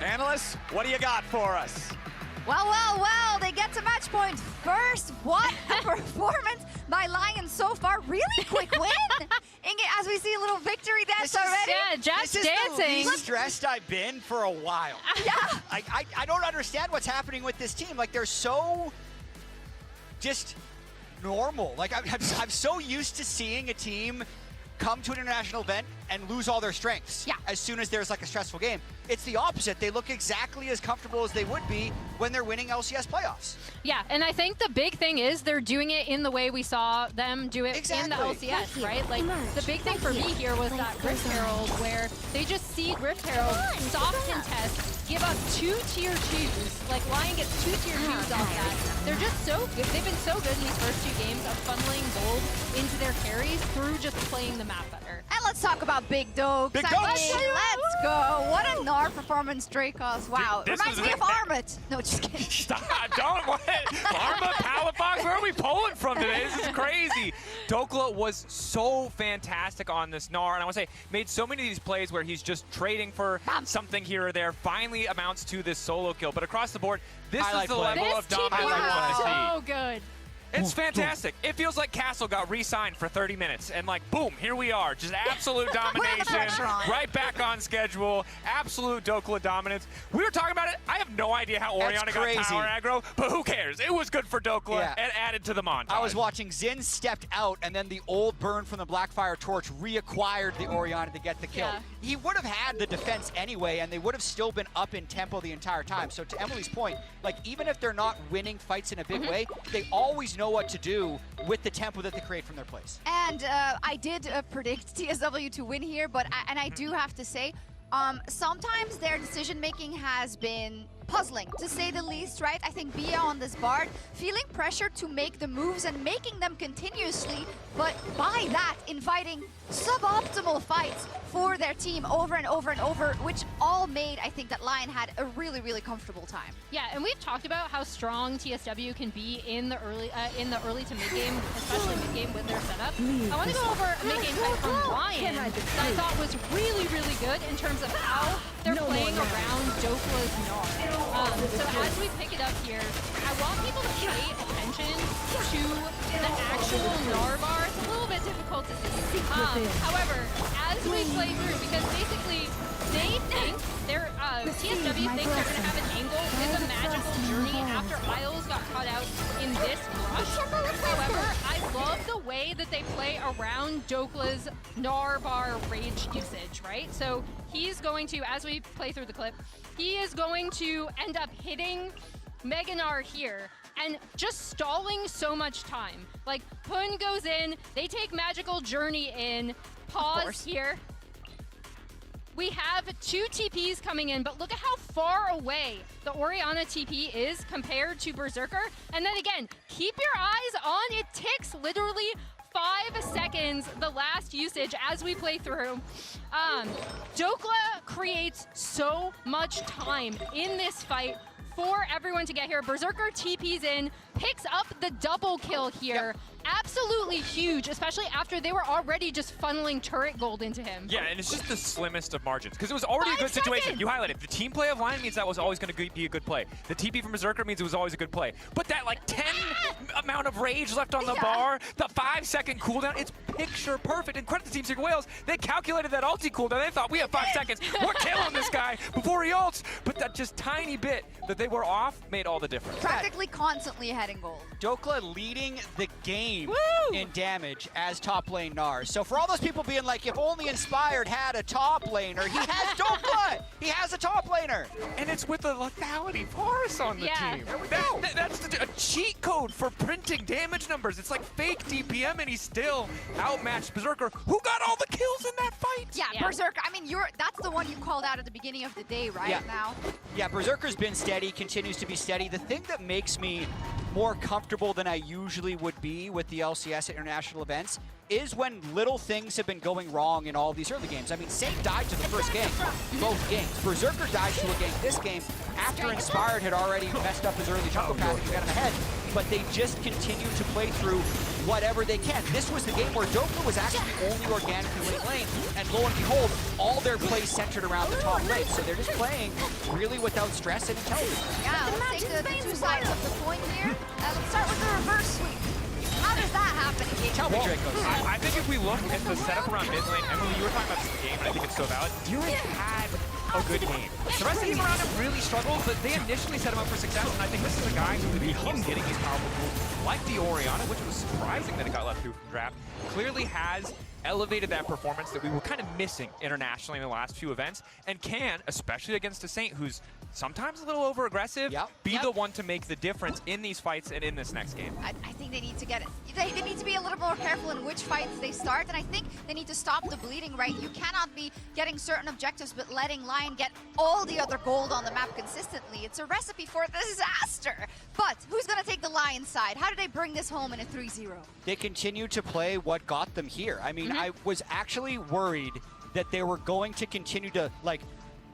Analysts, what do you got for us? Well, they get to match point first. What a performance by Lion so far. Really quick win. Inge, as we see a little victory dance already. Yeah, just this dancing. This is the least stressed I've been for a while. Yeah. I don't understand what's happening with this team. Like, they're so just normal. Like, I'm so used to seeing a team come to an international event and lose all their strengths as soon as there's like a stressful game. It's the opposite. They look exactly as comfortable as they would be when they're winning LCS playoffs. Yeah, and I think the big thing is they're doing it in the way we saw them do it in the LCS, right? Like, the big thing for me here was that Rift Herald, where they just see Rift Herald soft contest, give up 2 tier 2s. Like, Lion gets 2 tier 2s off that. They're just so good. They've been so good in these first 2 games of funneling gold into their carries through just playing the map better. And let's talk about Big Dogs. Big I Dogs! mean, let's go. What a Gnar performance, Dracos. Wow. Dude, Reminds me of Armut. No, just kidding. Stop, don't, what? Arma, Palafox, where are we pulling from today? This is crazy. Dokla was so fantastic on this Gnar, and I want to say, made so many of these plays where he's just trading for something here or there, finally amounts to this solo kill. But across the board, this is the level of dominance I want to see. So good. It's fantastic. It feels like Castle got re-signed for 30 minutes, and like, boom, here we are. Just absolute domination, right back on schedule. Absolute Dokla dominance. We were talking about it. I have no idea how Orianna got tower aggro, but who cares? It was good for Dokla and added to the montage. I was watching Xin stepped out, and then the old burn from the Blackfire Torch reacquired the Orianna to get the kill. Yeah. He would have had the defense anyway, and they would have still been up in tempo the entire time. So to Emily's point, like, even if they're not winning fights in a big way, they always know what to do with the tempo that they create from their plays. And I did predict TSW to win here, but I do have to say, sometimes their decision-making has been puzzling, to say the least, right? I think Bia on this Bard, feeling pressure to make the moves and making them continuously, but by that, inviting suboptimal fights for their team over and over and over, which all made, I think, that Lion had a really, really comfortable time. Yeah, and we've talked about how strong TSW can be in the early to mid game, especially mid game with their setup. I want to go over a mid game fight from Lion that I thought was really, really good in terms of how they're playing around Dokla's Gnar. So as we pick it up here, I want people to pay attention to the actual Gnar bar. It's a little bit difficult to see. However, as we play through, because basically they think they're TSW thinks they're gonna have an angle with a magical journey after Isles got caught out in this rush. However, I love the way that they play around Dokla's Gnar bar rage usage, right? So he's going to, as we play through the clip, he is going to end up hitting Mega Gnar here and just stalling so much time. Like, Pun goes in, they take Magical Journey in, pause here. We have 2 TPs coming in, but look at how far away the Orianna TP is compared to Berserker. And then again, keep your eyes on, it ticks literally 5 seconds, the last usage as we play through. Dokla creates so much time in this fight for everyone to get here. Berserker TPs in, picks up the double kill here, absolutely huge, especially after they were already just funneling turret gold into him. Yeah, and it's just the slimmest of margins, because it was already a good situation. You highlighted the team play of Lion means that was always going to be a good play. The TP from Berserker means it was always a good play. But that like 10 amount of rage left on the bar, the 5-second cooldown, it's picture perfect. And credit to Team Secret Wales, they calculated that ulti cooldown. They thought, we have 5 seconds, we're killing this guy before he ults. But that just tiny bit that they were off made all the difference. Practically constantly heading gold. Dokla leading the game in damage as top lane Nars. So for all those people being like, if only Inspired had a top laner, he has Dokla! He has a top laner! And it's with the lethality Paris on the team. There we go. That's a cheat code for printing damage numbers. It's like fake DPM, and he still outmatched Berserker, who got all the kills in that fight. Yeah, Berserker, I mean, that's the one you called out at the beginning of the day, right now? Yeah, Berserker's been steady, continues to be steady. The thing that makes me more comfortable than I usually would be with the LCS at international events is when little things have been going wrong in all these early games. I mean, Saint died to the first game, both games. Berserker died to a game this game after Inspired had already messed up his early jungle path and got him ahead. But they just continue to play through whatever they can. This was the game where Dokla was actually only organically winning lane, and lo and behold, all their plays centered around the top lane. So they're just playing really without stress and intelligence. Yeah, let's take the two sides of the point here. Let's start with the reverse sweep. How does that happen in game? Tell me, Dracos. I think if we look at the setup around mid lane, Emily, you were talking about this in the game, and I think it's so valid. Duran had a good game. The rest of the team around him really struggled, but they initially set him up for success, and I think this is a guy who keeps getting these powerful tools, like the Orianna, which was surprising that it got left through from draft, clearly has elevated that performance that we were kind of missing internationally in the last few events, and can, especially against a Saint who's sometimes a little over-aggressive, be the one to make the difference in these fights and in this next game. I think they need to get it. They need to be a little more careful in which fights they start, and I think they need to stop the bleeding, right? You cannot be getting certain objectives but letting Lion get all the other gold on the map consistently. It's a recipe for disaster. But who's going to take the Lion side? How do they bring this home in a 3-0? They continue to play what got them here. I mean, I was actually worried that they were going to continue to, like,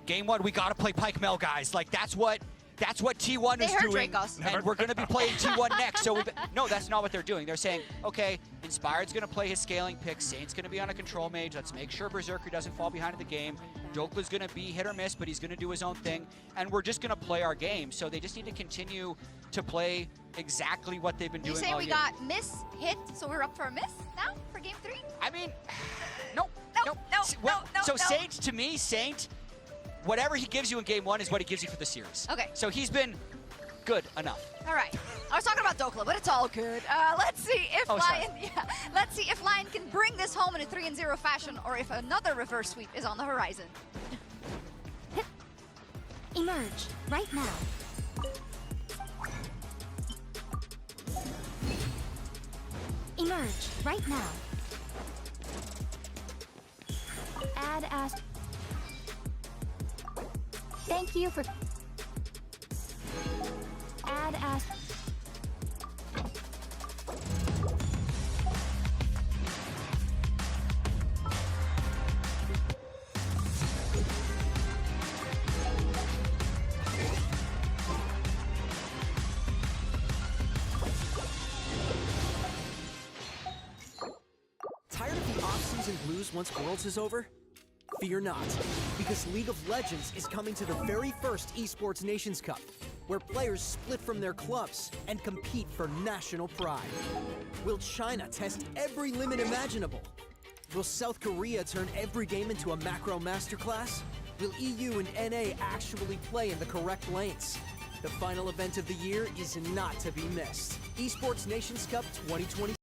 game one, we gotta play Pike Mel, guys. Like, that's what T1 is doing, and we're gonna be playing T1 next. So no, that's not what they're doing. They're saying, okay, Inspired's gonna play his scaling pick, Saint's gonna be on a control mage. Let's make sure Berserker doesn't fall behind in the game. Dokla's gonna be hit or miss, but he's gonna do his own thing, and we're just gonna play our game. So they just need to continue to play exactly what they've been doing all year. You say we got miss, hit, so we're up for a miss now for game 3? I mean, no. So Saint, to me, Saint, whatever he gives you in game 1 is what he gives you for the series. Okay. So he's been good enough. All right. I was talking about Dokla, but it's all good. Let's see if let's see if Lion can bring this home in a 3-0 fashion, or if another reverse sweep is on the horizon. Emerge right now. Emerge right now. Add as. Thank you for. Add as. Tired of the off-season blues once Worlds is over? Fear not, because League of Legends is coming to the very first Esports Nations Cup, where players split from their clubs and compete for national pride. Will China test every limit imaginable? Will South Korea turn every game into a macro masterclass? Will EU and NA actually play in the correct lanes? The final event of the year is not to be missed. Esports Nations Cup 2020.